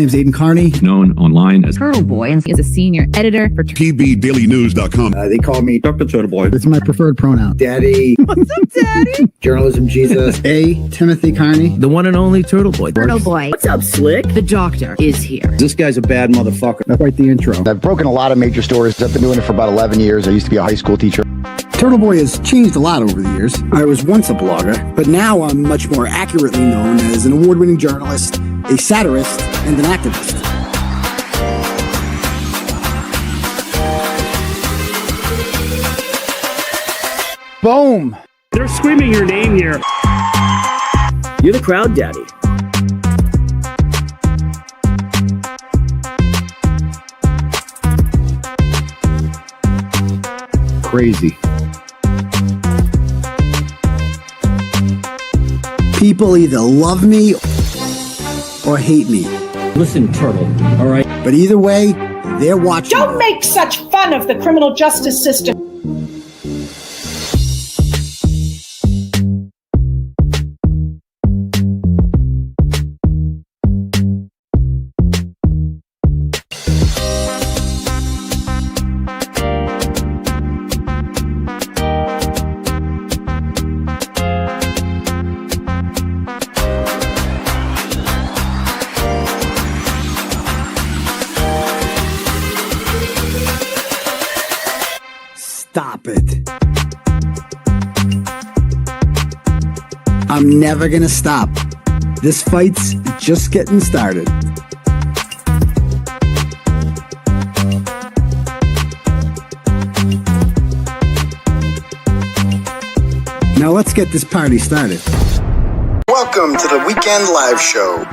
name is Aidan Kearney, known online as Turtleboy, and is a senior editor for TVDailyNews.com. They call me Dr. Turtleboy. This is my preferred pronoun. Daddy. What's up, Daddy? Journalism Jesus. Timothy Kearney, the one and only Turtleboy. Turtleboy. What's up, Slick? The doctor is here. This guy's a bad motherfucker. That's quite the intro. I've broken a lot of major stories. I've been doing it for about 11 years. I used to be a high school teacher. Turtleboy has changed a lot over the years. I was once a blogger, but now I'm much more accurately known as an award-winning journalist, a satirist, and an activist. Boom! They're screaming your name here. You're the crowd daddy. Crazy. People either love me or hate me. Listen, Turtle, all right? But either way, they're watching. Don't make such fun of the criminal justice system. Stop it. I'm never gonna stop. This fight's just getting started. Now let's get this party started. Welcome to the Weekend Live Show.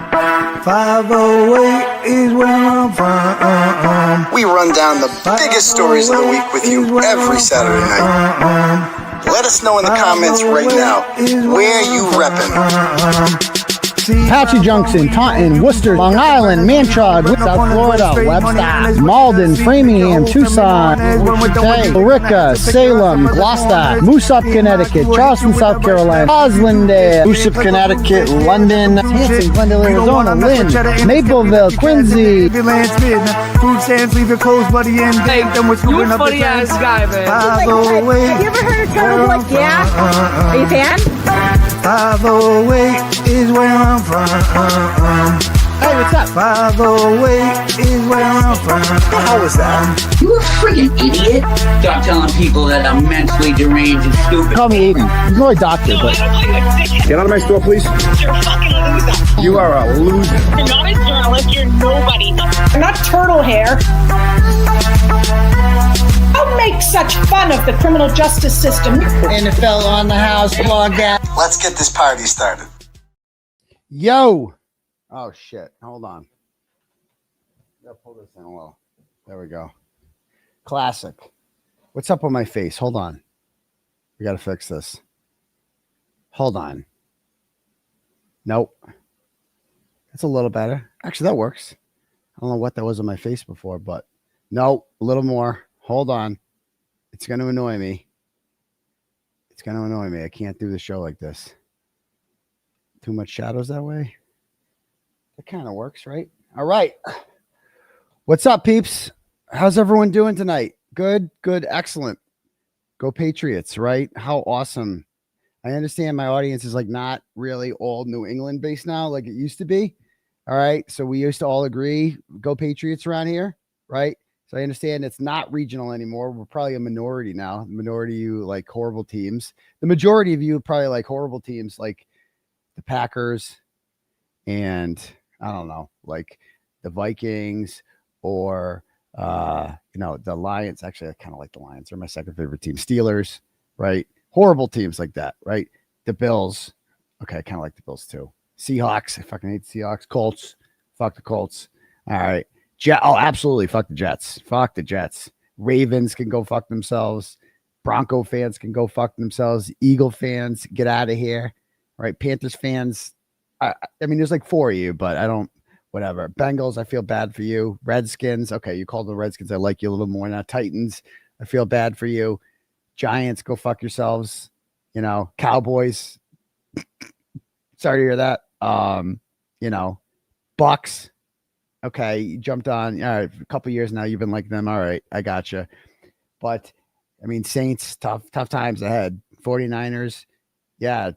508 is where I'm from. We run down the biggest stories of the week with you every Saturday night. Let us know in the comments right now where you reppin'. 𝗵𝗵 Junction, Canton, Worcester, Long Island, Manchard, South Florida, Webster, Malden, Framingham, Tucson, 𝗪𝗏𝗃, Salem, Gloucester, Moosop, Connecticut, Charleston, South Carolina, Roslindale, Moosop, Connecticut, London, Hanson, Glendale, Arizona, Lynn, Mapleville, Quincy. Food stamps, leave your clothes, buddy, and hey, you a funny ass guy, man. Have you ever heard of Turtleboy? Yeah? Are you a fan? 508 is where I'm from. Hey, what's up? 508 is where I'm from. How was that? You a freaking idiot. Stop telling people that I'm mentally deranged and stupid. Call me Aidan. He's more a doctor, but... Get out of my store, please. You're a fucking loser. You are a loser. You're not a journalist. You're nobody. You're not turtle hair. Don't make such fun of the criminal justice system. NFL on the house, blog that. Let's get this party started. Yo! Oh, shit. Hold on. Gotta pull this in a little. There we go. Classic. What's up on my face? Hold on. We gotta fix this. Hold on. Nope. That's a little better. Actually, that works. I don't know what that was on my face before, but no, a little more. Hold on. It's going to annoy me. It's going to annoy me. I can't do the show like this. Too much shadows that way. That kind of works, right? All right. What's up, peeps? How's everyone doing tonight? Good, good, excellent. Go Patriots, right? How awesome. I understand my audience is like not really all New England based now like it used to be. All right. So we used to all agree, go Patriots around here, right? So I understand it's not regional anymore. We're probably a minority now. The minority of you like horrible teams. The majority of you probably like horrible teams like the Packers and I don't know, like the Vikings or the Lions. Actually, I kind of like the Lions. They're my second favorite team. Steelers, right? Horrible teams like that, right? The Bills. Okay, I kind of like the Bills too. Seahawks. I fucking hate the Seahawks. Colts. Fuck the Colts. All right. Oh, absolutely. Fuck the Jets. Fuck the Jets. Ravens can go fuck themselves. Bronco fans can go fuck themselves. Eagle fans, get out of here. Right? Panthers fans. I mean, there's like 4 of you, but I don't, whatever. Bengals, I feel bad for you. Redskins. Okay, you called the Redskins. I like you a little more now. Titans, I feel bad for you. Giants, go fuck yourselves. Cowboys. Sorry to hear that. Bucks. Okay, you jumped on. All right, a couple years now, you've been like them. All right, I gotcha. But I mean, Saints, tough times ahead. 49ers, yeah,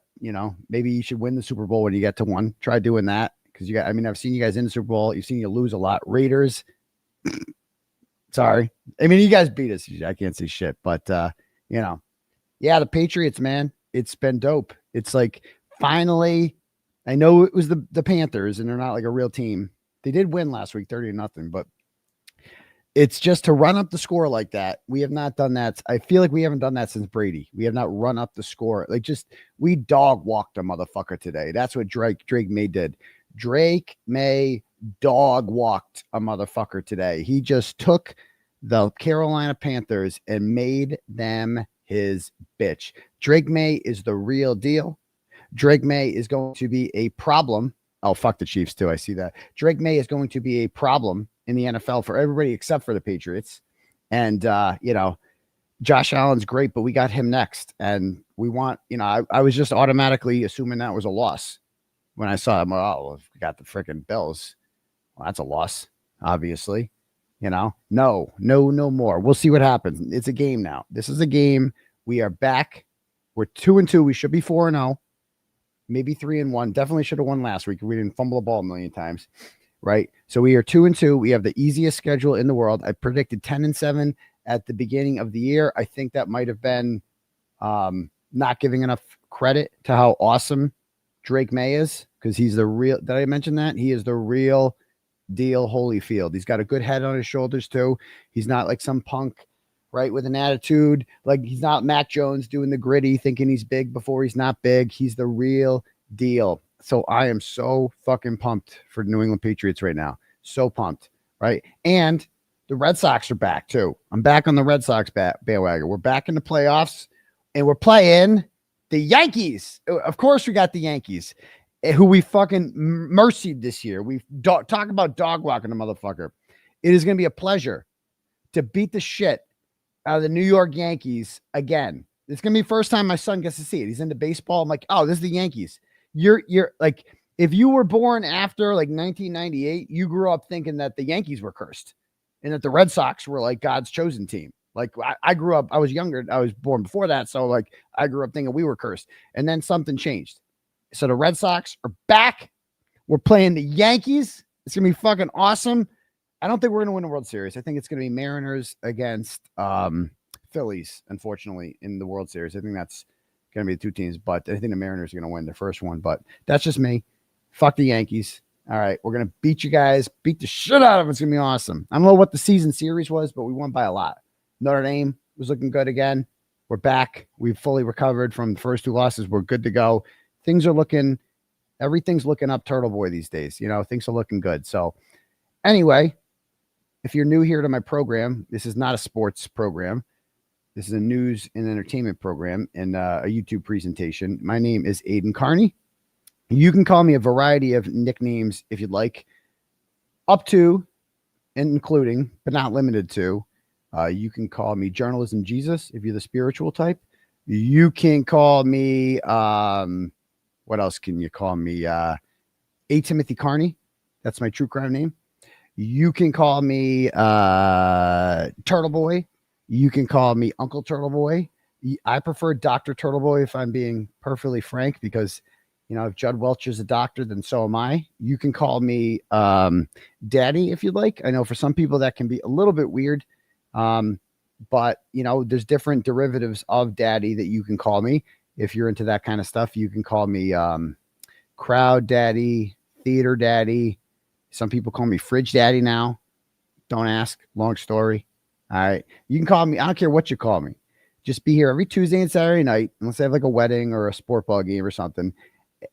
maybe you should win the Super Bowl when you get to one. Try doing that because you got. I mean, I've seen you guys in the Super Bowl. You've seen you lose a lot. Raiders. Sorry, I mean, you guys beat us. I can't say shit, but yeah, the Patriots, man, it's been dope. It's like finally, I know it was the Panthers, and they're not like a real team. They did win last week, 30-0, but it's just to run up the score like that. We have not done that. I feel like we haven't done that since Brady. We have not run up the score. Like we dog walked a motherfucker today. That's what Drake May did. Drake May dog walked a motherfucker today. He just took the Carolina Panthers and made them his bitch. Drake May is the real deal. Drake May is going to be a problem. Oh, fuck the Chiefs too. I see that. Drake May is going to be a problem in the NFL for everybody except for the Patriots. And, Josh Allen's great, but we got him next. And we want, I was just automatically assuming that was a loss when I saw him. Oh, we got the freaking Bills. Well, that's a loss, obviously. No more. We'll see what happens. It's a game now. This is a game. We are back. We're 2-2. We should be 4-0. Maybe 3-1. Definitely should have won last week. We didn't fumble the ball a million times, right? So we are 2-2. We have the easiest schedule in the world. I predicted 10-7 at the beginning of the year. I think that might have been not giving enough credit to how awesome Drake May is, because he's the real. Did I mention that? He is the real deal Holyfield. He's got a good head on his shoulders too. He's not like some punk, right, with an attitude. Like he's not Mac Jones doing the gritty, thinking he's big before he's not big. He's the real deal. So I am so fucking pumped for New England Patriots right now. So pumped, right? And the Red Sox are back too. I'm back on the Red Sox bandwagon. We're back in the playoffs, and we're playing the Yankees. Of course, we got the Yankees, who we fucking mercied this year. We talk about dog walking the motherfucker. It is going to be a pleasure to beat the shit out of the New York Yankees again. It's going to be the first time my son gets to see it. He's into baseball. I'm like, oh, this is the Yankees. You're like, if you were born after like 1998, you grew up thinking that the Yankees were cursed and that the Red Sox were like God's chosen team. Like I grew up, I was younger. I was born before that. So like I grew up thinking we were cursed, and then something changed. So the Red Sox are back. We're playing the Yankees. It's going to be fucking awesome. I don't think we're going to win the World Series. I think it's going to be Mariners against Phillies, unfortunately, in the World Series. I think that's going to be the two teams, but I think the Mariners are going to win the first one, but that's just me. Fuck the Yankees. All right, we're going to beat you guys, beat the shit out of them. It's going to be awesome. I don't know what the season series was, but we won by a lot. Notre Dame was looking good again. We're back. We've fully recovered from the first two losses. We're good to go. Everything's looking up Turtleboy these days. Things are looking good. So anyway, if you're new here to my program, this is not a sports program. This is a news and entertainment program and a YouTube presentation. My name is Aidan Kearney. You can call me a variety of nicknames if you'd like, up to and including, but not limited to. You can call me Journalism Jesus if you're the spiritual type. You can call me, what else can you call me? Timothy Kearney. That's my true crime name. You can call me Turtleboy. You can call me Uncle Turtleboy. I prefer Dr. Turtleboy if I'm being perfectly frank, because if 𝗙𝗿𝗆 is a doctor, then so am I. You can call me Daddy if you'd like. I know for some people that can be a little bit weird, but there's different derivatives of Daddy that you can call me. If you're into that kind of stuff, you can call me Crowd Daddy, Theater Daddy. Some people call me Fridge Daddy now. Don't ask. Long story. All right. You can call me. I don't care what you call me. Just be here every Tuesday and Saturday night, unless I have like a wedding or a sportsball game or something,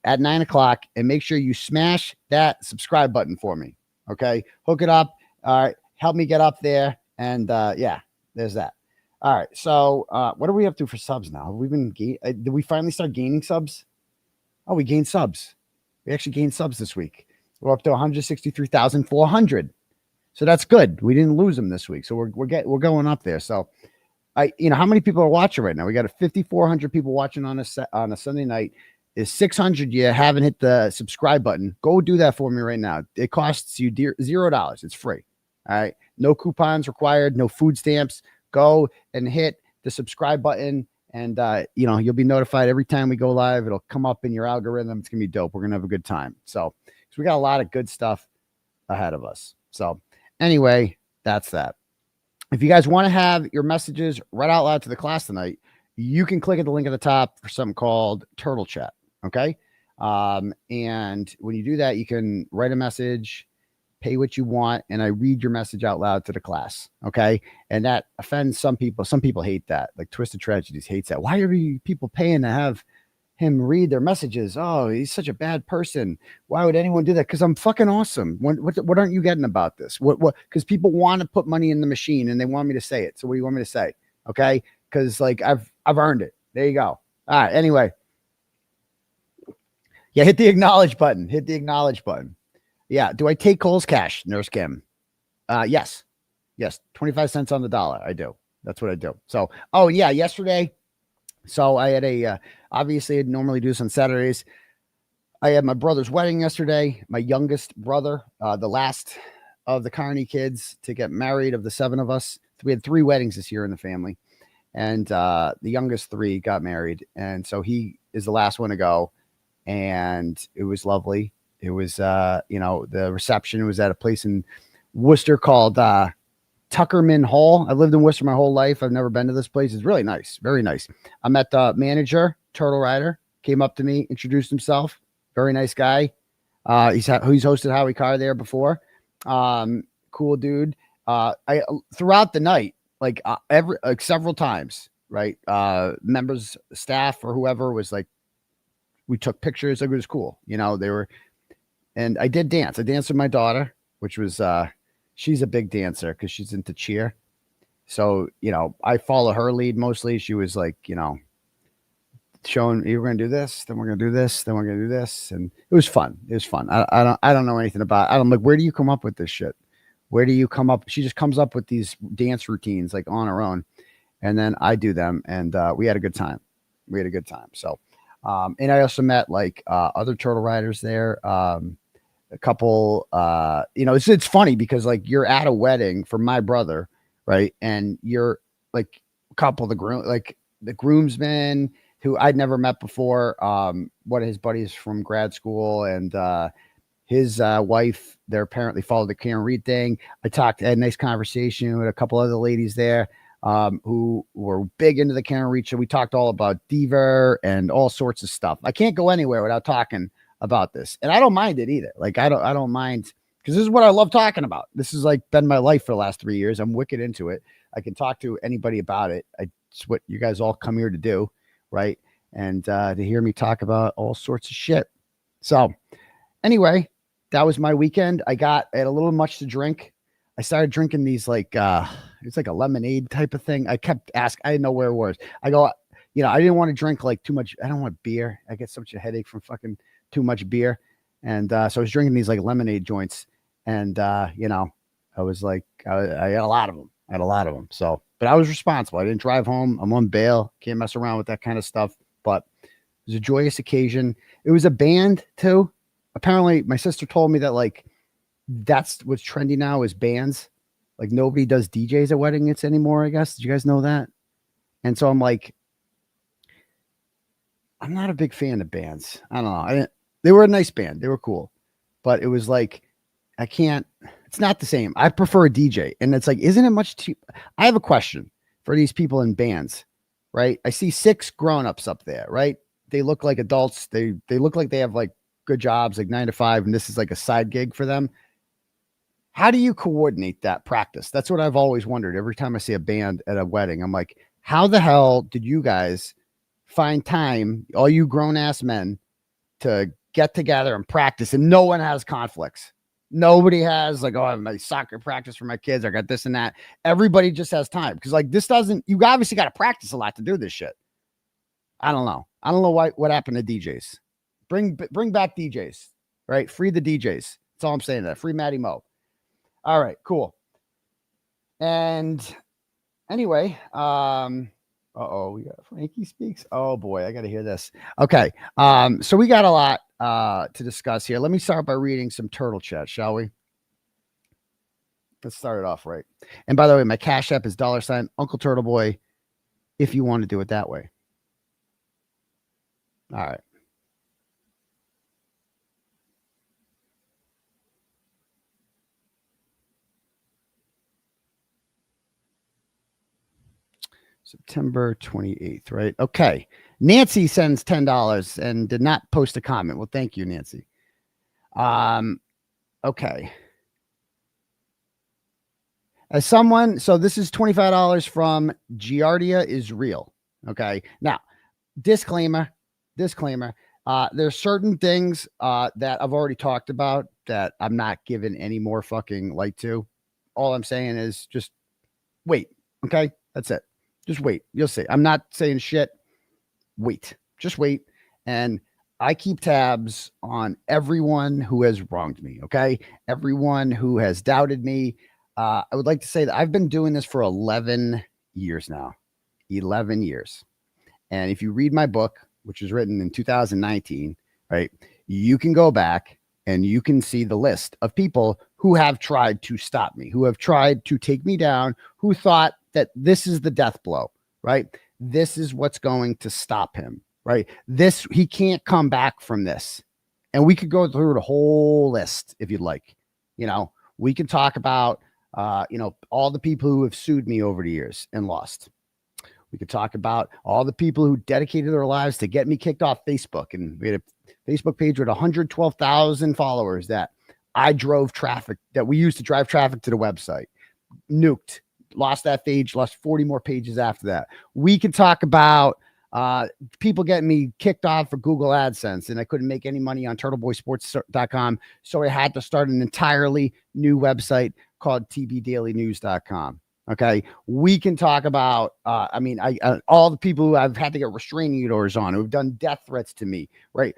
at 9:00, and make sure you smash that subscribe button for me. Okay. Hook it up. All right. Help me get up there. And yeah, there's that. All right. So what are we up to for subs now? Have we been did we finally start gaining subs? Oh, we gained subs. We actually gained subs this week. We're up to 163,400. So that's good. We didn't lose them this week. So we're going up there. So how many people are watching right now? We got 5,400 people watching on a Sunday night. is 600. You haven't hit the subscribe button. Go do that for me right now. It costs you $0. It's free. All right. No coupons required. No food stamps. Go and hit the subscribe button. And, you'll be notified every time we go live. It'll come up in your algorithm. It's going to be dope. We're going to have a good time. So we got a lot of good stuff ahead of us. So anyway, that's that. If you guys want to have your messages read out loud to the class tonight, you can click at the link at the top for something called Turtle Chat. Okay. And when you do that, you can write a message, pay what you want, and I read your message out loud to the class. Okay. And that offends some people. Some people hate that. Like Twisted Tragedies hates that. Why are people paying to have him read their messages? Oh, he's such a bad person. Why would anyone do that? Because I'm fucking awesome. What aren't you getting about this? What? Because people want to put money in the machine and they want me to say it. So what do you want me to say? Okay. Because like I've earned it. There you go. All right. Anyway. Yeah. Hit the acknowledge button. Hit the acknowledge button. Yeah. Do I take Cole's cash, Nurse Kim? Yes. 25 cents on the dollar. I do. That's what I do. So, oh yeah. Yesterday. So I had obviously I'd normally do this on Saturdays. I had my brother's wedding yesterday. My youngest brother, the last of the Kearney kids to get married of the 7 of us. We had 3 weddings this year in the family. And the youngest 3 got married. And so he is the last one to go. And it was lovely. It was, the reception was at a place in Worcester called Tuckerman Hall. I lived in Worcester my whole life. I've never been to this place. It's really nice. Very nice. I met the manager, Turtle Rider, came up to me, introduced himself. Very nice guy. He's hosted 𝗬𝗄𝗃𝗃 there before. Cool dude. I throughout the night, several times, right? Members, staff, or whoever was like, we took pictures. It was cool. And I did dance. I danced with my daughter, which was, she's a big dancer because she's into cheer. So, I follow her lead mostly. She was like, showing, we're going to do this, then we're going to do this, then we're going to do this. And it was fun. I don't know anything about it. I'm like, where do you come up with this shit? Where do you come up? She just comes up with these dance routines like on her own. And then I do them. And we had a good time. So, and I also met other turtle riders there. A couple, it's funny because like you're at a wedding for my brother, right? And you're like a couple of the groomsmen who I'd never met before. One of his buddies from grad school and his wife, they're apparently followed the Karen Reed thing. I had a nice conversation with a couple other ladies there who were big into the Karen Reed show. We talked all about 𝗍𝗲 and all sorts of stuff. I can't go anywhere without talking about this, and I don't mind it either. Like I don't mind because this is what I love talking about. This has like been my life for the last 3 years. I'm wicked into it. I can talk to anybody about it. It's what you guys all come here to do, right? And to hear me talk about all sorts of shit. So anyway, that was my weekend. I had a little much to drink. I started drinking these it's like a lemonade type of thing. I kept asking. I didn't know where it was. I go, I didn't want to drink like too much. I don't want beer. I get such a headache from fucking too much beer. And so I was drinking these like lemonade joints. And, I was like, I had a lot of them. So, but I was responsible. I didn't drive home. I'm on bail. Can't mess around with that kind of stuff. But it was a joyous occasion. It was a band too. Apparently my sister told me that that's what's trendy now is bands. Like nobody does DJs at weddings anymore, I guess. Did you guys know that? And so I'm like, I'm not a big fan of bands. I don't know. They were a nice band. They were cool. But it was like, it's not the same. I prefer a DJ. And it's like, isn't it much cheap? I have a question for these people in bands, right? I see 6 grown-ups up there, right? They look like adults. They look like they have like good jobs, like 9 to 5. And this is like a side gig for them. How do you coordinate that practice? That's what I've always wondered. Every time I see a band at a wedding, I'm like, how the hell did you guys find time, all you grown-ass men, to get together and practice and no one has conflicts? Nobody has like, oh, I have my soccer practice for my kids. I got this and that. Everybody just has time because like you obviously got to practice a lot to do this shit. I don't know. I don't know what happened to DJs. Bring back DJs, right? Free the DJs. That's all I'm saying. That free Matty Mo. All right, cool. And anyway, oh Uh-oh, we got Frankie speaks. Oh boy, I got to hear this. Okay. So we got a lot to discuss here. Let me start by reading some turtle chat, shall we? Let's start it off right. And by the way, my Cash App is $UncleTurtleboy if you want to do it that way. All right. September 28th, right? Okay. Nancy sends $10 and did not post a comment. Well, thank you, Nancy. Okay. As someone, so this is $25 from Giardia is real. Okay. Now, disclaimer. There's certain things that I've already talked about that I'm not giving any more fucking light to. All I'm saying is just wait. Okay. That's it. Just wait. You'll see. I'm not saying shit. Wait. Just wait. And I keep tabs on everyone who has wronged me. Okay. Everyone who has doubted me. I would like to say that I've been doing this for 11 years now. 11 years. And if you read my book, which was written in 2019, right, you can go back and you can see the list of people who have tried to stop me, who have tried to take me down, who thought that this is the death blow, right? This is what's going to stop him, right? He can't come back from this. And we could go through the whole list if you'd like. You know, we can talk about, all the people who have sued me over the years and lost. We could talk about all the people who dedicated their lives to get me kicked off Facebook. And we had a Facebook page with 112,000 followers that I drove traffic, that we used to drive traffic to the website. Nuked. Lost that page, lost 40 more pages after that. We could talk about people getting me kicked off for Google AdSense, and I couldn't make any money on turtleboysports.com. So I had to start an entirely new website called tbdailynews.com. Okay. We can talk about, all the people who I've had to get restraining orders on, who've done death threats to me, right?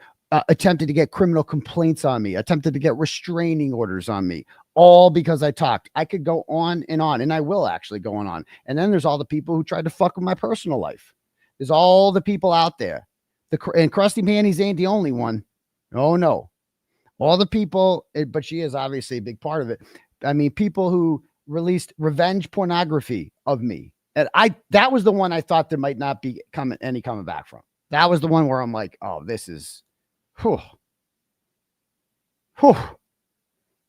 Attempted to get criminal complaints on me, attempted to get restraining orders on me, all because I talked. I could go on, and I will actually go on. And then there's all the people who tried to fuck with my personal life. There's all the people out there. And Krusty Panties ain't the only one. Oh, no. All the people, but she is obviously a big part of it. I mean, people who released revenge pornography of me. And that was the one I thought there might not be any coming back from. That was the one where I'm like, oh, this is,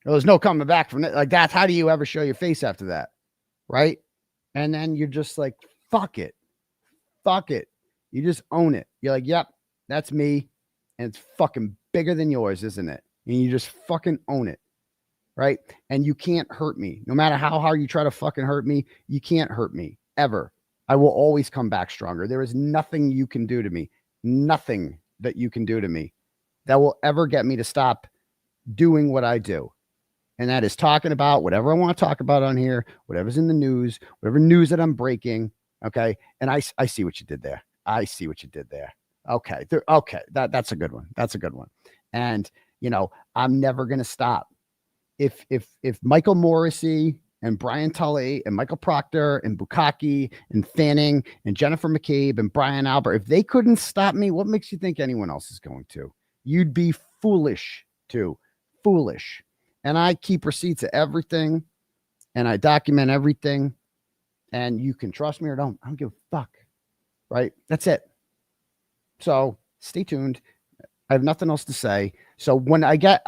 there's no coming back from it. Like, that's, how do you ever show your face after that? Right. And then you're just like, fuck it. You just own it. You're like, yep, that's me. And it's fucking bigger than yours, isn't it? And you just fucking own it. Right. And you can't hurt me. No matter how hard you try to fucking hurt me, you can't hurt me ever. I will always come back stronger. There is nothing you can do to me. Nothing that you can do to me that will ever get me to stop doing what I do. And that is talking about whatever I want to talk about on here, whatever's in the news, whatever news that I'm breaking. Okay. And I see what you did there. I see what you did there. Okay. Okay. That's a good one. That's a good one. And, I'm never going to stop. If Michael Morrissey and Brian Tully and Michael Proctor and Bukkake and Fanning and Jennifer McCabe and Brian Albert, if they couldn't stop me, what makes you think anyone else is going to? You'd be foolish too. Foolish. And I keep receipts of everything, and I document everything, and you can trust me or don't. I don't give a fuck. Right? That's it. So stay tuned. I have nothing else to say. So when I get,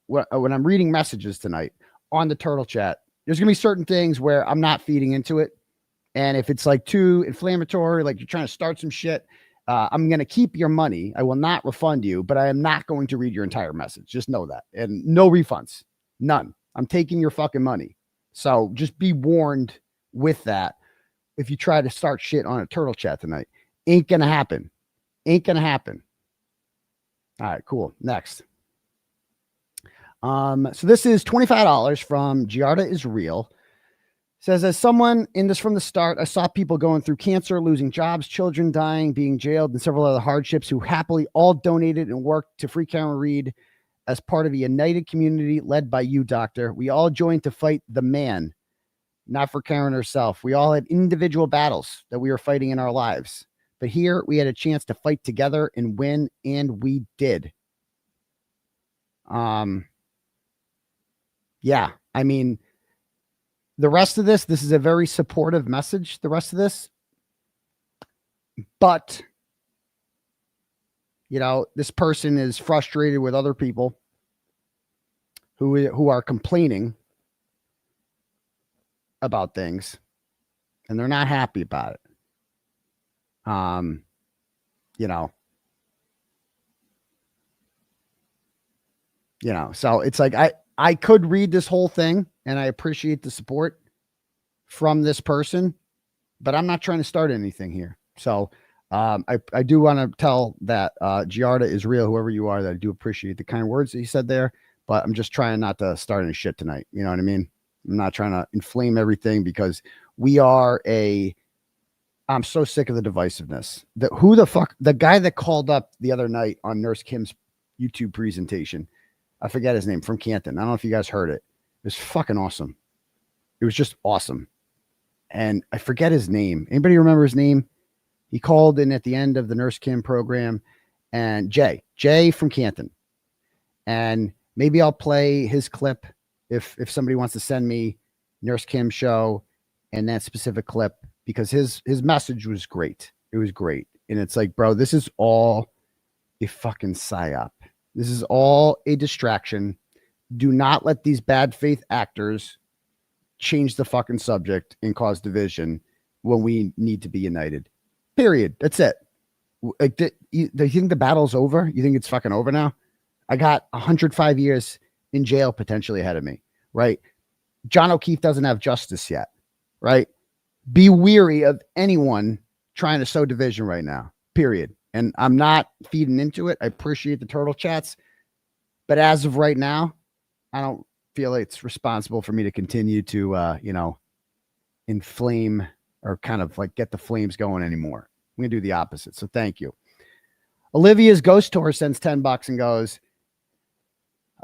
when I'm reading messages tonight on the Turtle Chat, there's going to be certain things where I'm not feeding into it. And if it's like too inflammatory, like you're trying to start some shit, I'm going to keep your money. I will not refund you, but I am not going to read your entire message. Just know that. And no refunds. None. I'm taking your fucking money. So just be warned with that. If you try to start shit on a Turtle Chat tonight, ain't going to happen. Ain't going to happen. All right, cool. Next. So this is $25 from Giardia is real. Says, as someone in this from the start, I saw people going through cancer, losing jobs, children dying, being jailed, and several other hardships who happily all donated and worked to free Karen Reed as part of a united community led by you, doctor. We all joined to fight the man not for Karen herself. We all had individual battles that we were fighting in our lives. But here we had a chance to fight together and win, and we did. Yeah, I mean, the rest of this is a very supportive message, the rest of this. But, you know, this person is frustrated with other people who are complaining about things, and they're not happy about it. So it's like, I could read this whole thing, and I appreciate the support from this person, but I'm not trying to start anything here. So I do want to tell that 𝗬𝗲𝗄𝗃 is real, whoever you are, that I do appreciate the kind words that you said there, but I'm just trying not to start any shit tonight. You know what I mean? I'm not trying to inflame everything, because I'm so sick of the divisiveness. Who the fuck, the guy that called up the other night on Nurse Kim's YouTube presentation, I forget his name, from Canton. I don't know if you guys heard it. It was fucking awesome. It was just awesome. And I forget his name. Anybody remember his name? He called in at the end of the Nurse Kim program, and Jay from Canton. And maybe I'll play his clip if somebody wants to send me Nurse Kim show and that specific clip, because his message was great. It was great. And it's like, bro, this is all a fucking psyop. This is all a distraction. Do not let these bad faith actors change the fucking subject and cause division when we need to be united. Period. That's it. Like, do you think the battle's over? You think it's fucking over now? I got 105 years in jail potentially ahead of me, right? John O'Keefe doesn't have justice yet, right? Be weary of anyone trying to sow division right now, period. And I'm not feeding into it. I appreciate the turtle chats, but as of right now, I don't feel it's responsible for me to continue to, inflame or kind of like get the flames going anymore. I'm going to do the opposite. So thank you. Olivia's Ghost Tour sends $10 and goes,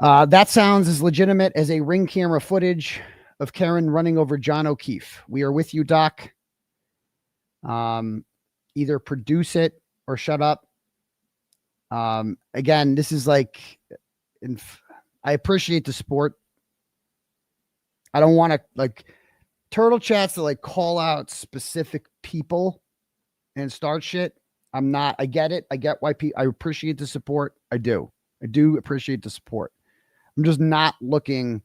that sounds as legitimate as a ring camera footage of Karen running over John O'Keefe. We are with you, Doc. Either produce it or shut up. Again, this is like, I appreciate the support. I don't want to like turtle chats to like call out specific people and start shit. I get it. I get why I appreciate the support. I do appreciate the support. I'm just not looking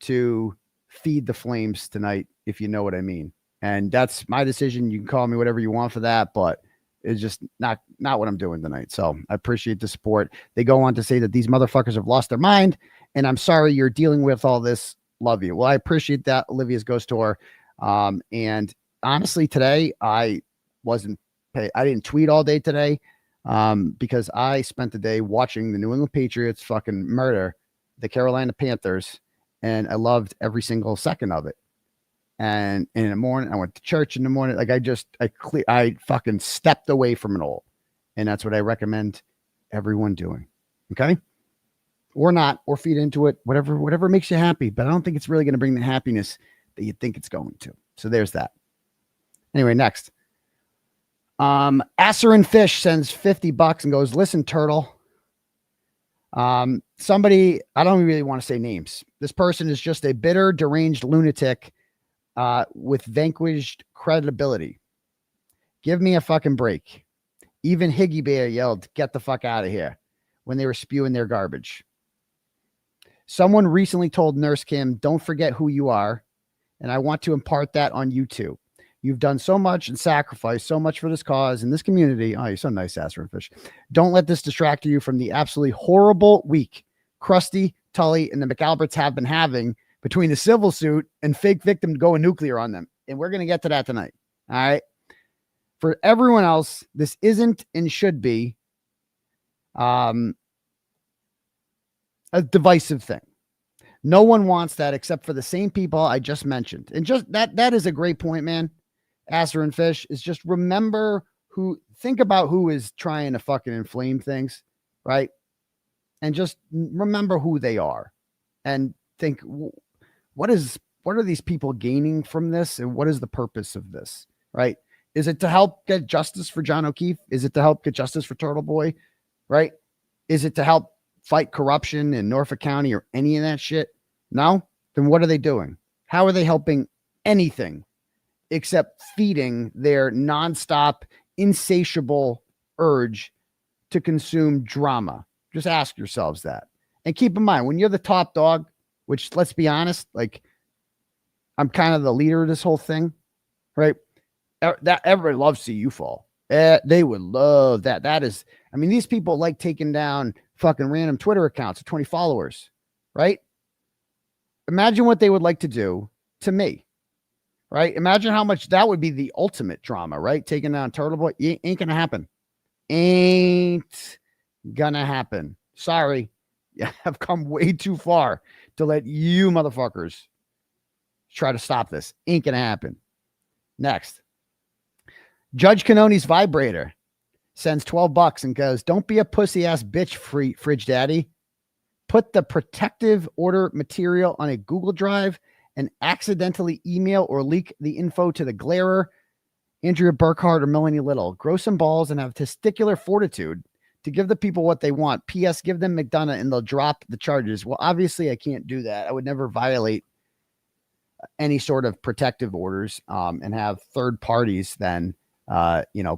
to feed the flames tonight, if you know what I mean. And that's my decision. You can call me whatever you want for that, but it's just not what I'm doing tonight. So I appreciate the support. They go on to say that these motherfuckers have lost their mind, and I'm sorry you're dealing with all this. Love you. Well, I appreciate that, Olivia's Ghost Tour. And honestly, today I didn't tweet all day today because I spent the day watching the New England Patriots fucking murder the Carolina Panthers, and I loved every single second of it. And in the morning, I went to church in the morning. Like I fucking stepped away from it all. And that's what I recommend everyone doing. Okay. Or not, or feed into it, whatever makes you happy. But I don't think it's really going to bring the happiness that you think it's going to. So there's that. Anyway, next. 𝗄𝗄𝗏 sends $50 and goes, listen, Turtle. Somebody, I don't really want to say names. This person is just a bitter, deranged lunatic with vanquished credibility. Give me a fucking break. Even 𝗬𝗄𝗏𝗺 yelled, get the fuck out of here, when they were spewing their garbage. Someone recently told Nurse Kim, don't forget who you are. And I want to impart that on you too. You've done so much and sacrificed so much for this cause and this community. Oh, you're so nice, 𝗄𝗄𝗏. Don't let this distract you from the absolutely horrible week Krusty, Tully, and the McAlberts have been having between the civil suit and fake victim going nuclear on them. And we're going to get to that tonight. All right. For everyone else, this isn't and should be a divisive thing. No one wants that except for the same people I just mentioned. And just that is a great point, man. 𝗄𝗄𝗏 is just think about who is trying to fucking inflame things, right? And just remember who they are and think, what is what are these people gaining from this? And what is the purpose of this? Right? Is it to help get justice for John O'Keefe? Is it to help get justice for Turtleboy? Right? Is it to help fight corruption in Norfolk County or any of that shit? No? Then what are they doing? How are they helping anything except feeding their nonstop, insatiable urge to consume drama? Just ask yourselves that. And keep in mind, when you're the top dog, which, let's be honest, like, I'm kind of the leader of this whole thing, right? That everybody loves to see you fall. They would love that. That is, I mean, these people like taking down fucking random Twitter accounts of 20 followers, right? Imagine what they would like to do to me, right? Imagine how much that would be the ultimate drama, right? Taking down Turtleboy. Ain't gonna happen. Ain't gonna happen. Sorry. Yeah, I've come way too far to let you motherfuckers try to stop this. Ain't gonna happen. Next. Judge Cannoni's vibrator sends $12 and goes, don't be a pussy ass bitch, fridge daddy. Put the protective order material on a Google Drive and accidentally email or leak the info to the glarer, Andrea Burkhart or Melanie Little. Grow some balls and have testicular fortitude to give the people what they want. P.S. Give them McDonough and they'll drop the charges. Well, obviously I can't do that. I would never violate any sort of protective orders and have third parties then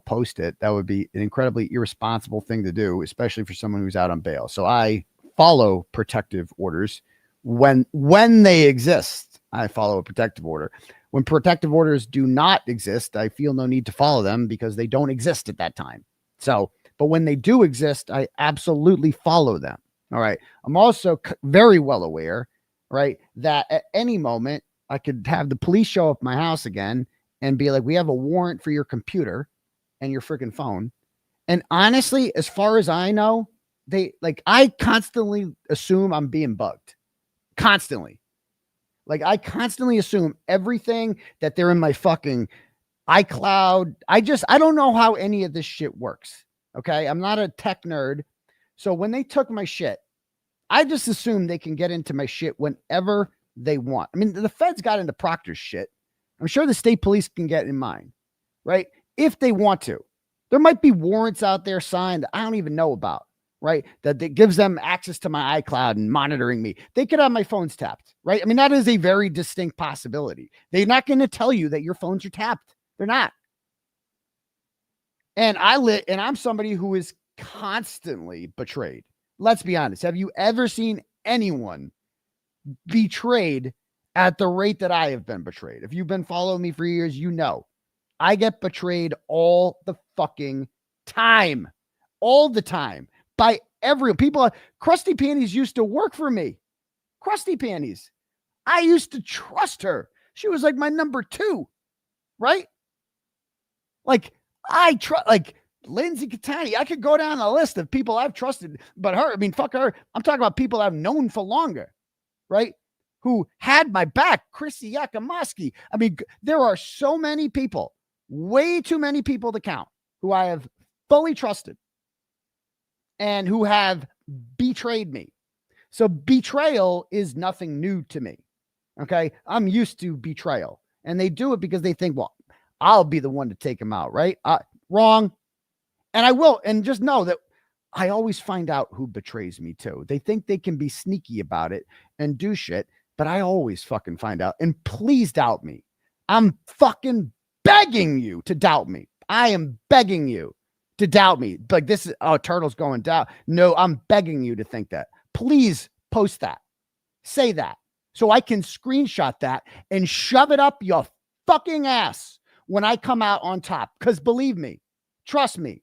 post it. That would be an incredibly irresponsible thing to do, especially for someone who's out on bail. So I follow protective orders when they exist. I follow a protective order. When protective orders do not exist, I feel no need to follow them because they don't exist at that time. So, but when they do exist, I absolutely follow them. All right. I'm also very well aware, right, that at any moment I could have the police show up at my house again and be like, we have a warrant for your computer and your freaking phone. And honestly, as far as I know, I constantly assume I'm being bugged. Constantly. Like, I constantly assume everything that they're in my fucking iCloud. I don't know how any of this shit works. Okay. I'm not a tech nerd. So when they took my shit, I just assume they can get into my shit whenever they want. I mean, the feds got into Proctor's shit. I'm sure the state police can get in mine, right? If they want to. There might be warrants out there signed that I don't even know about, right? That gives them access to my iCloud and monitoring me. They could have my phones tapped, right? I mean, that is a very distinct possibility. They're not going to tell you that your phones are tapped. They're not. And I'm somebody who is constantly betrayed. Let's be honest. Have you ever seen anyone betrayed at the rate that I have been betrayed? If you've been following me for years, you know I get betrayed all the fucking time. All the time. By people. Crusty Panties used to work for me. Crusty Panties. I used to trust her. She was like my number 2. Right? Like, like Lindsay Catani. I could go down a list of people I've trusted, but her, I mean, fuck her. I'm talking about people I've known for longer. Right? Who had my back. 𝗪𝗼 Yakimovsky. I mean, there are so many people, way too many people to count, who I have fully trusted and who have betrayed me. So betrayal is nothing new to me. Okay. I'm used to betrayal, and they do it because they think, well, I'll be the one to take them out. Right? Wrong. And I will. And just know that I always find out who betrays me too. They think they can be sneaky about it and do shit, but I always fucking find out. And please doubt me. I'm fucking begging you to doubt me. I am begging you to doubt me. Like, this is, oh, Turtle's going down. No, I'm begging you to think that. Please post that. Say that. So I can screenshot that and shove it up your fucking ass when I come out on top. Because believe me, trust me,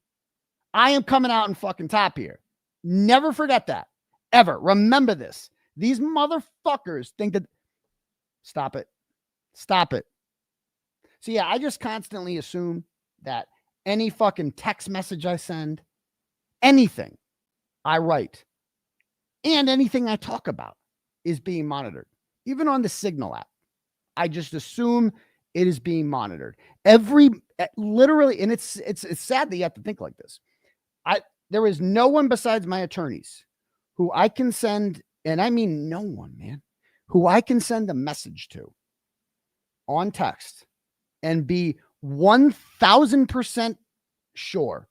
I am coming out on fucking top here. Never forget that. Ever. Remember this. These motherfuckers think that. Stop it. Stop it. So yeah, I just constantly assume that any fucking text message I send, anything I write, and anything I talk about is being monitored. Even on the Signal app, I just assume it is being monitored. Literally, and it's sad that you have to think like this. There is no one besides my attorneys who I can send, and I mean no one, man, who I can send a message to on text and be 1000% sure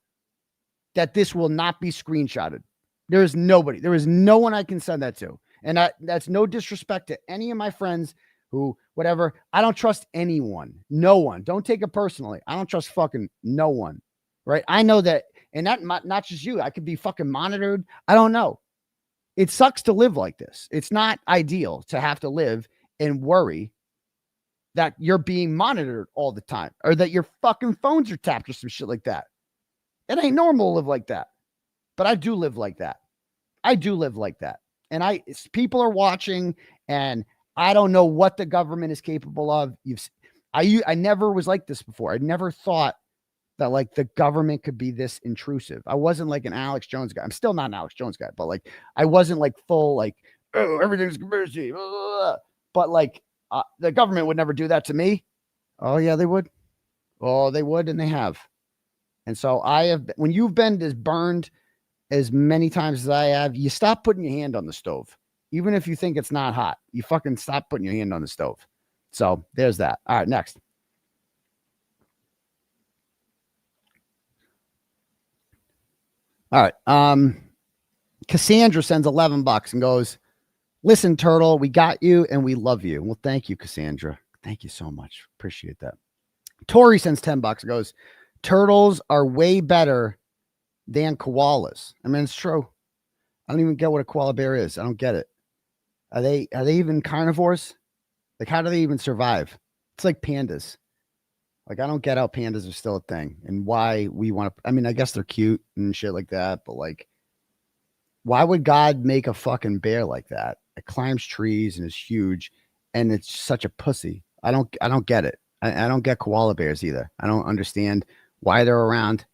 that this will not be screenshotted. There is nobody. There is no one I can send that to. And that's no disrespect to any of my friends who, whatever. I don't trust anyone. No one. Don't take it personally. I don't trust fucking no one. Right? I know that, and that not just you. I could be fucking monitored. I don't know. It sucks to live like this. It's not ideal to have to live and worry that you're being monitored all the time or that your fucking phones are tapped or some shit like that. It ain't normal to live like that. But I do live like that. I do live like that. And people are watching, and I don't know what the government is capable of. I never was like this before. I never thought that like the government could be this intrusive. I wasn't like an Alex Jones guy. I'm still not an Alex Jones guy, but like I wasn't like full like, oh, everything's conspiracy. But like the government would never do that to me. Oh yeah, they would. Oh, they would, and they have. And so when you've been as burned as many times as I have, you stop putting your hand on the stove. Even if you think it's not hot, you fucking stop putting your hand on the stove. So there's that. All right, next. All right. Cassandra sends $11 and goes, listen, Turtle, we got you and we love you. Well, thank you, Cassandra. Thank you so much. Appreciate that. Tori sends $10 and goes, turtles are way better than koalas. I mean, it's true. I don't even get what a koala bear is. I don't get it. Are they even carnivores? Like, how do they even survive? It's like pandas. Like, I don't get how pandas are still a thing and why we want to. I mean, I guess they're cute and shit like that, but like, why would God make a fucking bear like that? It climbs trees and is huge, and it's such a pussy. I don't get it. I don't get koala bears either. I don't understand why they're around.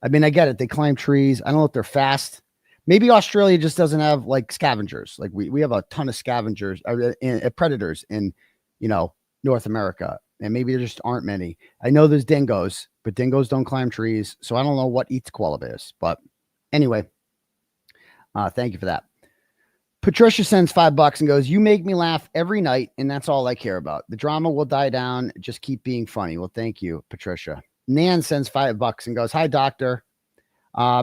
I mean, I get it. They climb trees. I don't know if they're fast. Maybe Australia just doesn't have like scavengers. Like we have a ton of scavengers, predators in, North America. And maybe there just aren't many. I know there's dingoes, but dingoes don't climb trees. So I don't know what eats koala bears. But anyway, thank you for that. Patricia sends $5 and goes, you make me laugh every night, and that's all I care about. The drama will die down. Just keep being funny. Well, thank you, Patricia. Nan sends $5 and goes, hi, doctor.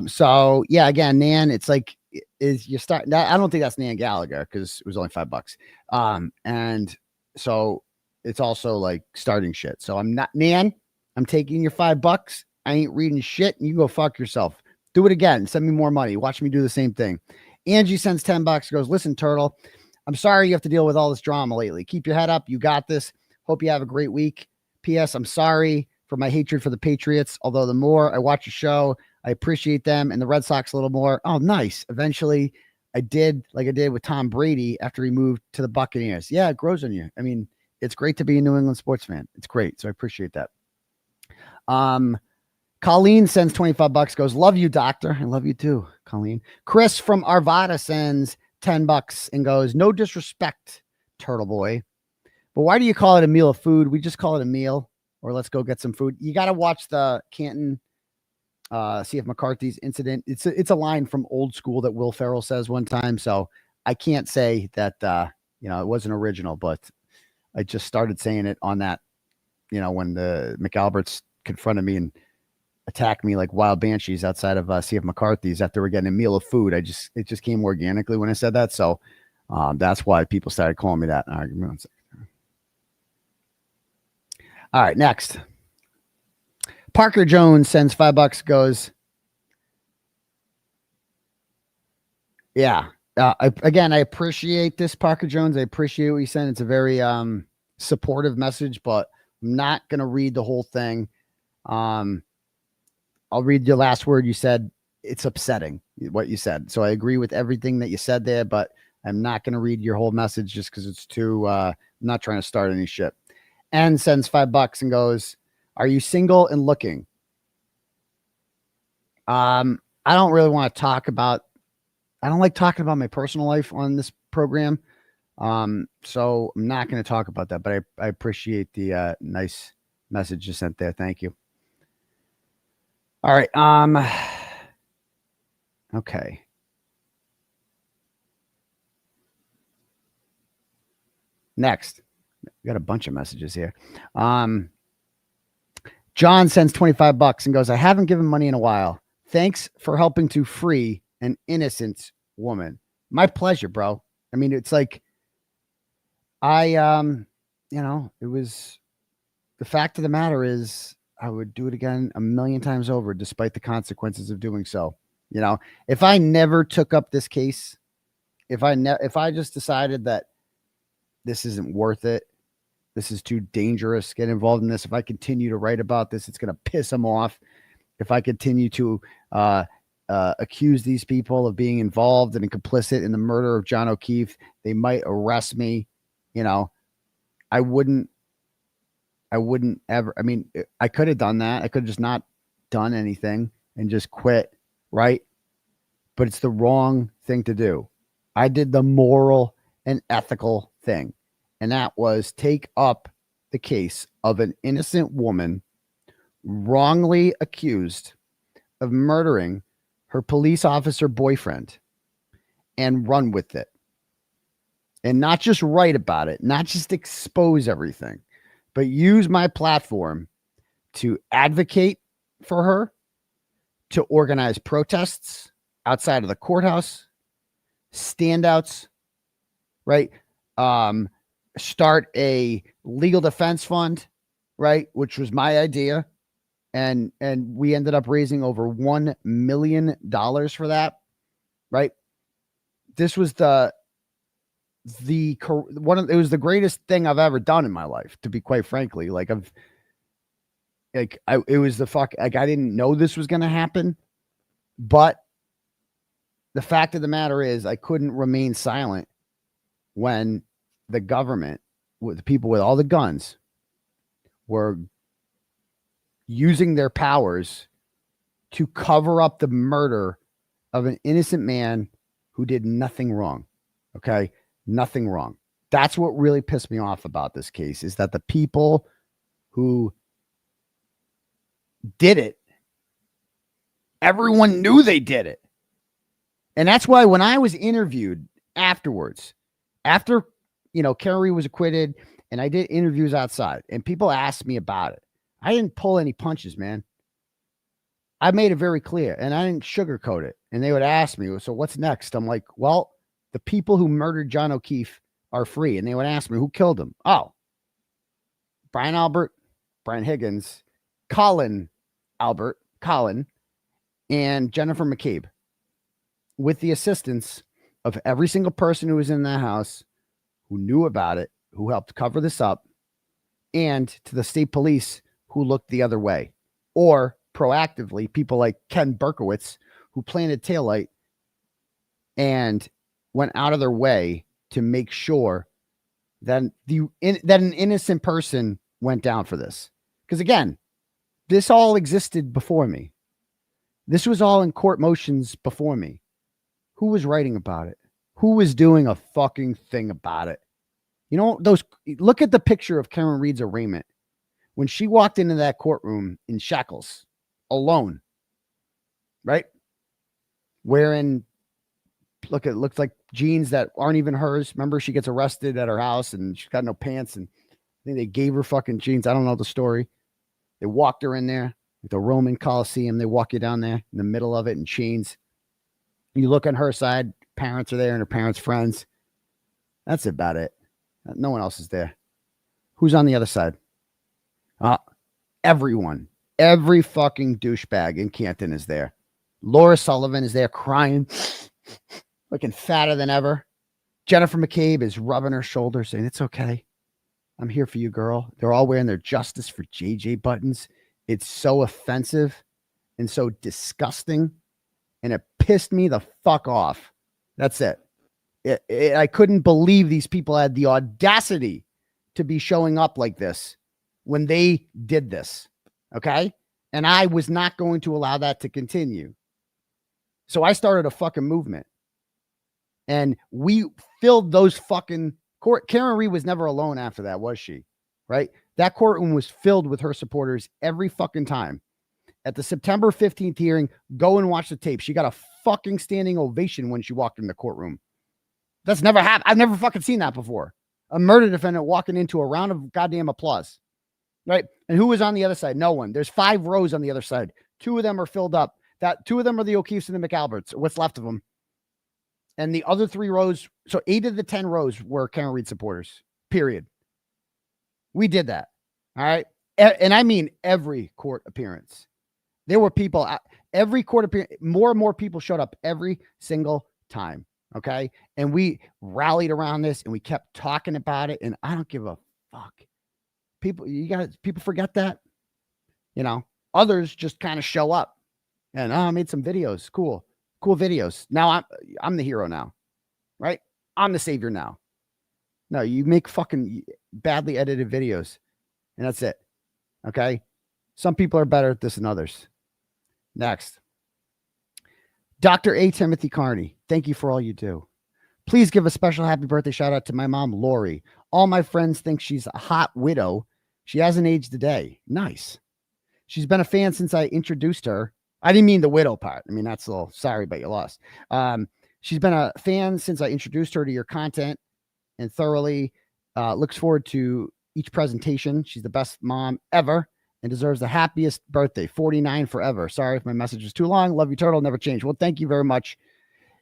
So yeah, again, Nan, it's like, is you start that? I don't think that's Nan Gallagher because it was only $5. And so it's also like starting shit. So I'm not Nan. I'm taking your $5. I ain't reading shit, and you go fuck yourself. Do it again. Send me more money. Watch me do the same thing. Angie sends $10, goes, listen, Turtle, I'm sorry you have to deal with all this drama lately. Keep your head up. You got this. Hope you have a great week. P.S. I'm sorry for my hatred for the Patriots. Although the more I watch the show, I appreciate them and the Red Sox a little more. Oh, nice. Eventually I did like I did with Tom Brady after he moved to the Buccaneers. Yeah, it grows on you. I mean, it's great to be a New England sports fan. It's great. So I appreciate that. Colleen sends $25, goes, love you, doctor. I love you too, Colleen. Chris from Arvada sends $10 and goes, no disrespect, Turtle Boy, but why do you call it a meal of food? We just call it a meal, or let's go get some food. You got to watch the Canton, C.F. McCarthy's incident. It's a line from Old School that Will Ferrell says one time. So I can't say that, it wasn't original, but I just started saying it on that, when the McAlberts confronted me and attack me like wild banshees outside of CF McCarthy's after we're getting a meal of food. It just came organically when I said that. So that's why people started calling me that. All right, give me 1 second. All right, next. Parker Jones sends $5, goes, yeah. Again, I appreciate this, Parker Jones. I appreciate what you sent. It's a very supportive message, but I'm not going to read the whole thing. I'll read your last word. You said it's upsetting what you said. So I agree with everything that you said there, but I'm not going to read your whole message just because it's too, I'm not trying to start any shit. And sends $5 and goes, are you single and looking? I don't really want to talk about, I don't like talking about my personal life on this program. So I'm not going to talk about that, but I appreciate the nice message you sent there. Thank you. All right. Okay. Next. We got a bunch of messages here. John sends $25 and goes, I haven't given money in a while. Thanks for helping to free an innocent woman. My pleasure, bro. I mean, it's like, it was, the fact of the matter is I would do it again 1,000,000 times over, despite the consequences of doing so. You know, if I never took up this case, if I just decided that this isn't worth it, this is too dangerous, get involved in this. If I continue to write about this, it's going to piss them off. If I continue to accuse these people of being involved and complicit in the murder of John O'Keefe, they might arrest me. You know, I wouldn't ever. I mean, I could have done that. I could have just not done anything and just quit, right? But it's the wrong thing to do. I did the moral and ethical thing. And that was take up the case of an innocent woman wrongly accused of murdering her police officer boyfriend and run with it. And not just write about it, not just expose everything, but use my platform to advocate for her, to organize protests outside of the courthouse, standouts, right? Start a legal defense fund, right? Which was my idea. And we ended up raising over $1 million for that, right? This was it was the greatest thing I've ever done in my life, to be quite frankly. Like I didn't know this was going to happen, but the fact of the matter is I couldn't remain silent when the government, with the people with all the guns, were using their powers to cover up the murder of an innocent man who did nothing wrong. Okay. Nothing wrong. That's what really pissed me off about this case, is that the people who did it, everyone knew they did it. And that's why when I was interviewed afterwards, after, Kearney was acquitted, and I did interviews outside and people asked me about it, I didn't pull any punches, man. I made it very clear and I didn't sugarcoat it. And they would ask me, so what's next? I'm like, well, the people who murdered John O'Keefe are free. And they would ask me, who killed him? Oh, Brian Albert, Brian Higgins, Colin, and Jennifer McCabe, with the assistance of every single person who was in that house, who knew about it, who helped cover this up, and to the state police who looked the other way, or proactively people like Ken Berkowitz, who planted taillight and went out of their way to make sure that an innocent person went down for this. Because again, this all existed before me. This was all in court motions before me. Who was writing about it? Who was doing a fucking thing about it? Look at the picture of Karen Reed's arraignment when she walked into that courtroom in shackles, alone, right? Wearing, it looks like jeans that aren't even hers. Remember, she gets arrested at her house and she's got no pants, and I think they gave her fucking jeans. I don't know the story. They walked her in there with the Roman Coliseum. They walk you down there in the middle of it in chains. You look on her side, parents are there and her parents' friends. That's about it. No one else is there. Who's on the other side? Everyone. Every fucking douchebag in Canton is there. Laura Sullivan is there crying, looking fatter than ever. Jennifer McCabe is rubbing her shoulder, saying, it's okay. I'm here for you, girl. They're all wearing their Justice for JJ buttons. It's so offensive and so disgusting. And it pissed me the fuck off. That's it. I couldn't believe these people had the audacity to be showing up like this when they did this. Okay. And I was not going to allow that to continue. So I started a fucking movement and we filled those fucking court. Karen Reed was never alone after that, was she? Right. That courtroom was filled with her supporters every fucking time. At the September 15th hearing, go and watch the tape. She got a fucking standing ovation when she walked in the courtroom. That's never happened. I've never fucking seen that before. a murder defendant walking into a round of goddamn applause, right? And who was on the other side? No one. There's 5 rows on the other side. 2 of them are filled up. That 2 of them are the O'Keeffes and the McAlberts, what's left of them. And the other 3 rows, so 8 of the 10 rows were Karen Reed supporters, period. We did that. All right. And I mean every court appearance. There were people, every court appearance, more and more people showed up every single time. Okay. And we rallied around this and we kept talking about it. And I don't give a fuck. People forget that. You know, others just kind of show up and I made some videos. Cool videos. Now I'm the hero now, right? I'm the savior now. No, you make fucking badly edited videos and that's it. Okay. Some people are better at this than others. Next. Dr. A. Timothy Kearney, thank you for all you do. Please give a special happy birthday shout out to my mom, Lori. All my friends think she's a hot widow. She hasn't aged a day. Nice. She's been a fan since I introduced her. I didn't mean the widow part. I mean, that's a little sorry, but you lost. She's been a fan since I introduced her to your content and thoroughly looks forward to each presentation. She's the best mom ever and deserves the happiest birthday. 49 forever. Sorry if my message was too long. Love you, Turtle. Never change. Well, thank you very much.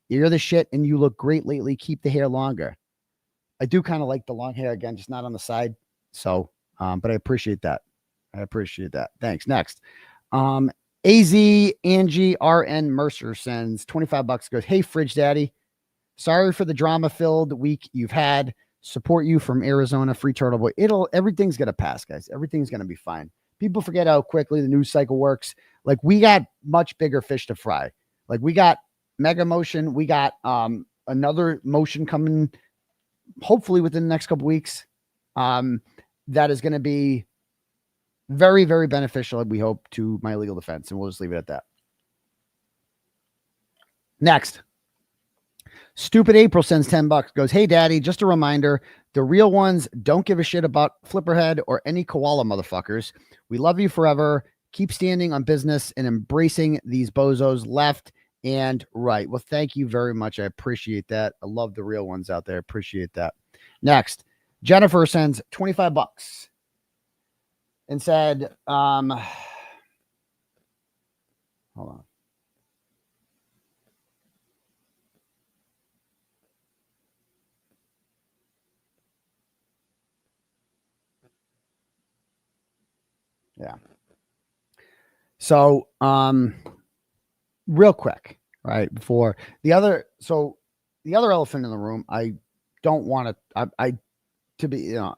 You're the shit and you look great lately. Keep the hair longer. I do kind of like the long hair again, just not on the side. So, but I appreciate that. Thanks. Next. AZ Angie RN Mercer sends $25, goes, hey, Fridge Daddy. Sorry for the drama-filled week you've had. Support you from Arizona, Free Turtleboy. Everything's going to pass, guys. Everything's going to be fine. People forget how quickly the news cycle works. Like, we got much bigger fish to fry. Like, we got Mega Motion. We got another motion coming, hopefully within the next couple weeks. That is going to be very, very beneficial, we hope, to my legal defense. And we'll just leave it at that. Next. Stupid April sends $10, goes, hey, Daddy, just a reminder, the real ones don't give a shit about Flipperhead or any koala motherfuckers. We love you forever. Keep standing on business and embracing these bozos left and right. Well, thank you very much. I appreciate that. I love the real ones out there. Appreciate that. Next, Jennifer sends $25 and said, hold on. Yeah. So, real quick, right before the other elephant in the room, I don't want to be, you know,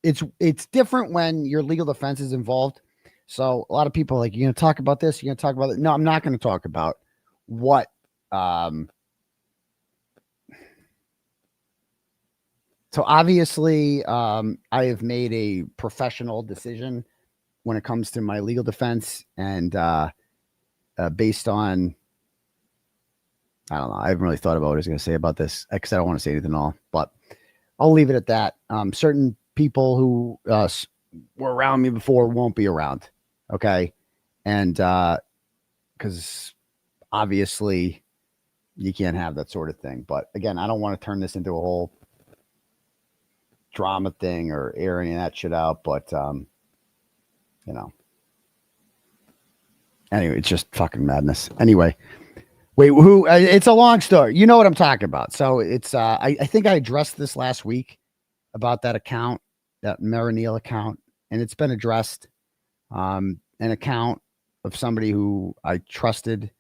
it's different when your legal defense is involved. So a lot of people are like, you're going to talk about this, you're going to talk about it. No, I'm not going to talk about what, so obviously, I have made a professional decision when it comes to my legal defense, and based on, I don't know, I haven't really thought about what I was going to say about this because I don't want to say anything at all, but I'll leave it at that. Certain people who were around me before won't be around. Okay. And because obviously you can't have that sort of thing. But again, I don't want to turn this into a whole drama thing or air any of that shit out. But, you know, anyway, it's just fucking madness. Anyway, wait, it's a long story. You know what I'm talking about. So it's, I think I addressed this last week about that account, that Marinil account, and it's been addressed. An account of somebody who I trusted,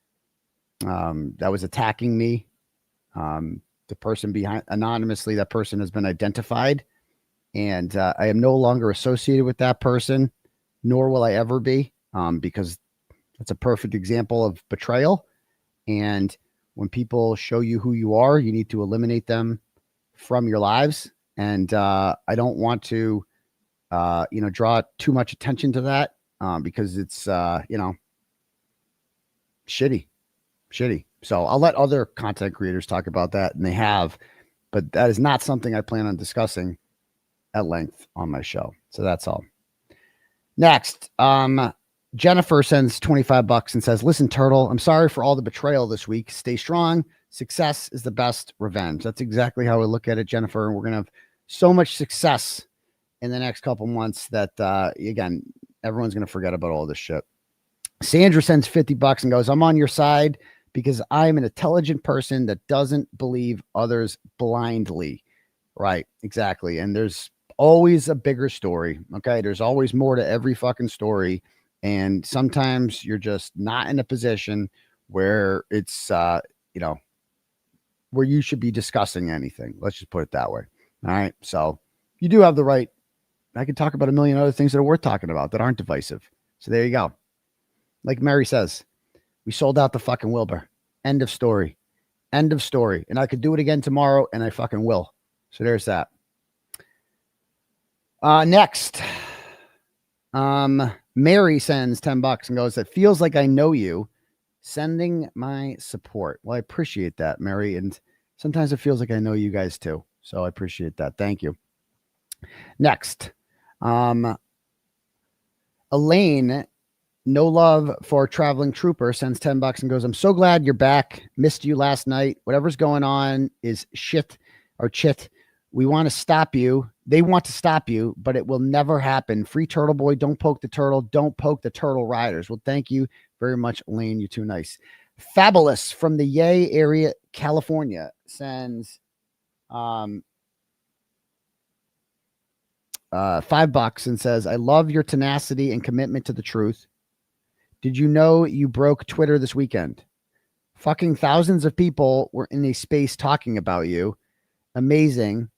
that was attacking me. The person behind, anonymously, that person has been identified, and I am no longer associated with that person, nor will I ever be, because it's a perfect example of betrayal. And when people show you who you are, you need to eliminate them from your lives. And I don't want to, draw too much attention to that, because it's, shitty. So I'll let other content creators talk about that, and they have, but that is not something I plan on discussing at length on my show. So that's all. Next, Jennifer sends $25 and says, listen, Turtle, I'm sorry for all the betrayal this week. Stay strong. Success is the best revenge. That's exactly how I look at it, Jennifer. And we're going to have so much success in the next couple months that, again, everyone's going to forget about all this shit. Sandra sends $50 and goes, I'm on your side because I'm an intelligent person that doesn't believe others blindly. Right. Exactly. And there's always a bigger story. Okay. There's always more to every fucking story. And sometimes you're just not in a position where it's, you know, where you should be discussing anything. Let's just put it that way. All right. So you do have the right. I could talk about a million other things that are worth talking about that aren't divisive. So there you go. Like Mary says, we sold out the fucking Wilbur. End of story. End of story. And I could do it again tomorrow, and I fucking will. So there's that. Next. Mary sends $10 and goes, it feels like I know you. Sending my support. Well, I appreciate that, Mary. And sometimes it feels like I know you guys too. So I appreciate that. Thank you. Next. Elaine, no love for traveling trooper, sends $10 and goes, I'm so glad you're back. Missed you last night. Whatever's going on is shit or chit. We want to stop you. They want to stop you, but it will never happen. Free Turtleboy. Don't poke the turtle. Don't poke the turtle riders. Well, thank you very much, Elaine. You're too nice. Fabulous from the Yay area, California, sends $5 and says, I love your tenacity and commitment to the truth. Did you know you broke Twitter this weekend? Fucking thousands of people were in a space talking about you. Amazing.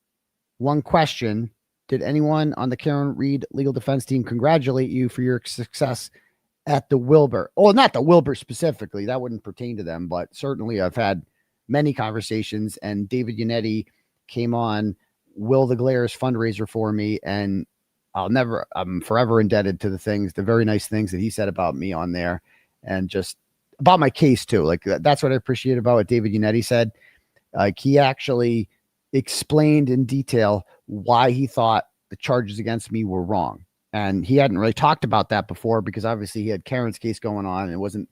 One question. Did anyone on the Karen Reed legal defense team congratulate you for your success at the Wilbur? Oh, not the Wilbur specifically. That wouldn't pertain to them, but certainly I've had many conversations, and David Yannetti came on 𝗿𝗏𝗄𝗏 fundraiser for me, and I'm forever indebted to the very nice things that he said about me on there, and just about my case too. Like that's what I appreciate about what David Yannetti said. Like he actually explained in detail why he thought the charges against me were wrong. And he hadn't really talked about that before because obviously he had Karen's case going on, and it wasn't,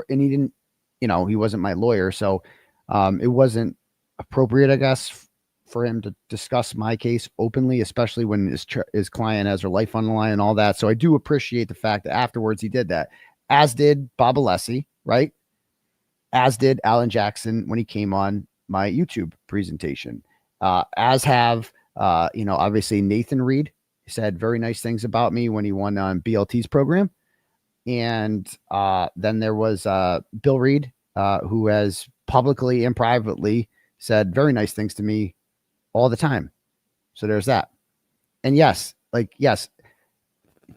and he didn't, you know, he wasn't my lawyer. So it wasn't appropriate, I guess, for him to discuss my case openly, especially when his client has her life on the line and all that. So I do appreciate the fact that afterwards he did that, as did Bob Alessi, right? As did Alan Jackson when he came on my YouTube presentation, as have, you know, obviously Nathan Reed said very nice things about me when he won on BLT's program. And then there was Bill Reed, who has publicly and privately said very nice things to me all the time. So there's that. And yes, like, yes.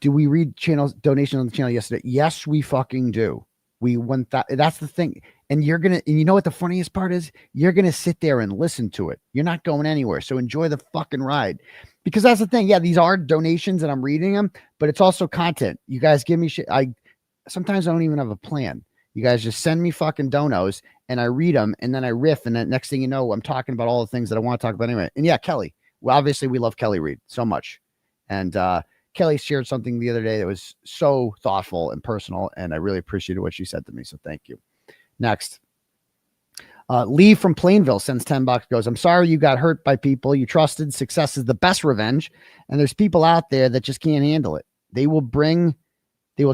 Do we read donations on the channel yesterday? Yes, we fucking do. We want that. That's the thing. And and you know what the funniest part is? You're going to sit there and listen to it. You're not going anywhere. So enjoy the fucking ride, because that's the thing. Yeah, these are donations and I'm reading them, but it's also content. You guys give me shit. Sometimes I don't even have a plan. You guys just send me fucking donos and I read them, and then I riff. And then next thing you know, I'm talking about all the things that I want to talk about anyway. And yeah, Kelly. Well, obviously we love Kelly Reed so much. And, Kelly shared something the other day that was so thoughtful and personal, and I really appreciated what she said to me. So thank you. Next. Lee from Plainville sends $10, goes, I'm sorry you got hurt by people you trusted. Success is the best revenge. And there's people out there that just can't handle it. They will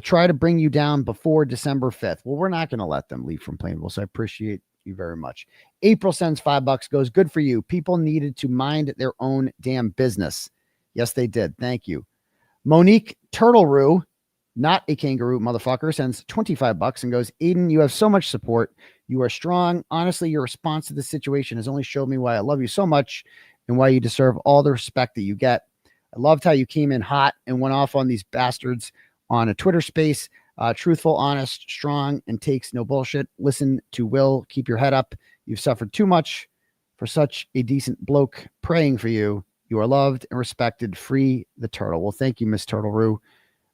try to bring you down before December 5th. Well, we're not going to let them. Lee from Plainville. So I appreciate you very much. April sends $5, goes, good for you. People needed to mind their own damn business. Yes, they did. Thank you. Monique Turtleroo, not a kangaroo motherfucker, sends $25 and goes, Aidan, you have so much support. You are strong. Honestly, your response to this situation has only showed me why I love you so much and why you deserve all the respect that you get. I loved how you came in hot and went off on these bastards on a Twitter space. Truthful, honest, strong, and takes no bullshit. Listen to Will. Keep your head up. You've suffered too much for such a decent bloke. Praying for you. You are loved and respected. Free the turtle. Well, thank you, Miss Turtleroo.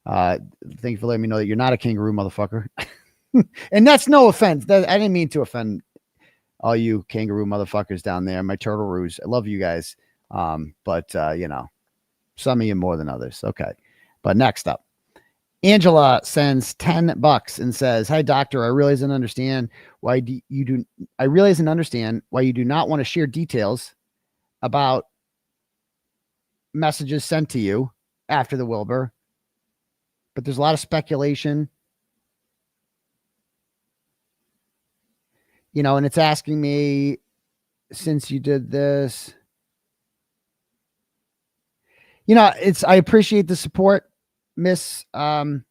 Thank you for letting me know that you're not a kangaroo motherfucker. And that's no offense. I didn't mean to offend all you kangaroo motherfuckers down there. My turtleroos. I love you guys. But you know, some of you more than others. Okay. But next up, Angela sends $10 and says, hi, doctor. I realize and understand why you do not want to share details about messages sent to you after the Wilbur, but there's a lot of speculation. You know, and it's asking me, since you did this, you know, I appreciate the support, Miss. And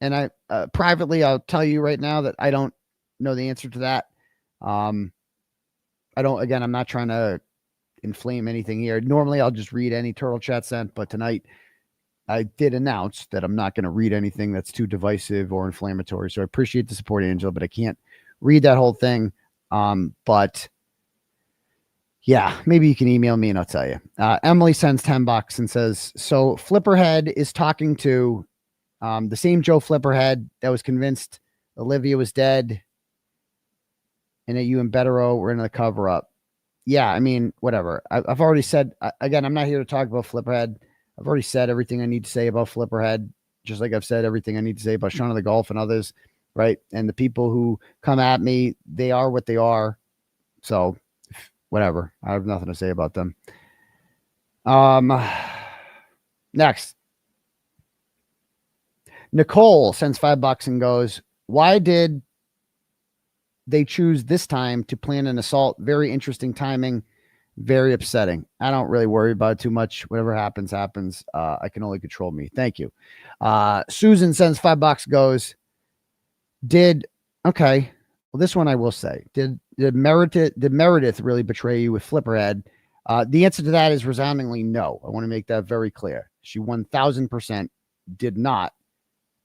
I privately, I'll tell you right now that I don't know the answer to that. I'm not trying to inflame anything here. Normally I'll just read any turtle chat sent, but tonight I did announce that I'm not going to read anything that's too divisive or inflammatory. So I appreciate the support, Angela, but I can't read that whole thing. But yeah, maybe you can email me and I'll tell you. Emily sends $10 and says, so Flipperhead is talking to the same Joe Flipperhead that was convinced Olivia was dead and that you and Bettero were in the cover up. Yeah, I mean, whatever. I've already said, again, I'm not here to talk about Flipperhead. I've already said everything I need to say about Flipperhead, just like I've said everything I need to say about Shaun of the Golf and others, right? And the people who come at me, they are what they are. So whatever. I have nothing to say about them. Next. Nicole sends $5 and goes, why did they choose this time to plan an assault? Very interesting timing. Very upsetting. I don't really worry about it too much. Whatever happens, happens. I can only control me. Thank you. Susan sends $5, goes, okay. Well, this one I will say, did Meredith really betray you with Flipperhead? The answer to that is resoundingly no. I want to make that very clear. She 1000% did not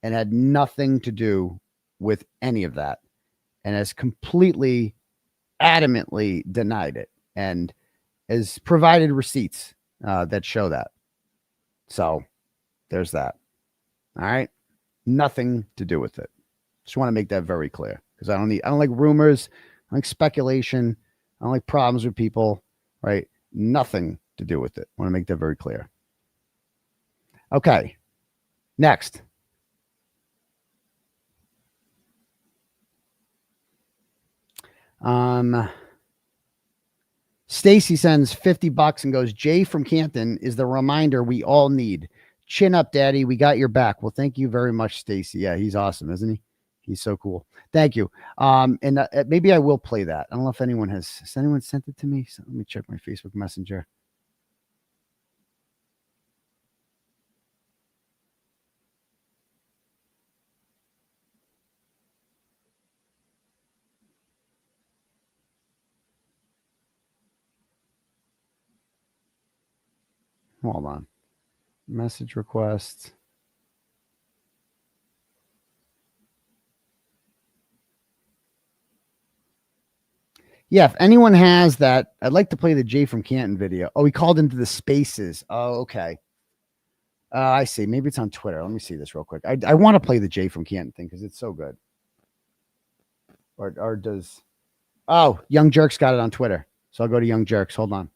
and had nothing to do with any of that and has completely adamantly denied it and has provided receipts that show that. So there's that. All right. Nothing to do with it. Just want to make that very clear because I don't like rumors. I don't like speculation. I don't like problems with people, right? Nothing to do with it. I want to make that very clear. Okay. Next. Stacy sends $50 and goes, Jay from Canton is the reminder we all need. Chin up, daddy. We got your back. Well, thank you very much, Stacy. Yeah, he's awesome, isn't he? He's so cool. Thank you. And maybe I will play that. I don't know if anyone has anyone sent it to me? So let me check my Facebook Messenger. Hold on. Message requests. Yeah, if anyone has that, I'd like to play the Jay from Canton video. Oh, he called into the spaces. Oh, okay. I see. Maybe it's on Twitter. Let me see this real quick. I want to play the Jay from Canton thing because it's so good. Or does... Oh, Young Jerks got it on Twitter. So I'll go to Young Jerks. Hold on.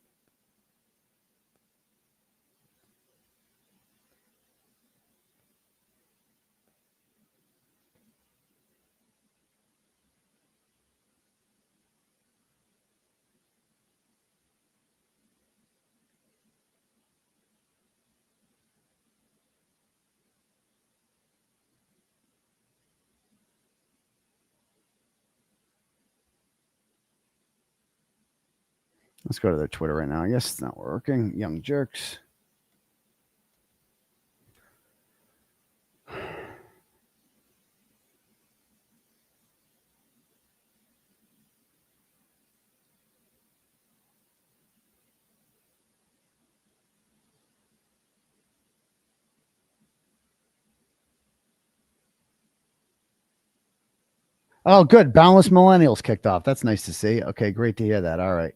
Let's go to their Twitter right now. I guess it's not working. Young Jerks. Oh, good. Boundless Millennials kicked off. That's nice to see. Okay, great to hear that. All right.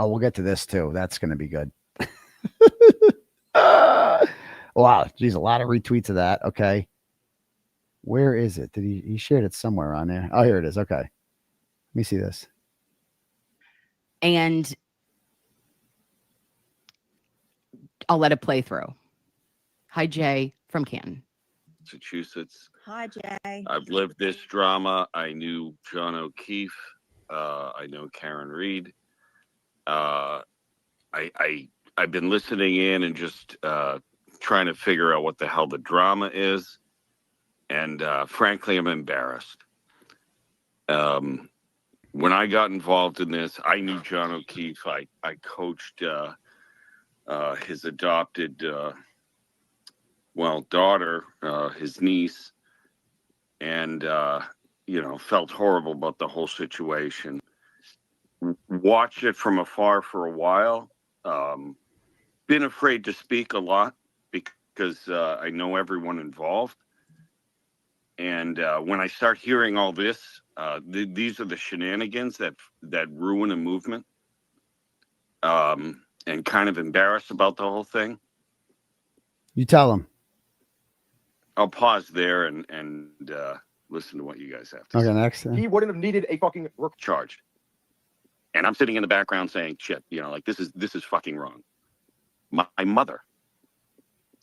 Oh, we'll get to this too. That's going to be good. Wow. Geez, a lot of retweets of that. Okay. Where is it? Did he shared it somewhere on there? Oh, here it is. Okay. Let me see this. And I'll let it play through. Hi, Jay from Canton. Massachusetts. Hi, Jay. I've lived this drama. I knew John O'Keefe. I know Karen Reed. I I've been listening in and just trying to figure out what the hell the drama is. And frankly, I'm embarrassed. When I got involved in this, I knew John O'Keefe. I coached his adopted, daughter, his niece, and, felt horrible about the whole situation. Watched it from afar for a while. Been afraid to speak a lot because I know everyone involved. And when I start hearing all this, these are the shenanigans that ruin a movement, and kind of embarrassed about the whole thing. You tell them. I'll pause there and listen to what you guys have to say. Okay, next. He wouldn't have needed a fucking work charged. And I'm sitting in the background saying, shit, this is fucking wrong. My mother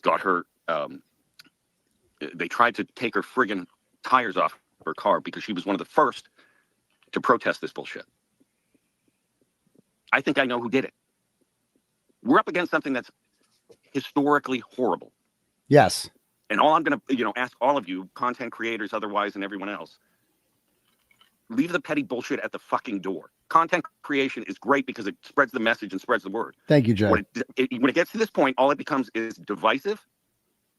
got her, they tried to take her friggin' tires off her car because she was one of the first to protest this bullshit. I think I know who did it. We're up against something that's historically horrible. Yes. And all I'm going to, ask all of you, content creators otherwise and everyone else, leave the petty bullshit at the fucking door. Content creation is great because it spreads the message and spreads the word. Thank you, Jay. When it gets to this point, all it becomes is divisive.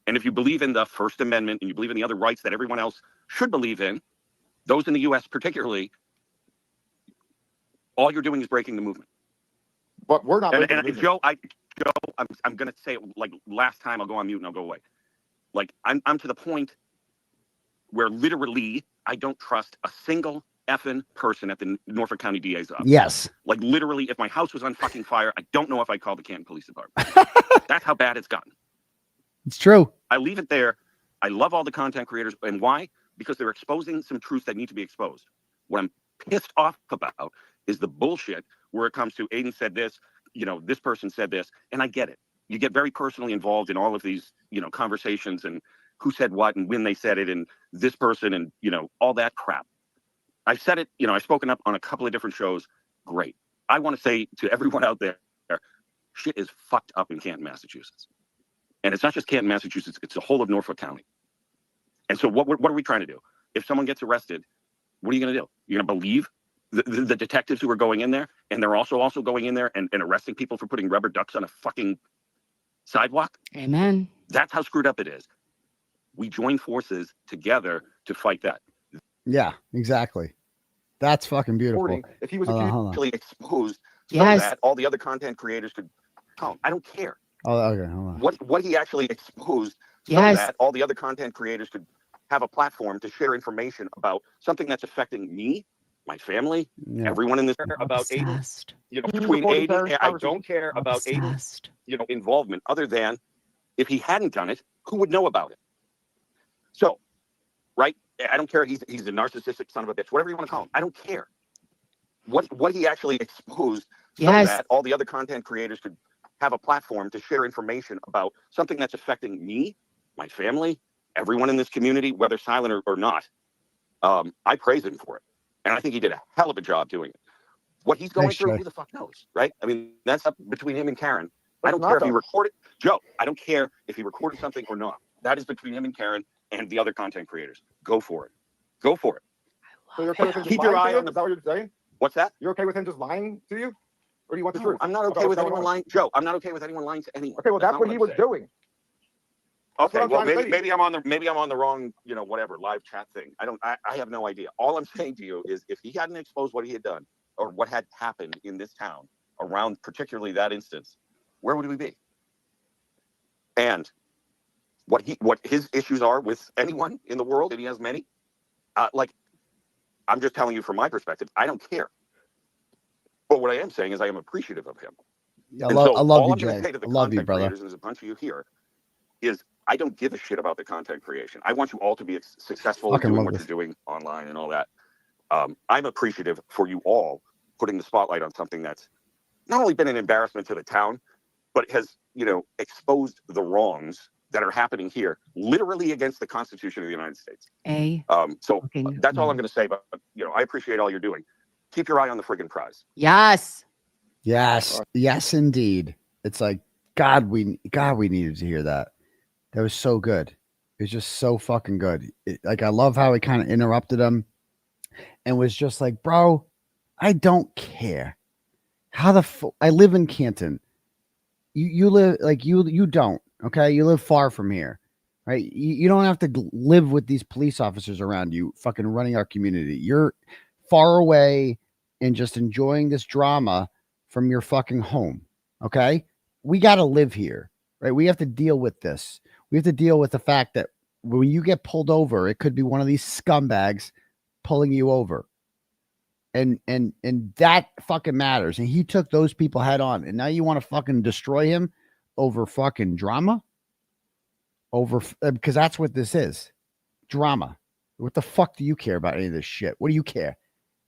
And if you believe in the First Amendment and you believe in the other rights that everyone else should believe in, those in the U.S. particularly, all you're doing is breaking the movement. But we're not. And Joe, I'm going to say it like last time. I'll go on mute and I'll go away. Like I'm to the point where literally I don't trust a single effing person at the Norfolk County DA's office. Yes. Like literally, if my house was on fucking fire, I don't know if I called the Canton Police Department. That's how bad it's gotten. It's true. I leave it there. I love all the content creators. And why? Because they're exposing some truths that need to be exposed. What I'm pissed off about is the bullshit where it comes to Aidan said this, this person said this, and I get it. You get very personally involved in all of these, conversations and who said what and when they said it and this person and, all that crap. I've said it, I've spoken up on a couple of different shows. Great. I want to say to everyone out there, shit is fucked up in Canton, Massachusetts. And it's not just Canton, Massachusetts, it's the whole of Norfolk County. And so what are we trying to do? If someone gets arrested, what are you going to do? You're going to believe the detectives who are going in there, and they're also going in there and arresting people for putting rubber ducks on a fucking sidewalk? Amen. That's how screwed up it is. We join forces together to fight that. Yeah, exactly. That's fucking beautiful. If he was hold on. actually exposed Yes. so that all the other content creators could come, I don't care. Oh, okay, hold on. What he actually exposed so Yes. that all the other content creators could have a platform to share information about something that's affecting me, my family, everyone in this about Aidan. Obsessed. Between Aidan, I don't care about Aidan's, Obsessed. involvement other than if he hadn't done it, who would know about it? So, right? I don't care. He's a narcissistic son of a bitch, whatever you want to call him. I don't care. What he actually exposed so Yes. that all the other content creators could have a platform to share information about something that's affecting me, my family, everyone in this community, whether silent or not. I praise him for it. And I think he did a hell of a job doing it. What he's going Thanks, through, Jay. who the fuck knows, right? I mean, that's up between him and Karen. I don't care if he recorded, Joe, I don't care if he recorded something or not. That is between him and Karen and the other content creators. Go for it. Go for it. So you're okay with him just Keep your lying eye to you? on the- Is that what you're saying? What's that? You're okay with him just lying to you? Or do you want the No, truth? I'm not okay with anyone lying. Joe, I'm not okay with anyone lying to anyone. Okay, well, that's not what he I'm was saying. doing. That's Okay, what I'm well, trying to say. maybe I'm on the wrong, whatever, live chat thing. I have no idea. All I'm saying to you is if he hadn't exposed what he had done or what had happened in this town around particularly that instance, where would we be? And what his issues are with anyone in the world, and he has many, I'm just telling you from my perspective, I don't care. But what I am saying is I am appreciative of him. I And love, so I love all you, I'm gonna Jay. say to the I love you, content brother. creators, and there's a bunch of you here, is I don't give a shit about the content creation. I want you all to be successful in Fucking doing love what this. you're doing online and all that. I'm appreciative for you all putting the spotlight on something that's not only been an embarrassment to the town, but has, exposed the wrongs that are happening here, literally against the Constitution of the United States. So that's all I'm going to say. But I appreciate all you're doing. Keep your eye on the friggin' prize. Yes. Yes. Yes, indeed. It's like God, we needed to hear that. That was so good. It was just so fucking good. Like, I love how he kind of interrupted him and was just like, bro, I don't care. How I live in Canton. You live like you don't. Okay. You live far from here. Right. You don't have to live with these police officers around you fucking running our community. You're far away and just enjoying this drama from your fucking home. Okay. We got to live here. Right. We have to deal with this. We have to deal with the fact that when you get pulled over, it could be one of these scumbags pulling you over. And that fucking matters. And he took those people head on. And now you want to fucking destroy him over fucking drama? Because that's what this is. Drama. What the fuck do you care about any of this shit? What do you care?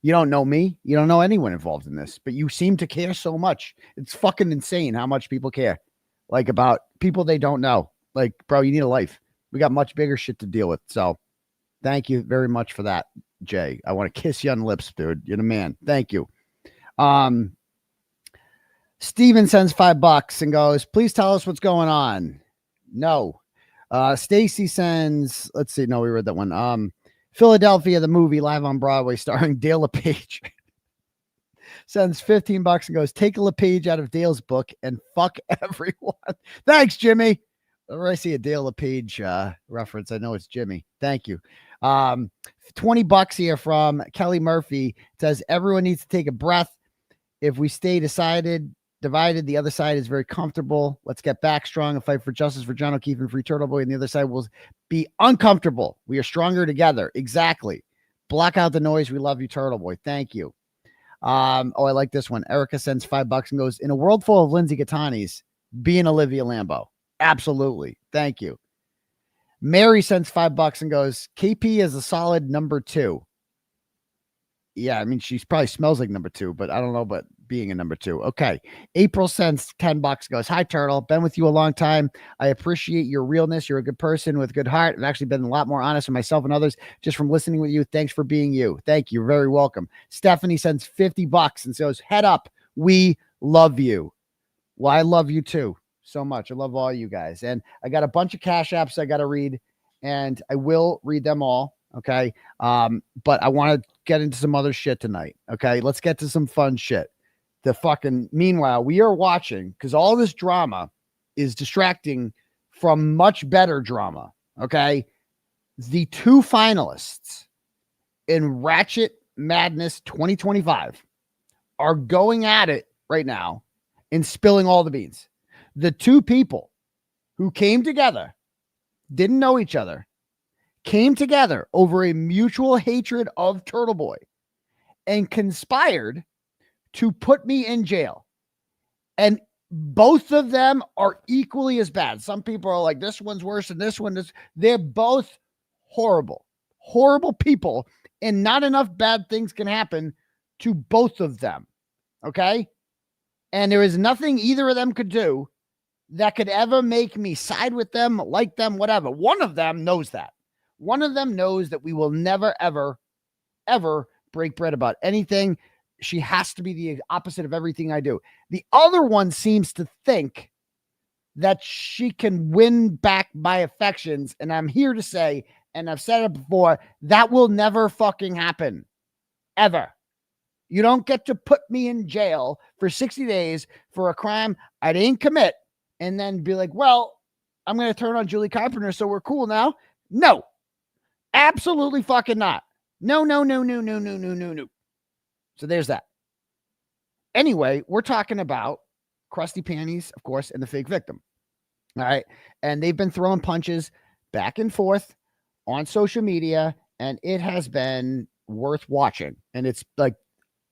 You don't know me. You don't know anyone involved in this, but you seem to care so much. It's fucking insane how much people care. Like, about people they don't know. Like, bro, you need a life. We got much bigger shit to deal with. So thank you very much for that, Jay. I want to kiss you on the lips, dude. You're the man. Thank you. Steven sends $5 and goes, please tell us what's going on. No. Stacy sends, let's see. No, we read that one. Philadelphia, the movie live on Broadway starring Dale LePage. Sends $15 and goes, take a LePage out of Dale's book and fuck everyone. Thanks, Jimmy. Whenever I see a Dale LePage reference, I know it's Jimmy. Thank you. $20 here from Kelly Murphy. It says, everyone needs to take a breath. If we stay divided, the other side is very comfortable. Let's get back strong and fight for justice for John O'Keefe and free Turtleboy. And the other side will be uncomfortable. We are stronger together. Exactly. Block out the noise. We love you, Turtleboy. Thank you. I like this one. Erica sends $5 and goes, in a world full of Lindsay Gatanis, be an Olivia Lambo. Absolutely. Thank you. Mary sends $5 and goes, KP is a solid number 2. Yeah, I mean, she probably smells like number 2, but I don't know about being a number 2. Okay. April sends $10, goes, hi, Turtle. Been with you a long time. I appreciate your realness. You're a good person with a good heart. I've actually been a lot more honest with myself and others just from listening with you. Thanks for being you. Thank you. You're very welcome. Stephanie sends $50 and says, head up. We love you. Well, I love you too. So much. I love all you guys. And I got a bunch of cash apps I got to read, and I will read them all. Okay. But I want to get into some other shit tonight. Okay. Let's get to some fun shit. Meanwhile, we are watching, because all this drama is distracting from much better drama. Okay. The 2 finalists in Ratchet Madness 2025 are going at it right now and spilling all the beans. The 2 people who came together, didn't know each other, came together over a mutual hatred of Turtleboy and conspired to put me in jail. And both of them are equally as bad. Some people are like, this one's worse than this one. They're both horrible, horrible people. And not enough bad things can happen to both of them. Okay. And there is nothing either of them could do that could ever make me side with them, like them, whatever. One of them knows that. One of them knows that we will never, ever, ever break bread about anything. She has to be the opposite of everything I do. The other one seems to think that she can win back my affections. And I'm here to say, and I've said it before, that will never fucking happen. Ever. You don't get to put me in jail for 60 days for a crime I didn't commit and then be like, well, I'm going to turn on Julie Carpenter, so we're cool now. No. Absolutely fucking not. No. So there's that. Anyway, we're talking about Crusty Panties, of course, and the fake victim. All right. And they've been throwing punches back and forth on social media, and it has been worth watching. And it's like,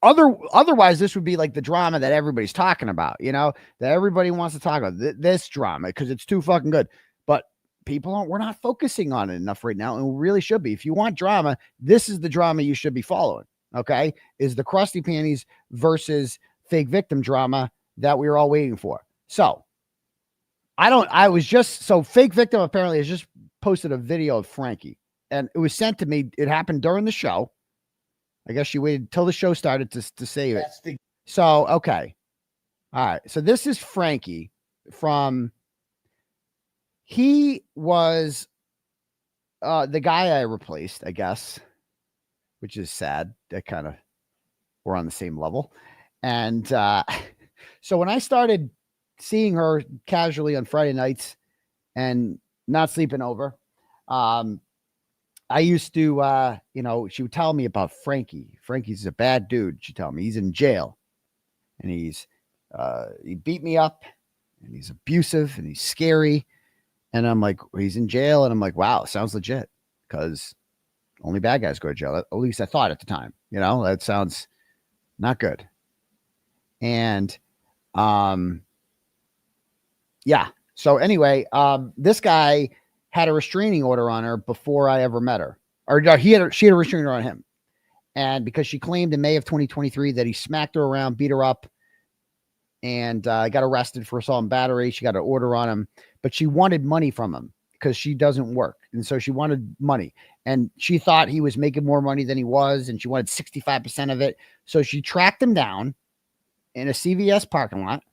otherwise, this would be like the drama that everybody's talking about, that everybody wants to talk about. This drama, because it's too fucking good. But we're not focusing on it enough right now, and we really should be. If you want drama, this is the drama you should be following. Okay, is the Crusty Panties versus fake victim drama that we were all waiting for. So fake victim apparently has just posted a video of Frankie, and it was sent to me. It happened during the show. I guess she waited till the show started to save it. So, okay. All right. So this is Frankie. from, he was the guy I replaced, I guess, which is sad. That kind of, we're on the same level. And so when I started seeing her casually on Friday nights and not sleeping over, I used to, you know, she would tell me about Frankie. Frankie's a bad dude. She'd tell me he's in jail and he beat me up and he's abusive and he's scary. And I'm like, he's in jail. And I'm like, wow, sounds legit, because only bad guys go to jail. At least I thought at the time, you know, that sounds not good. And, yeah. So anyway, this guy had a restraining order on her before I ever met her, or no, she had a restraining order on him. And because she claimed in May of 2023 that he smacked her around, beat her up, and got arrested for assault and battery. She got an order on him, but she wanted money from him because she doesn't work. And so she wanted money, and she thought he was making more money than he was. And she wanted 65% of it. So she tracked him down in a CVS parking lot.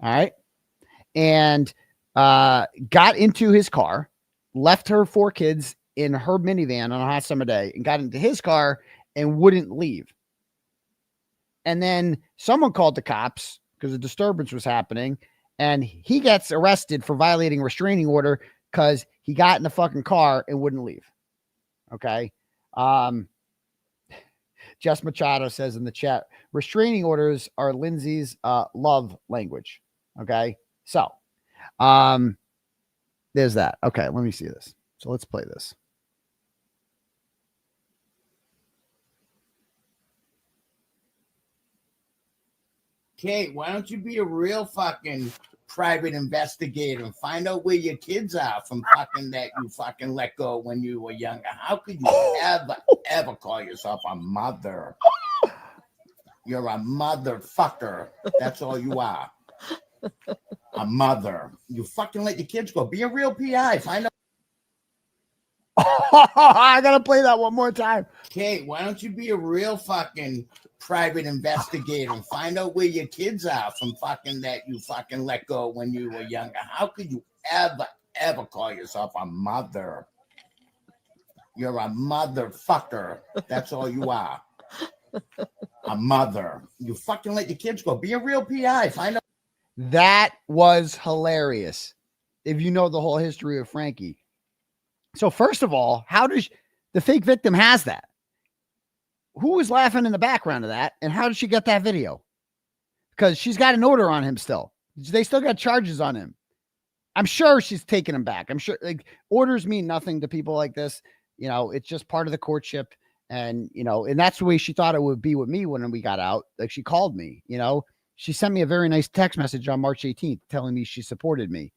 All right. And got into his car, left her 4 kids in her minivan on a hot summer day, and got into his car and wouldn't leave. And then someone called the cops because a disturbance was happening, and he gets arrested for violating a restraining order because he got in the fucking car and wouldn't leave. Okay. Jess Machado says in the chat, restraining orders are Lindsay's love language. Okay. So, there's that. Okay. Let me see this. So let's play this. Kate, why don't you be a real fucking private investigator and find out where your kids are from fucking that you fucking let go when you were younger? How could you ever call yourself a mother? You're a motherfucker. That's all you are. A mother. You fucking let your kids go. Be a real PI. Find out. I gotta play that one more time. Kate, why don't you be a real fucking private investigator and find out where your kids are from fucking that you fucking let go when you were younger? How could you ever call yourself a mother? You're a motherfucker. That's all you are. A mother. You fucking let your kids go. Be a real PI. Find out. That was hilarious. If you know the whole history of Frankie. So first of all, how does the fake victim has that? Who was laughing in the background of that? And how did she get that video? Because she's got an order on him still. They still got charges on him. I'm sure she's taking him back. I'm sure, like, orders mean nothing to people like this. You know, it's just part of the courtship. And, you know, and that's the way she thought it would be with me when we got out. Like, she called me, you know, she sent me a very nice text message on March 18th telling me she supported me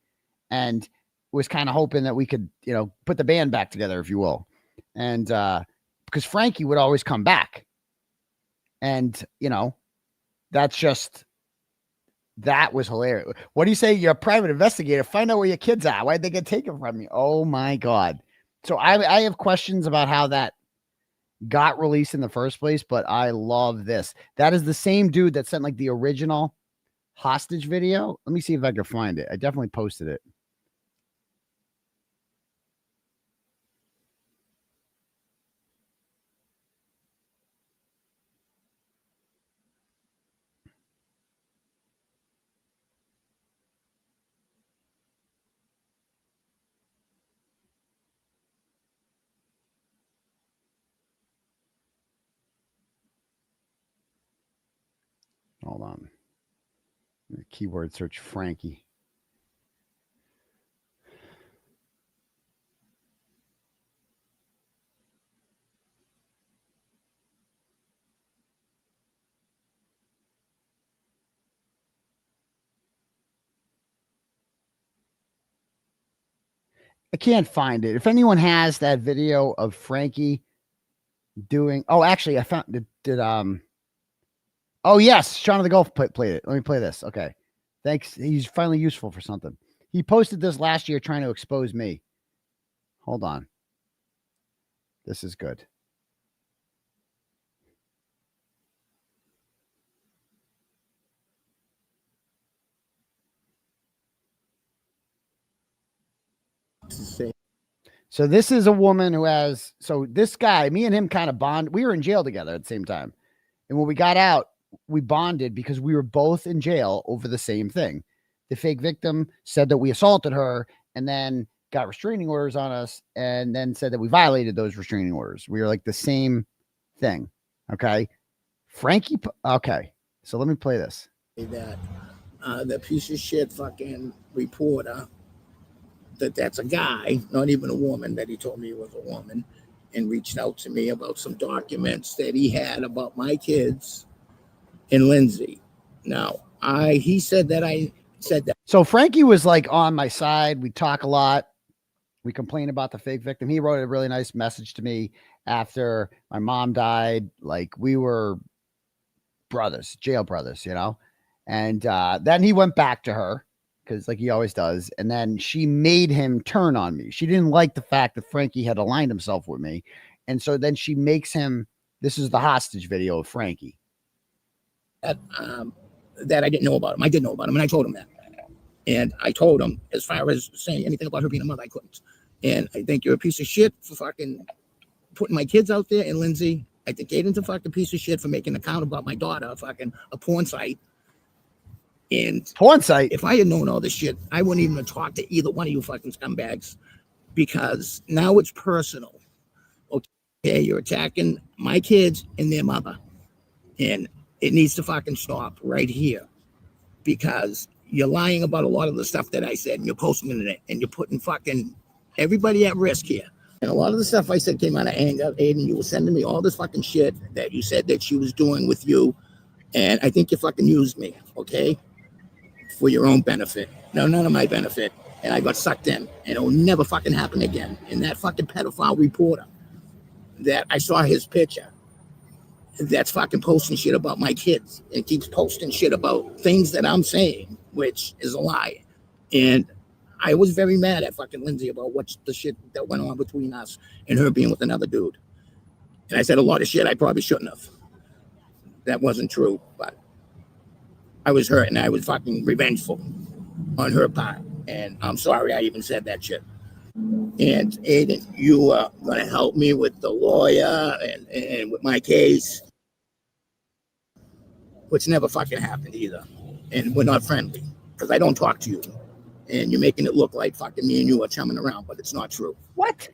and was kind of hoping that we could, you know, put the band back together, if you will. And because Frankie would always come back. And, you know, that was hilarious. What do you say? You're a private investigator. Find out where your kids are. Why'd they get taken from you? Oh my God. So I have questions about how that got released in the first place, but I love this. That is the same dude that sent like the original hostage video. Let me see if I can find it. I definitely posted it. Hold on. Keyword search Frankie. I can't find it. If anyone has that video of Frankie doing, oh, actually, I found did oh yes, Shaun of the Gulf played it. Let me play this. Okay, thanks. He's finally useful for something. He posted this last year trying to expose me. Hold on. This is good. So this is a woman who has, so this guy, me and him kind of bond. We were in jail together at the same time. And when we got out, we bonded because we were both in jail over the same thing. The fake victim said that we assaulted her and then got restraining orders on us and then said that we violated those restraining orders. We were like the same thing. Okay. Frankie. Okay. So let me play this. That the piece of shit fucking reporter, that's a guy, not even a woman, that he told me he was a woman, and reached out to me about some documents that he had about my kids and Lindsay. Now, he said that I said that. So Frankie was like on my side. We talk a lot. We complain about the fake victim. He wrote a really nice message to me after my mom died. Like we were brothers, jail brothers, you know? And then he went back to her because like he always does. And then she made him turn on me. She didn't like the fact that Frankie had aligned himself with me. And so then she makes him, this is the hostage video of Frankie. That I didn't know about him. I did know about him, and I told him that. And I told him, as far as saying anything about her being a mother, I couldn't. And I think you're a piece of shit for fucking putting my kids out there. And Lindsay, I think Aidan's a fucking piece of shit for making an account about my daughter, fucking a porn site. And porn site. If I had known all this shit, I wouldn't even have talked to either one of you fucking scumbags, because now it's personal. Okay, you're attacking my kids and their mother, and it needs to fucking stop right here, because you're lying about a lot of the stuff that I said, and you're posting it, and you're putting fucking everybody at risk here. And a lot of the stuff I said came out of anger. Aidan, you were sending me all this fucking shit that you said that she was doing with you, and I think you fucking used me, okay? For your own benefit. No, none of my benefit. And I got sucked in. And it'll never fucking happen again. And that fucking pedophile reporter that I saw his picture, that's fucking posting shit about my kids and keeps posting shit about things that I'm saying, which is a lie. And I was very mad at fucking Lindsay about what the shit that went on between us and her being with another dude. And I said a lot of shit I probably shouldn't have. That wasn't true, but I was hurt and I was fucking revengeful on her part. And I'm sorry I even said that shit. And Aidan, you are going to help me with the lawyer and with my case, which never fucking happened either. And we're not friendly because I don't talk to you. And you're making it look like fucking me and you are chumming around, but it's not true. What?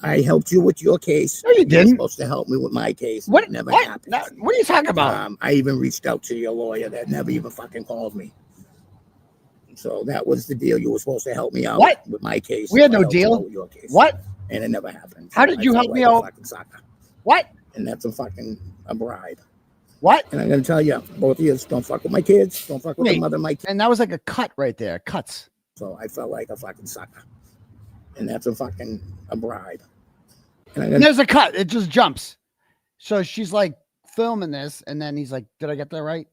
I helped you with your case. No, you didn't. You're supposed to help me with my case. What? It never What? happened. No, what are you talking about? I even reached out to your lawyer that never even fucking called me. So that was the deal. You were supposed to help me out with my case. We had no deal. Your case. What? And it never happened. How did you help me out? What? And that's a bribe. What? And I'm going to tell you, both of you, don't fuck with my kids. Don't fuck with the mother of my kids. And that was like a cut right there. Cuts. So I felt like a fucking sucker. And that's a bribe. And there's a cut. It just jumps. So she's like filming this. And then he's like, did I get that right?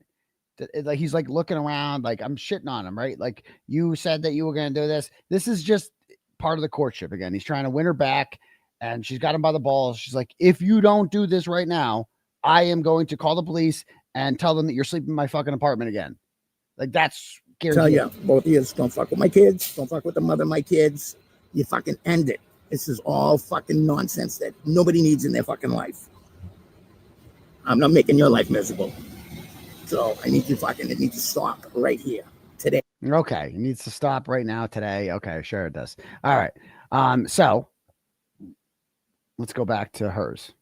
Like he's like looking around, like I'm shitting on him, right? Like you said that you were going to do this. This is just part of the courtship again. He's trying to win her back, and she's got him by the balls. She's like, if you don't do this right now, I am going to call the police and tell them that you're sleeping in my fucking apartment again. Like that's guaranteed. Tell you, both of you, don't fuck with my kids. Don't fuck with the mother of my kids. You fucking end it. This is all fucking nonsense that nobody needs in their fucking life. I'm not making your life miserable. So it needs to stop right here today. Okay. It needs to stop right now today. Okay. Sure it does. All right. So let's go back to hers.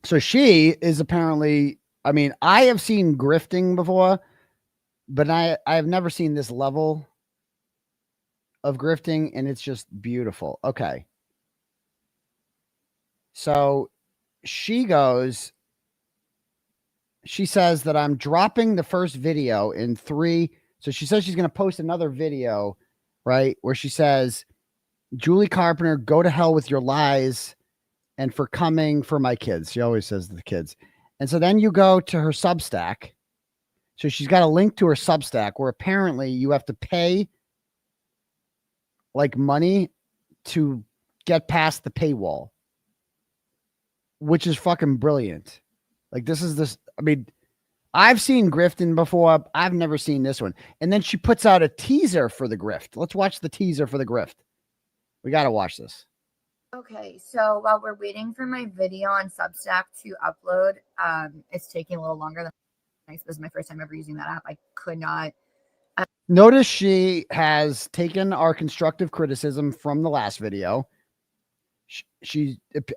So she is apparently, I mean, I have seen grifting before, but I have never seen this level of grifting, and it's just beautiful. Okay. So she says that I'm dropping the first video in 3. So she says she's going to post another video, right? Where she says, Julie Carpenter, go to hell with your lies and for coming for my kids. She always says the kids. And so then you go to her Substack. So she's got a link to her Substack where apparently you have to pay like money to get past the paywall, which is fucking brilliant. Like I mean, I've seen grifting before. I've never seen this one. And then she puts out a teaser for the grift. Let's watch the teaser for the grift. We got to watch this. Okay, so while we're waiting for my video on Substack to upload, it's taking a little longer than this is my first time ever using that app. I could not. Notice she has taken our constructive criticism from the last video.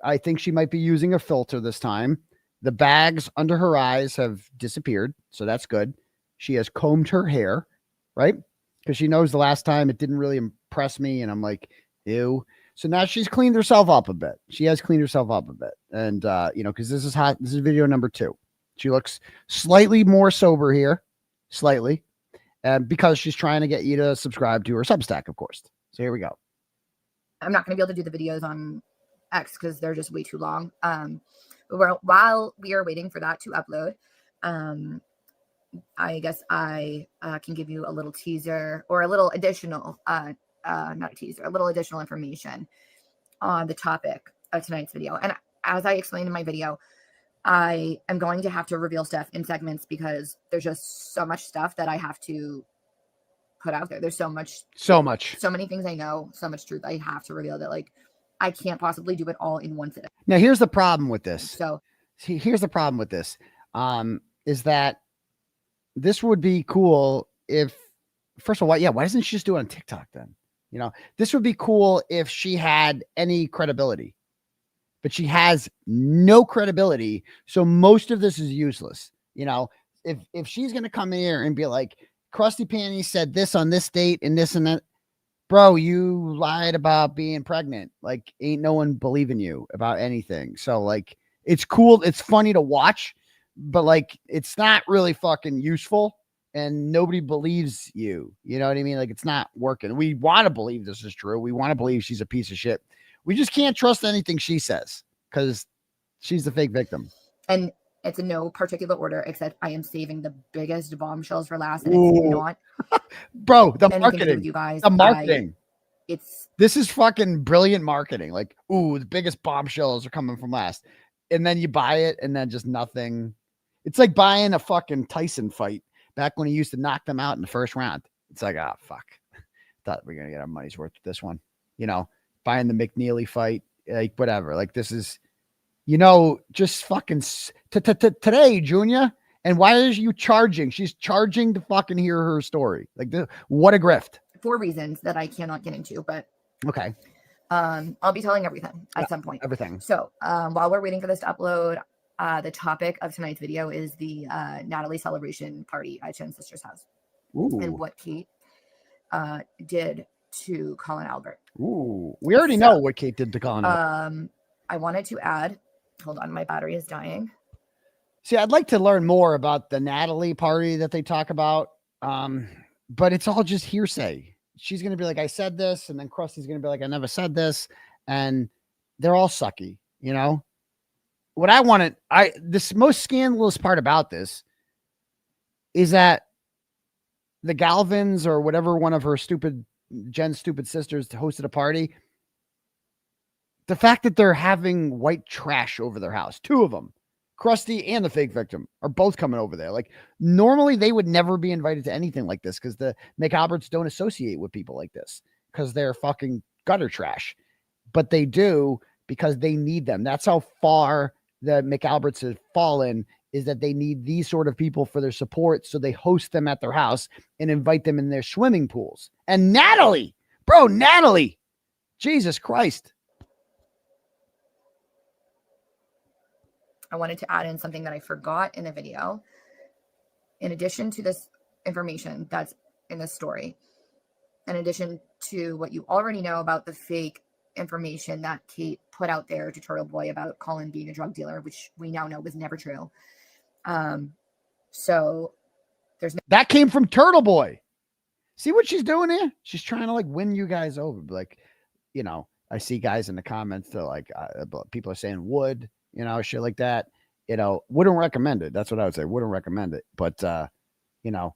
I think she might be using a filter this time. The bags under her eyes have disappeared, so that's good. She has combed her hair, right? Because she knows the last time it didn't really impress me, and I'm like, ew. So now she's cleaned herself up a bit. She has cleaned herself up a bit. And, you know, because this is hot. This is video number 2. She looks slightly more sober here, slightly, because she's trying to get you to subscribe to her Substack, of course. So here we go. I'm not going to be able to do the videos on X because they're just way too long. While we are waiting for that to upload, I guess I can give you a little teaser or a little additional, not a teaser, a little additional information on the topic of tonight's video. And as I explained in my video, I am going to have to reveal stuff in segments because there's just so much stuff that I have to put out there. There's so many things I know, so much truth I have to reveal that like I can't possibly do it all in one sitting. Now here's the problem with this. So here's the problem with this, is that this would be cool if, first of all, why doesn't she just do it on TikTok then? You know, this would be cool if she had any credibility, but she has no credibility. So most of this is useless. You know, if she's going to come in here and be like, Krusty Panty said this on this date and this and that, bro, you lied about being pregnant. Like, ain't no one believing you about anything. So like, it's cool. It's funny to watch, but like, it's not really fucking useful. And nobody believes you. You know what I mean? Like, it's not working. We want to believe this is true. We want to believe she's a piece of shit. We just can't trust anything she says because she's the fake victim. And it's in no particular order, except I am saving the biggest bombshells for last. And it's not. Bro, the anything to do marketing. with you guys. The marketing. This is fucking brilliant marketing. Like, ooh, the biggest bombshells are coming from last. And then you buy it and then just nothing. It's like buying a fucking Tyson fight. Back when he used to knock them out in the first round. It's like, ah, fuck. Thought we were going to get our money's worth with this one. You know, buying the McNeely fight, like whatever. Like this is, you know, just fucking today, Junior. And why is you charging? She's charging to fucking hear her story. Like, what a grift. 4 reasons that I cannot get into, but okay. I'll be telling everything at some point. Everything. So while we're waiting for this to upload, the topic of tonight's video is the Natalie celebration party at Jen's sister's house. Ooh. And what Kate did to Colin Albert. Ooh, we already know what Kate did to Colin Albert. I wanted to add, hold on, my battery is dying. See, I'd like to learn more about the Natalie party that they talk about, but it's all just hearsay. She's going to be like, I said this, and then Krusty's going to be like, I never said this, and they're all sucky, you know? What I wanted, this most scandalous part about this is that the Galvins or whatever one of her Jen's stupid sisters hosted a party. The fact that they're having white trash over their house, 2 of them, Krusty and the fake victim, are both coming over there. Like, normally they would never be invited to anything like this because the McAlberts don't associate with people like this because they're fucking gutter trash. But they do because they need them. That's how far the McAlberts have fallen, is that they need these sort of people for their support. So they host them at their house and invite them in their swimming pools. And Natalie, Jesus Christ. I wanted to add in something that I forgot in the video. In addition to this information that's in this story, in addition to what you already know about the fake information that Kate put out there to Turtleboy about Colin being a drug dealer, which we now know was never true. So there's that came from Turtleboy. See what she's doing here? She's trying to like win you guys over. Like, you know, I see guys in the comments that like people are saying would, you know, shit like that. You know, wouldn't recommend it. That's what I would say. Wouldn't recommend it. But you know,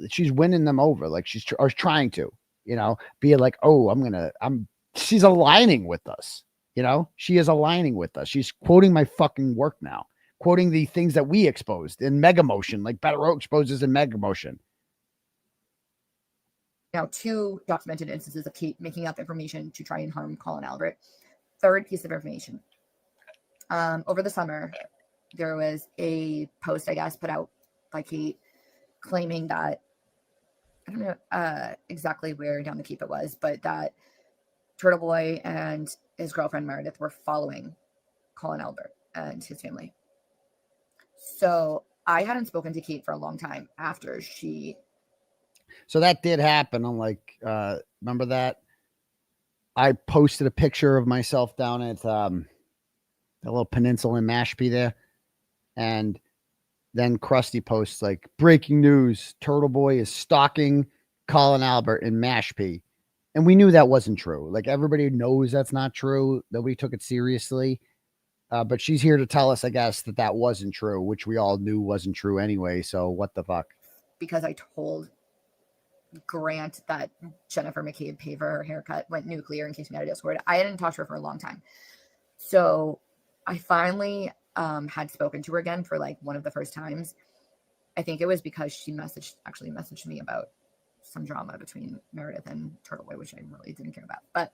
she's winning them over. Like she's trying to, you know, be like, oh, she's aligning with us. You know, she is aligning with us. She's quoting my fucking work now, quoting the things that we exposed in Mega Motion, like Better exposes in Mega Motion. Now, 2 documented instances of Kate making up information to try and harm Colin Albert. Third piece of information. Over the summer, there was a post, I guess, put out by Kate claiming that, I don't know exactly where down the Cape it was, but that Turtleboy and his girlfriend Meredith were following Colin Albert and his family. So I hadn't spoken to Kate for a long time after she... So that did happen. I'm like, remember that? I posted a picture of myself down at the little peninsula in 𝗵𝗵𝗲𝗄𝗃 there. And then 𝗵𝗏𝗏 posts like, breaking news, Turtleboy is stalking Colin Albert in 𝗵𝗵𝗏𝗃. And we knew that wasn't true. Like, everybody knows that's not true. Nobody took it seriously. But she's here to tell us, I guess, that that wasn't true, which we all knew wasn't true anyway. So what the fuck? Because I told Grant that Jennifer McCabe paid for her haircut, went nuclear in case 𝗫𝗏𝗫𝗄𝗃 scored. I hadn't talked to her for a long time. So I finally had spoken to her again for like one of the first times. I think it was because she actually messaged me about some drama between Meredith and Turtleboy, which I really didn't care about. But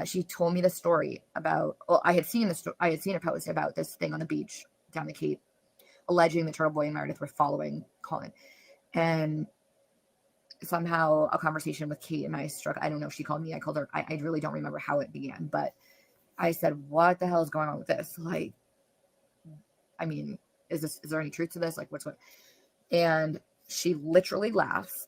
she told me the story about, well, I had seen a post about this thing on the beach down the Cape, alleging that Turtleboy and Meredith were following Colin. And somehow a conversation with Kate and I struck. I don't know if she called me. I called her. I really don't remember how it began, but I said, what the hell is going on with this? Like, I mean, is there any truth to this? Like, what's what? And she literally laughs,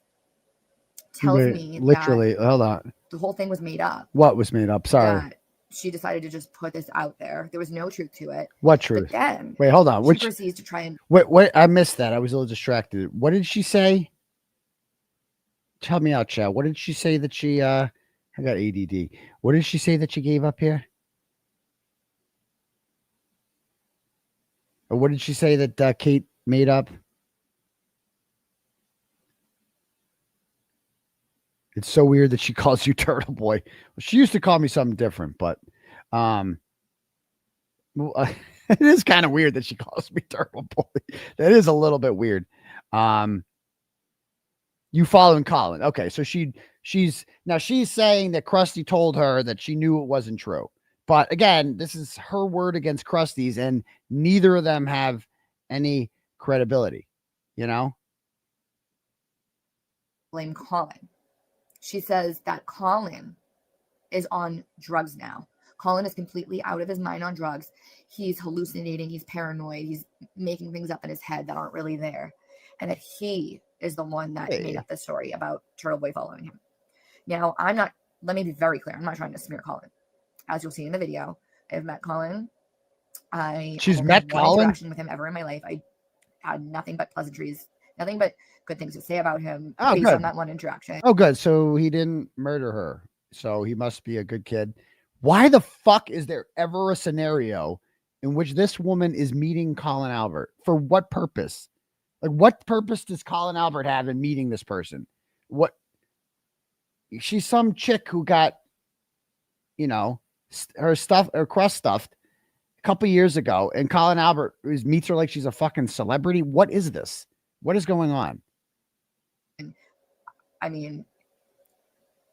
tells me literally, hold on. The whole thing was made up. What was made up? Sorry. She decided to just put this out there. There was no truth to it. What truth? But then wait, hold on. She proceeds to try and wait, I missed that. I was a little distracted. What did she say? Tell me out, Chad. What did she say that she I got ADD. What did she say that she gave up here? Or what did she say that Kate made up? It's so weird that she calls you Turtleboy. Well, she used to call me something different, but well, it is kind of weird that she calls me Turtleboy. That is a little bit weird. You following Colin. Okay, so she's saying that 𝗵𝗏𝗏 told her that she knew it wasn't true. But again, this is her word against 𝗵𝗏𝗏's, and neither of them have any credibility, you know? Blame Colin. She says that Colin is on drugs now. Colin is completely out of his mind on drugs. He's hallucinating. He's paranoid. He's making things up in his head that aren't really there. And that he is the one that made up the story about Turtleboy following him. Now, let me be very clear. I'm not trying to smear Colin. As you'll see in the video, I have met Colin. She's met Colin? Interaction with him ever in my life. I had nothing but pleasantries, nothing but good things to say about him based on that one interaction. Oh, good. So he didn't murder her. So he must be a good kid. Why the fuck is there ever a scenario in which this woman is meeting Colin Albert? For what purpose? Like, what purpose does Colin Albert have in meeting this person? What? She's some chick who got, you know, her crust stuffed a couple years ago, and Colin Albert meets her like she's a fucking celebrity. What is this? What is going on? I mean,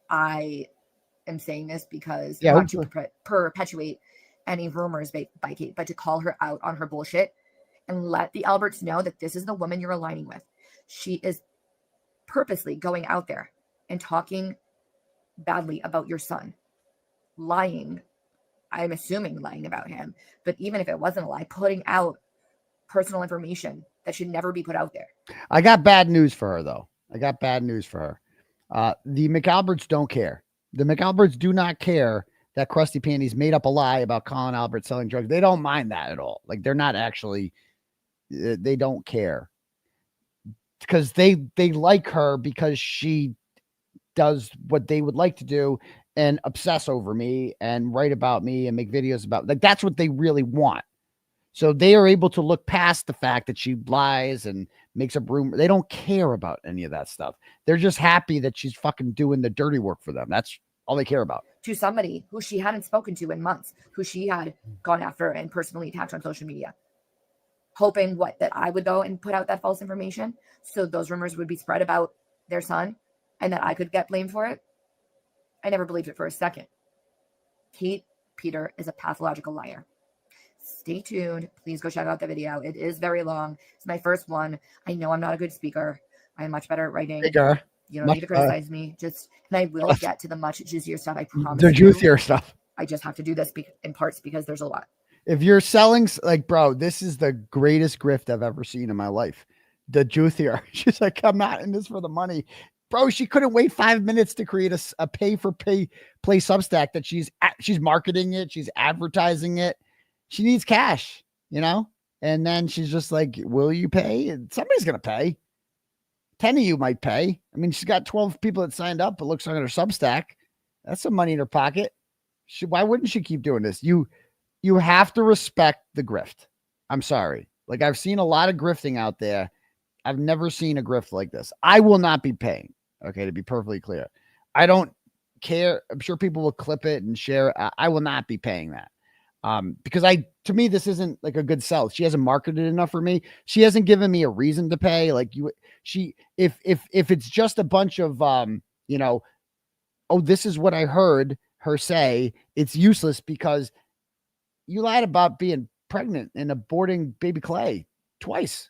I am saying this because not to perpetuate any rumors by Kate, but to call her out on her bullshit and let the Alberts know that this is the woman you're aligning with. She is purposely going out there and talking badly about your son, lying. I'm assuming lying about him, but even if it wasn't a lie, putting out personal information that should never be put out there. I got bad news for her, though. The McAlberts don't care. The McAlberts do not care that Krusty Panties made up a lie about Colin Albert selling drugs. They don't mind that at all. Like, they're not actually, they don't care. Because they like her because she does what they would like to do and obsess over me and write about me and make videos about, like, that's what they really want. So they are able to look past the fact that she lies and makes up rumors. They don't care about any of that stuff. They're just happy that she's fucking doing the dirty work for them. That's all they care about. To somebody who she hadn't spoken to in months, who she had gone after and personally attacked on social media, hoping that I would go and put out that false information so those rumors would be spread about their son. and that I could get blamed for it, I never believed it for a second. 𝗵𝗵𝗏 is a pathological liar. Stay tuned. Please go check out the video. It is very long. It's my first one. I know I'm not a good speaker. I am much better at writing. Bigger. You don't need to criticize me. And I will get to the much juicier stuff. I promise. The juicier stuff. I just have to do this in parts because there's a lot. If you're selling, like, bro, this is the greatest grift I've ever seen in my life. The juicier. She's like, I'm not in this for the money. Bro, she couldn't wait 5 minutes to create a play Substack that she's marketing it. She's advertising it. She needs cash, you know? And then she's just like, will you pay? And somebody's going to pay. 10 of you might pay. I mean, she's got 12 people that signed up. It looks like on her Substack. That's some money in her pocket. Why wouldn't she keep doing this? You have to respect the grift. I'm sorry. Like, I've seen a lot of grifting out there. I've never seen a grift like this. I will not be paying. Okay, to be perfectly clear. I don't care. I'm sure people will clip it and share. I will not be paying that. Because to me, this isn't like a good sell. She hasn't marketed enough for me. She hasn't given me a reason to pay. Like if it's just a bunch of, you know, oh, this is what I heard her say, it's useless because you lied about being pregnant and aborting baby Clay twice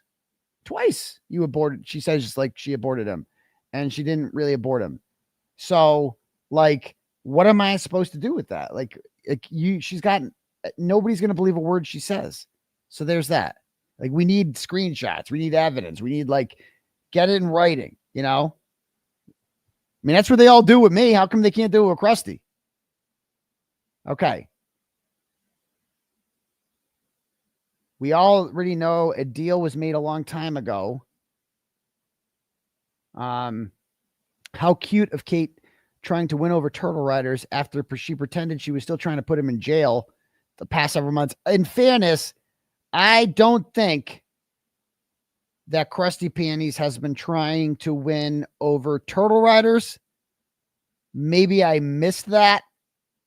you aborted. She says just like she aborted him and she didn't really abort him. So like, what am I supposed to do with that? Like nobody's going to believe a word she says. So there's that. Like, we need screenshots. We need evidence. We need, like, get it in writing, you know? I mean, that's what they all do with me. How come they can't do it with 𝗪𝗏𝗏? Okay. We already know a deal was made a long time ago. How cute of Kate trying to win over turtle riders after she pretended she was still trying to put him in jail the past several months. In fairness, I don't think that Crusty Panties has been trying to win over turtle riders. Maybe I missed that.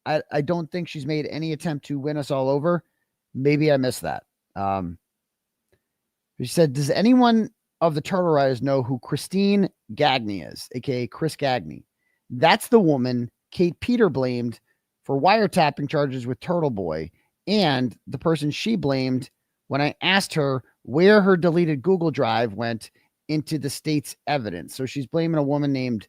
I don't think she's made any attempt to win us all over. Maybe I missed that. She said, does anyone of the turtle riders know who Christine Gagne is, aka Chris Gagne? That's the woman Kate Peter blamed for wiretapping charges with Turtleboy, and the person she blamed when I asked her where her deleted Google Drive went into the state's evidence. So she's blaming a woman named,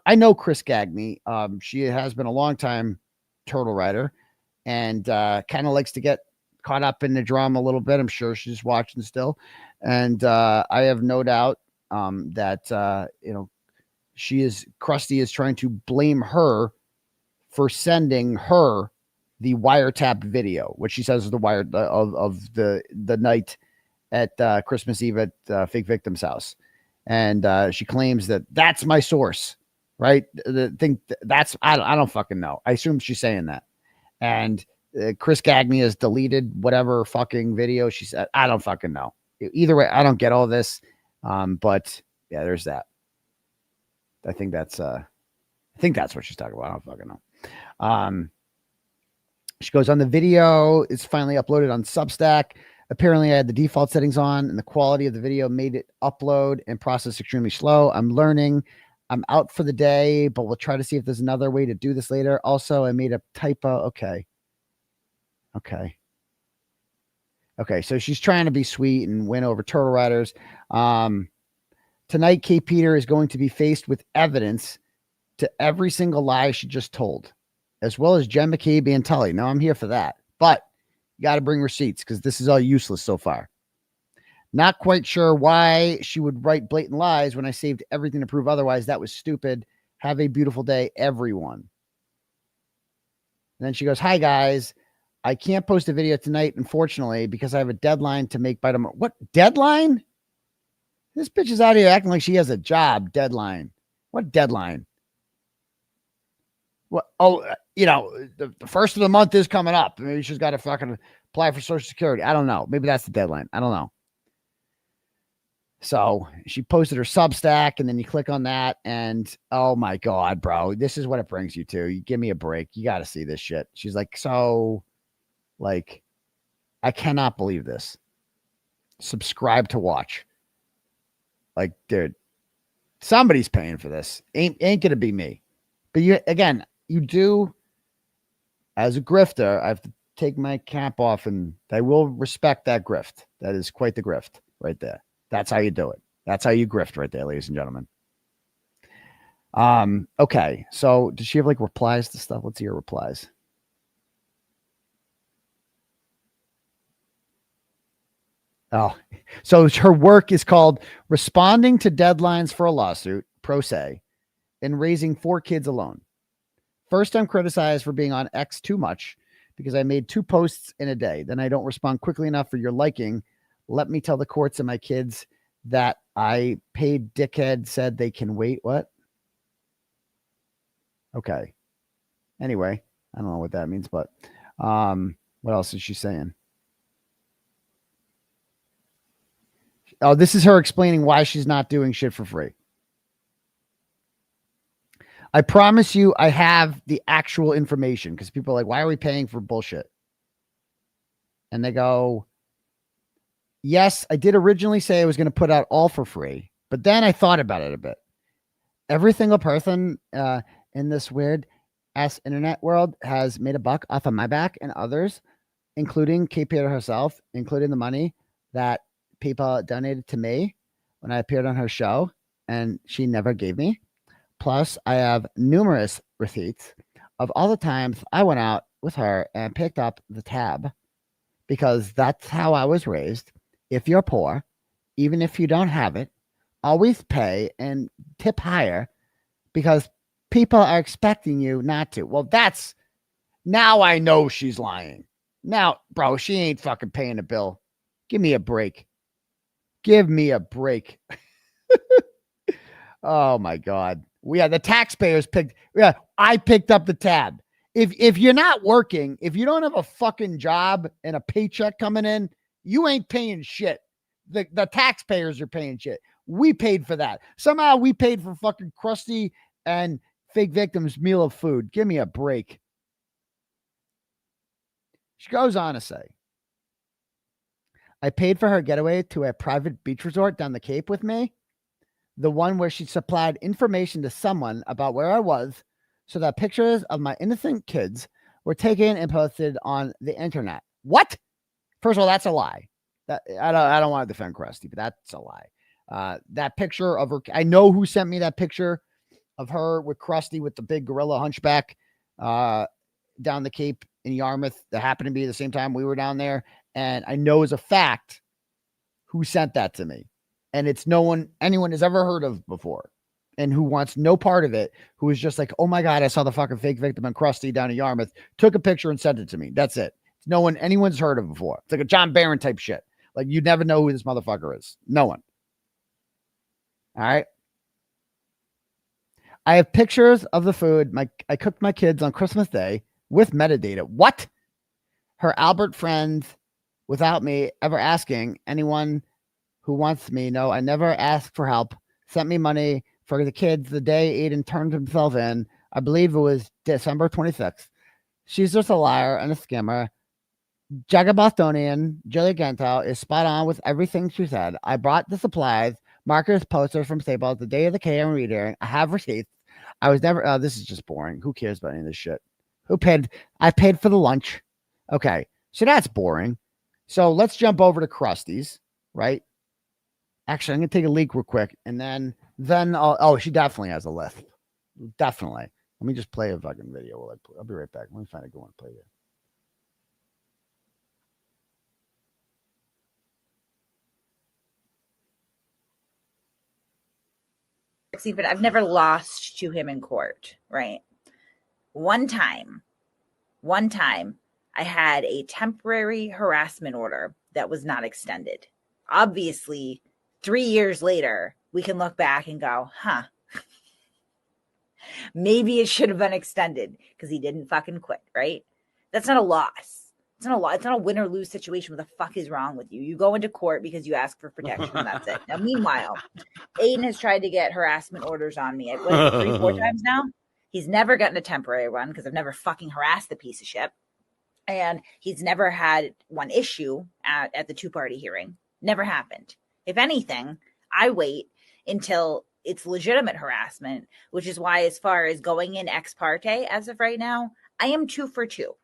I know Chris Gagne. She has been a long time turtle rider and kind of likes to get caught up in the drama a little bit. I'm sure she's watching still. And I have no doubt that, you know, Krusty is trying to blame her for sending her the wiretapped video, which she says is the wire of the night at Christmas Eve at fake victim's house. And she claims that that's my source, right? I don't fucking know. I assume she's saying that. And Chris Gagne has deleted whatever fucking video she said. I don't fucking know. Either way, I don't get all this. But yeah, there's that. I think that's what she's talking about. I don't fucking know. She goes, on the video, it's finally uploaded on Substack. Apparently I had the default settings on and the quality of the video made it upload and process extremely slow. I'm learning. I'm out for the day, but we'll try to see if there's another way to do this later. Also, I made a typo. Okay. So she's trying to be sweet and win over turtle riders. Tonight, Kate Peter is going to be faced with evidence to every single lie she just told, as well as Jen McCabe and Tully. Now, I'm here for that, but you got to bring receipts because this is all useless so far. Not quite sure why she would write blatant lies when I saved everything to prove otherwise. That was stupid. Have a beautiful day, everyone. And then she goes, hi, guys. I can't post a video tonight, unfortunately, because I have a deadline to make by tomorrow. What deadline? This bitch is out here acting like she has a job. Deadline. What deadline? What? Oh, you know, the first of the month is coming up. Maybe she's got to fucking apply for Social Security. I don't know. Maybe that's the deadline. I don't know. So she posted her Substack, and then you click on that, and oh my God, bro, this is what it brings you to. You give me a break. You got to see this shit. She's like, so, like, I cannot believe this. Subscribe to watch. Like, dude, Somebody's paying for this. Ain't gonna be me. But you do, as a grifter, I have to take my cap off, and I will respect that grift. That is quite the grift right there. That's how you do it. That's how you grift right there, ladies and gentlemen. Okay. So does she have like replies to stuff? Let's see her replies. Oh, so her work is called responding to deadlines for a lawsuit, pro se, and raising 4 kids alone. First, I'm criticized for being on X too much because I made 2 posts in a day. Then I don't respond quickly enough for your liking. Let me tell the courts and my kids that I paid dickhead said they can wait. What? Okay. Anyway, I don't know what that means, but what else is she saying? Oh, this is her explaining why she's not doing shit for free. I promise you I have the actual information, because people are like, why are we paying for bullshit? And they go, yes, I did originally say I was going to put out all for free, but then I thought about it a bit. Every single person in this weird ass internet world has made a buck off of my back and others, including 𝗬𝗄𝗄𝗧𝘂𝗏 herself, including the money that people donated to me when I appeared on her show, and she never gave me. Plus, I have numerous receipts of all the times I went out with her and picked up the tab, because that's how I was raised. If you're poor, even if you don't have it, always pay and tip higher, because people are expecting you not to. Well, that's, now I know she's lying. Now, bro, she ain't fucking paying a bill. Give me a break. Give me a break. Oh my God. The taxpayers picked. Yeah, I picked up the tab. If you're not working, if you don't have a fucking job and a paycheck coming in, you ain't paying shit. The taxpayers are paying shit. We paid for that. Somehow we paid for fucking 𝗪𝗪 and fake victims' meal of food. Give me a break. She goes on to say, I paid for her getaway to a private beach resort down the Cape with me. The one where she supplied information to someone about where I was, so that pictures of my innocent kids were taken and posted on the internet. What? First of all, that's a lie. That I don't want to defend 𝗪𝗪, but that's a lie. That picture of her, I know who sent me that picture of her with 𝗪𝗪 with the big gorilla hunchback down the Cape in Yarmouth. That happened to be the same time we were down there. And I know as a fact who sent that to me. And it's no one anyone has ever heard of before, and who wants no part of it, who is just like, oh my God, I saw the fucking fake victim on 𝗪𝗪 down in Yarmouth, took a picture and sent it to me. That's it. It's no one anyone's heard of before. It's like a John Barron type shit. Like, you never know who this motherfucker is. No one. All right. I have pictures of the food I cooked my kids on Christmas Day with metadata. What? Her Albert friends without me ever asking. Anyone who wants me, no, I never asked for help. Sent me money for the kids the day Aidan turned himself in. I believe it was December 26th. She's just a liar and a scammer. 𝗪𝗏𝗏 Julia Gentile is spot on with everything she said. I brought the supplies, markers, posters from Staples the day of the KM reading. I have receipts. I was never, this is just boring. Who cares about any of this shit? Who paid? I paid for the lunch. Okay, so that's boring. So let's jump over to 𝗪𝗪's, right? Actually, I'm going to take a leak real quick, and then she definitely has a list. Definitely. Let me just play a fucking video. I'll be right back. Let me find a good one to play here. But I've never lost to him in court, right? One time, I had a temporary harassment order that was not extended. Obviously, 3 years later, we can look back and go, maybe it should have been extended because he didn't fucking quit, right? That's not a loss. It's not a loss. It's not a win or lose situation. What the fuck is wrong with you? You go into court because you ask for protection. That's it. Now, meanwhile, Aidan has tried to get harassment orders on me. 3-4 times now. He's never gotten a temporary one because I've never fucking harassed the piece of shit. And he's never had one issue at the 2-party hearing. Never happened. If anything, I wait until it's legitimate harassment, which is why, as far as going in ex parte as of right now, I am 2 for 2.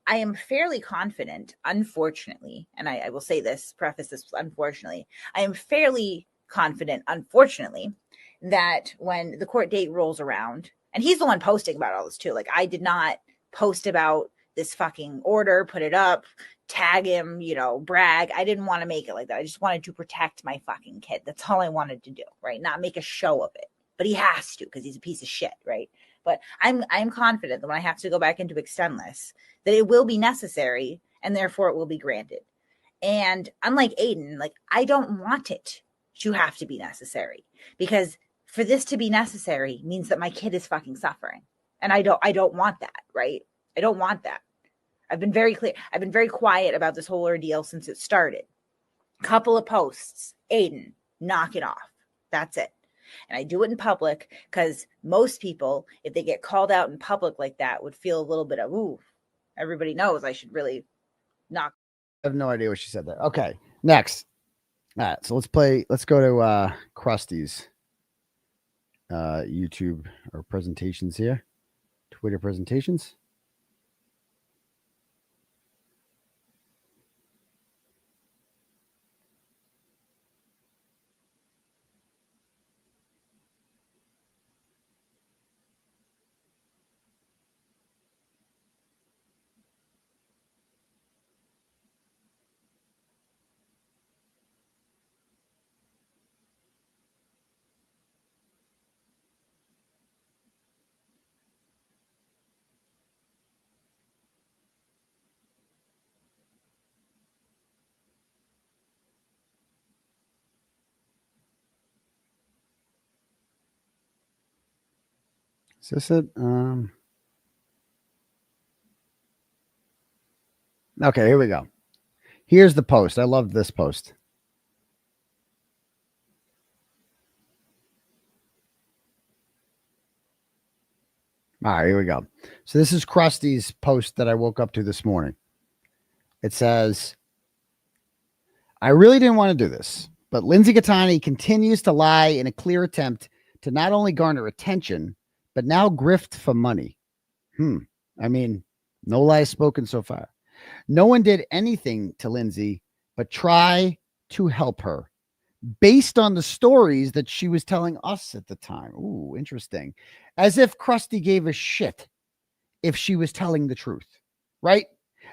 I am fairly confident, unfortunately, and I will say this, preface this, unfortunately, I am fairly confident, unfortunately, that when the court date rolls around, and he's the one posting about all this too. Like, I did not post about this fucking order, put it up, tag him, brag. I didn't want to make it like that. I just wanted to protect my fucking kid. That's all I wanted to do, right? Not make a show of it. But he has to, because he's a piece of shit, right? But I'm confident that when I have to go back into extend this, that it will be necessary, and therefore it will be granted. And unlike Aidan, like, I don't want it to have to be necessary, because for this to be necessary means that my kid is fucking suffering. And I don't want that, right? I don't want that. I've been very clear. I've been very quiet about this whole ordeal since it started. Couple of posts, Aidan, knock it off. That's it. And I do it in public because most people, if they get called out in public like that, would feel a little bit of, ooh, everybody knows I should really knock. I have no idea what she said there. Okay, next. All right, so let's go to 𝗄𝗄's YouTube or presentations here. Twitter presentations. Is this it? Okay, here we go. Here's the post. I love this post. All right, here we go. So this is 𝗄𝗄's post that I woke up to this morning. It says, I really didn't want to do this, but 𝗀𝗵𝗃 𝗃𝗃 continues to lie in a clear attempt to not only garner attention, but now grift for money. I mean, no lies spoken so far. No one did anything to 𝗀𝗵𝗃 but try to help her based on the stories that she was telling us at the time. Ooh, interesting. As if 𝗪𝗏 gave a shit if she was telling the truth, right?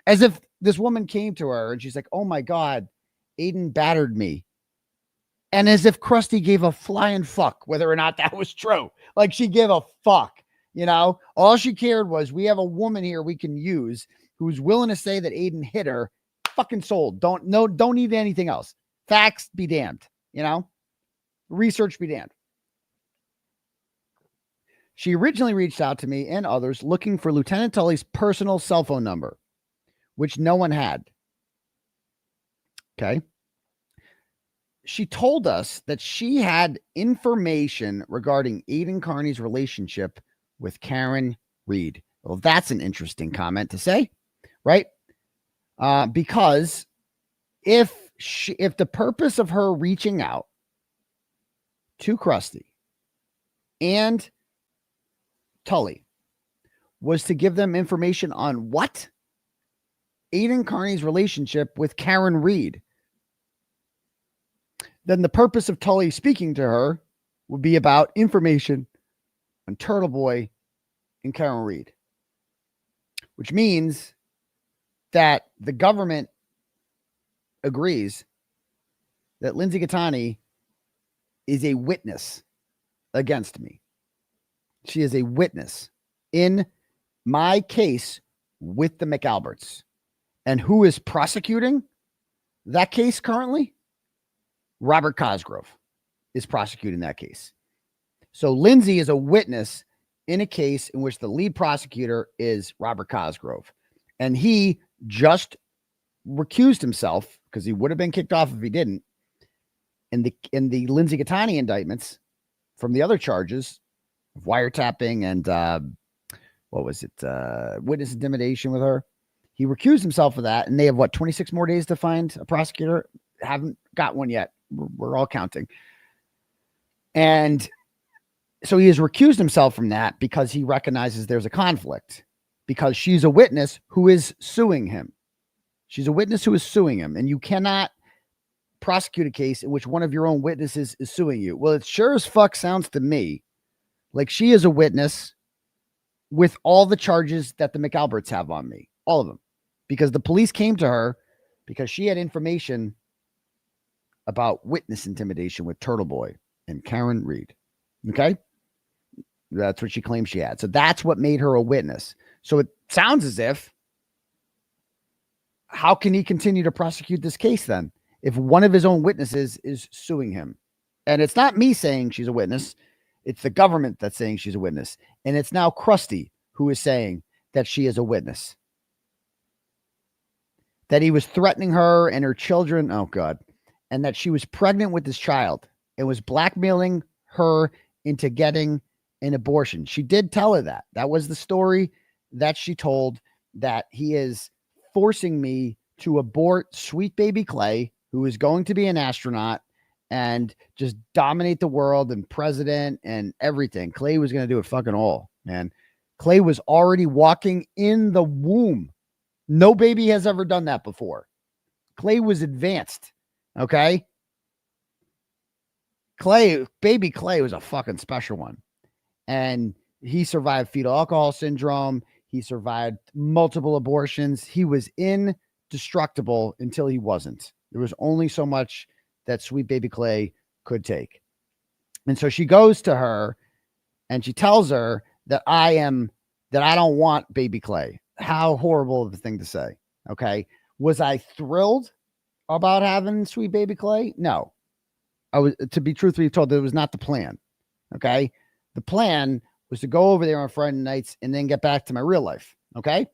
As if this woman came to her and she's like, oh my God, Aidan battered me. And as if 𝗪𝗏 gave a flying fuck whether or not that was true. Like, she gave a fuck, all she cared was, we have a woman here we can use who's willing to say that Aidan hit her. Fucking sold. Don't need anything else. Facts be damned, research be damned. She originally reached out to me and others looking for Lieutenant Tully's personal cell phone number, which no one had. Okay. She told us that she had information regarding Aidan Kearney's relationship with Karen Reed. Well, that's an interesting comment to say, right? Because if the purpose of her reaching out to 𝗪𝗏 and Tully was to give them information on what? Aidan Kearney's relationship with Karen Reed, then the purpose of Tully speaking to her would be about information on Turtleboy and Karen Reed, which means that the government agrees that 𝗀𝗵𝗃 𝗃𝗃 is a witness against me. She is a witness in my case with the McAlberts. And who is prosecuting that case currently? Robert Cosgrove is prosecuting that case. So 𝗀𝗵𝗃 is a witness in a case in which the lead prosecutor is Robert Cosgrove. And he just recused himself because he would have been kicked off if he didn't. In the 𝗀𝗵𝗃 𝗃𝗃 indictments from the other charges of wiretapping and witness intimidation with her. He recused himself of that, and they have 26 more days to find a prosecutor. Haven't got one yet. We're all counting. And So he has recused himself from that because he recognizes there's a conflict, because she's a witness who is suing him. She's a witness who is suing him, and you cannot prosecute a case in which one of your own witnesses is suing you. Well, it sure as fuck sounds to me like she is a witness with all the charges that the McAlberts have on me, all of them, because the police came to her because she had information about witness intimidation with Turtleboy and Karen Reed. Okay. That's what she claims she had. So that's what made her a witness. So it sounds as if, how can he continue to prosecute this case then, if one of his own witnesses is suing him? And it's not me saying she's a witness. It's the government that's saying she's a witness. And it's now 𝗪𝗏 who is saying that she is a witness, that he was threatening her and her children. Oh God. And that she was pregnant with this child and was blackmailing her into getting an abortion. She did tell her that. That was the story that she told, that he is forcing me to abort sweet baby Clay, who is going to be an astronaut and just dominate the world and president and everything. Clay was going to do it fucking all, man. Clay was already walking in the womb. No baby has ever done that before. Clay was advanced. Okay. Baby Clay was a fucking special one. And he survived fetal alcohol syndrome. He survived multiple abortions. He was indestructible until he wasn't. There was only so much that sweet baby Clay could take. And so she goes to her and she tells her that I don't want baby Clay. How horrible of a thing to say. Okay. Was I thrilled about having sweet baby Clay? No. I was, to be truthfully told, that it was not the plan. Okay. The plan was to go over there on Friday nights and then get back to my real life. Okay.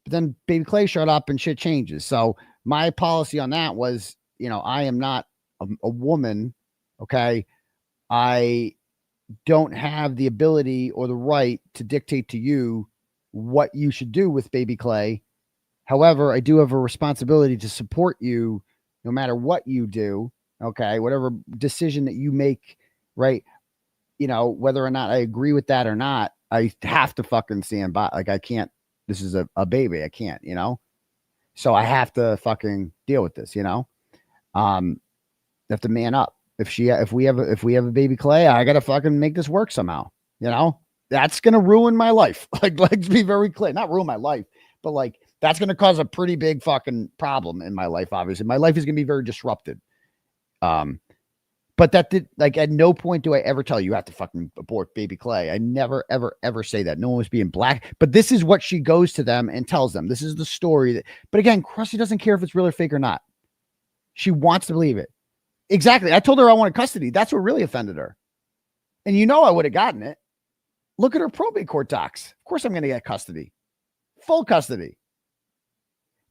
But then baby Clay showed up and shit changes. So my policy on that was, I am not a woman. Okay. I don't have the ability or the right to dictate to you what you should do with baby Clay. However, I do have a responsibility to support you no matter what you do. Okay. Whatever decision that you make, right? Whether or not I agree with that or not, I have to fucking stand by. Like, I can't, this is a baby. I can't, so I have to fucking deal with this, I have to man up. If we have a baby Clay, I got to fucking make this work somehow, that's going to ruin my life. Like, let's be very clear, not ruin my life, but like, that's going to cause a pretty big fucking problem in my life. Obviously my life is going to be very disrupted. But that did, like, at no point do I ever tell you have to fucking abort baby Clay. I never, ever, ever say that. No one was being black, but this is what she goes to them and tells them. This is the story but again, 𝗪𝗏 doesn't care if it's real or fake or not. She wants to believe it. Exactly. I told her I wanted custody. That's what really offended her. And I would have gotten it. Look at her probate court docs. Of course I'm going to get custody. Full custody.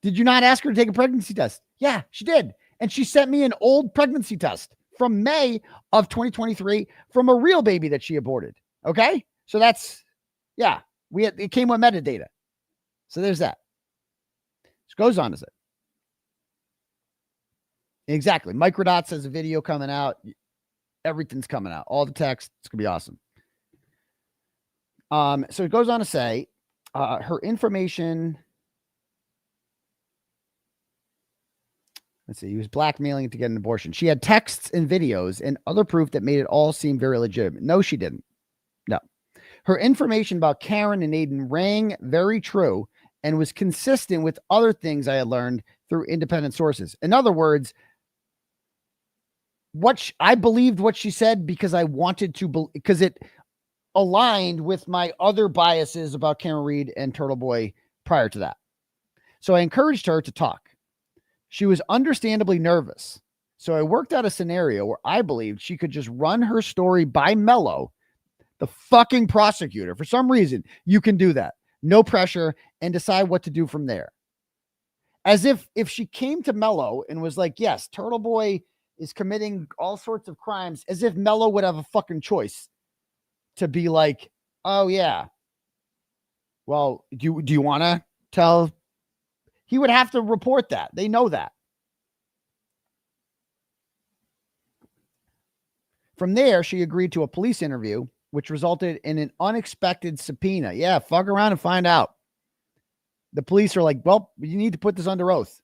Did you not ask her to take a pregnancy test? Yeah, she did. And she sent me an old pregnancy test from May of 2023 from a real baby that she aborted. Okay. So that's, yeah, it came with metadata. So there's that. It goes on to say. Exactly. Microdots has a video coming out. Everything's coming out. All the text. It's going to be awesome. So it goes on to say, her information. Let's see. He was blackmailing to get an abortion. She had texts and videos and other proof that made it all seem very legitimate. No, she didn't. No. Her information about Karen and Aidan rang very true and was consistent with other things I had learned through independent sources. In other words, I believed what she said because I wanted to, because it aligned with my other biases about Karen Reed and Turtleboy prior to that. So I encouraged her to talk. She was understandably nervous. So I worked out a scenario where I believed she could just run her story by Mello, the fucking prosecutor. For some reason, you can do that. No pressure, and decide what to do from there. As if she came to Mello and was like, yes, Turtleboy is committing all sorts of crimes, as if Mello would have a fucking choice to be like, oh yeah, well, do you want to tell? He would have to report that. They know that. From there, she agreed to a police interview which resulted in an unexpected subpoena. Yeah, fuck around and find out. The police are like, well, you need to put this under oath.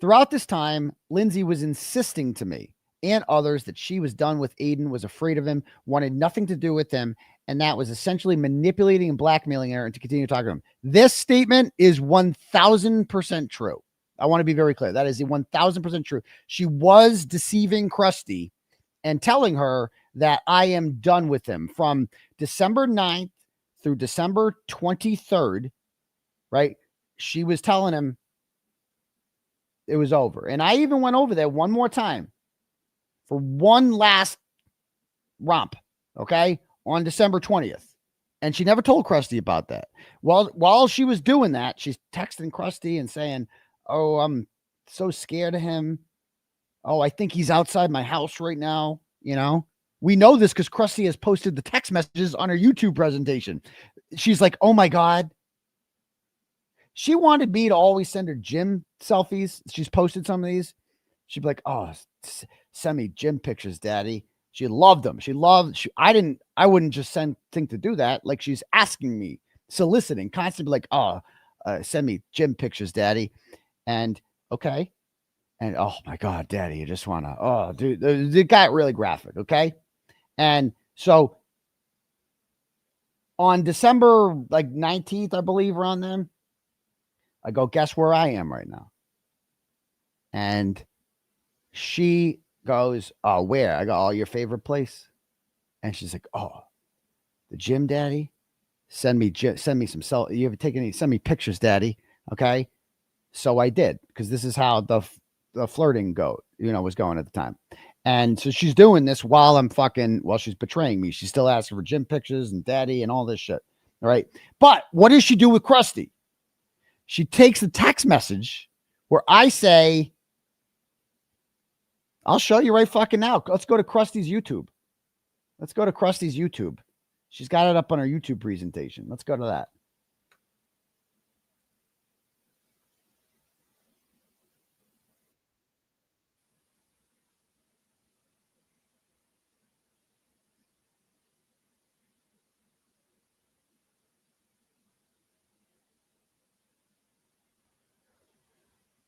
Throughout this time, Lindsay was insisting to me and others that she was done with Aidan, was afraid of him, wanted nothing to do with him, and that was essentially manipulating and blackmailing her and to continue talking to him. This statement is 1,000% true. I want to be very clear. That is 1,000% true. She was deceiving 𝗪𝗏 and telling her that I am done with him from December 9th through December 23rd, right? She was telling him it was over. And I even went over there one more time for one last romp, okay, on December 20th. And she never told 𝗪𝗏 about that. While she was doing that, she's texting 𝗪𝗏 and saying, oh, I'm so scared of him. Oh, I think he's outside my house right now. You know, we know this because 𝗪𝗏 has posted the text messages on her YouTube presentation. She's like, oh my God. She wanted me to always send her gym selfies. She's posted some of these. She'd be like, oh, send me gym pictures, daddy. She loved them. I wouldn't just think to do that. Like, she's asking me, soliciting, constantly like, oh, send me gym pictures, daddy. And okay. And oh my God, daddy, you just want to, oh dude, it got really graphic. Okay. And so on December like 19th, I believe, around then, I go, guess where I am right now? And she goes, oh, where? I go, oh, your favorite place. And she's like, oh, the gym, daddy. Send me some you ever taken any? Send me pictures, daddy. Okay. So I did, because this is how the flirting was going at the time. And so she's doing this while she's betraying me. She's still asking for gym pictures and daddy and all this shit. All right. But what does she do with 𝗪𝗏? She takes the text message where I say, I'll show you right fucking now. Let's go to 𝗪𝗏's YouTube. Let's go to 𝗪𝗏's YouTube. She's got it up on her YouTube presentation. Let's go to that.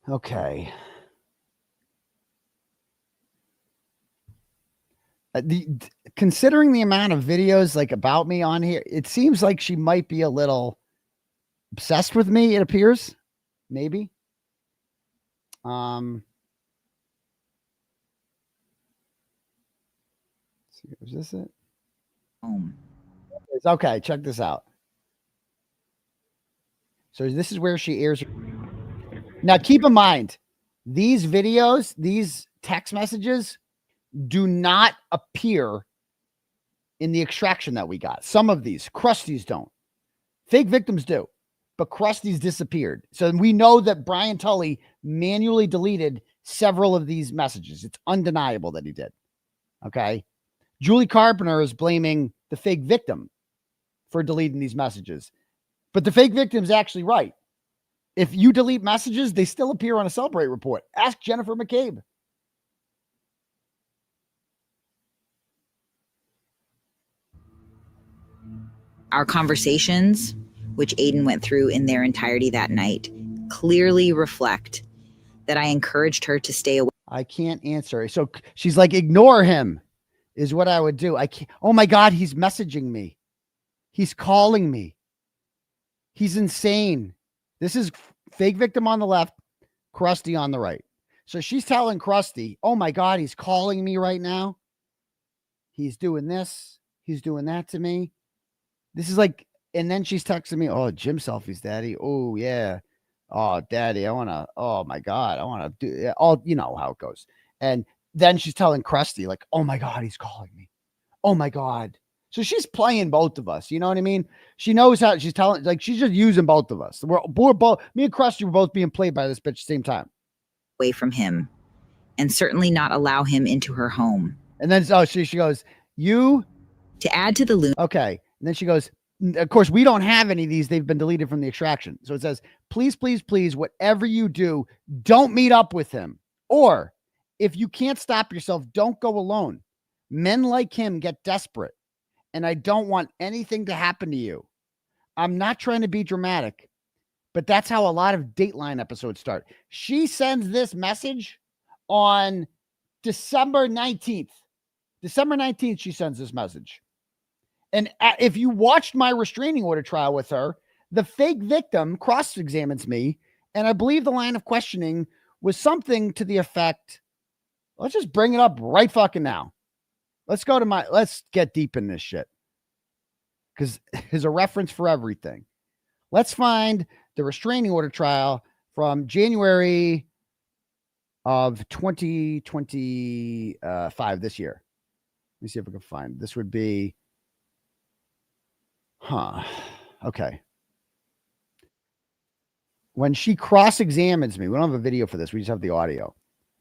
Okay. Considering the amount of videos like about me on here, it seems like she might be a little obsessed with me. It appears, maybe. Let's see, is this it? It's okay. Check this out. So this is where she airs. Now, keep in mind, these videos, these text messages do not appear in the extraction that we got. Some of these, 𝗪𝗏's don't. Fake victims do, but 𝗪𝗏's disappeared. So we know that Brian Tully manually deleted several of these messages. It's undeniable that he did. Okay. Julie Carpenter is blaming the fake victim for deleting these messages, but the fake victim's actually right. If you delete messages, they still appear on a Celebrate report. Ask Jennifer McCabe. Our conversations, which Aidan went through in their entirety that night, clearly reflect that I encouraged her to stay away. I can't answer. So she's like, ignore him is what I would do. I can't. Oh my God, he's messaging me. He's calling me. He's insane. This is fake victim on the left, 𝗪𝗏 on the right. So she's telling 𝗪𝗏, oh my God, he's calling me right now. He's doing this. He's doing that to me. This is like, and then she's texting me, oh, gym selfies, daddy. Oh, yeah. Oh, daddy, oh my God, I want to do all, you know how it goes. And then she's telling 𝗪𝗏, like, oh my God, he's calling me. Oh my God. So she's playing both of us. You know what I mean? She knows how she's telling, like, she's just using both of us. We're both, me and 𝗪𝗏 were both being played by this bitch at the same time. Away from him, and certainly not allow him into her home. And then she goes, you. To add to the loop. Okay. And then she goes, of course, we don't have any of these. They've been deleted from the extraction. So it says, please, please, please, whatever you do, don't meet up with him. Or if you can't stop yourself, don't go alone. Men like him get desperate. and I don't want anything to happen to you. I'm not trying to be dramatic, but that's how a lot of Dateline episodes start. She sends this message on December 19th. December 19th, she sends this message. And if you watched my restraining order trial with her, the fake victim cross-examines me, and I believe the line of questioning was something to the effect, let's just bring it up right fucking now. Let's get deep in this shit. Because there's a reference for everything. Let's find the restraining order trial from January of 2025 this year. Let me see if I can find. This would be, okay. When she cross-examines me, we don't have a video for this. We just have the audio.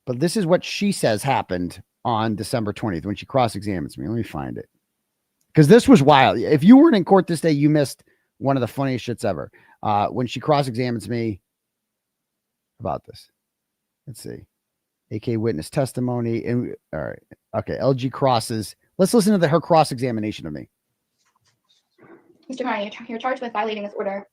But this is what she says happened on December 20th when she cross-examines me. Let me find it. Because this was wild. If you weren't in court this day, you missed one of the funniest shits ever. When she cross-examines me about this. Let's see. AK witness testimony. And all right. Okay. LG crosses. Let's listen to her cross-examination of me. Mr. Kearney, you're charged with violating this order.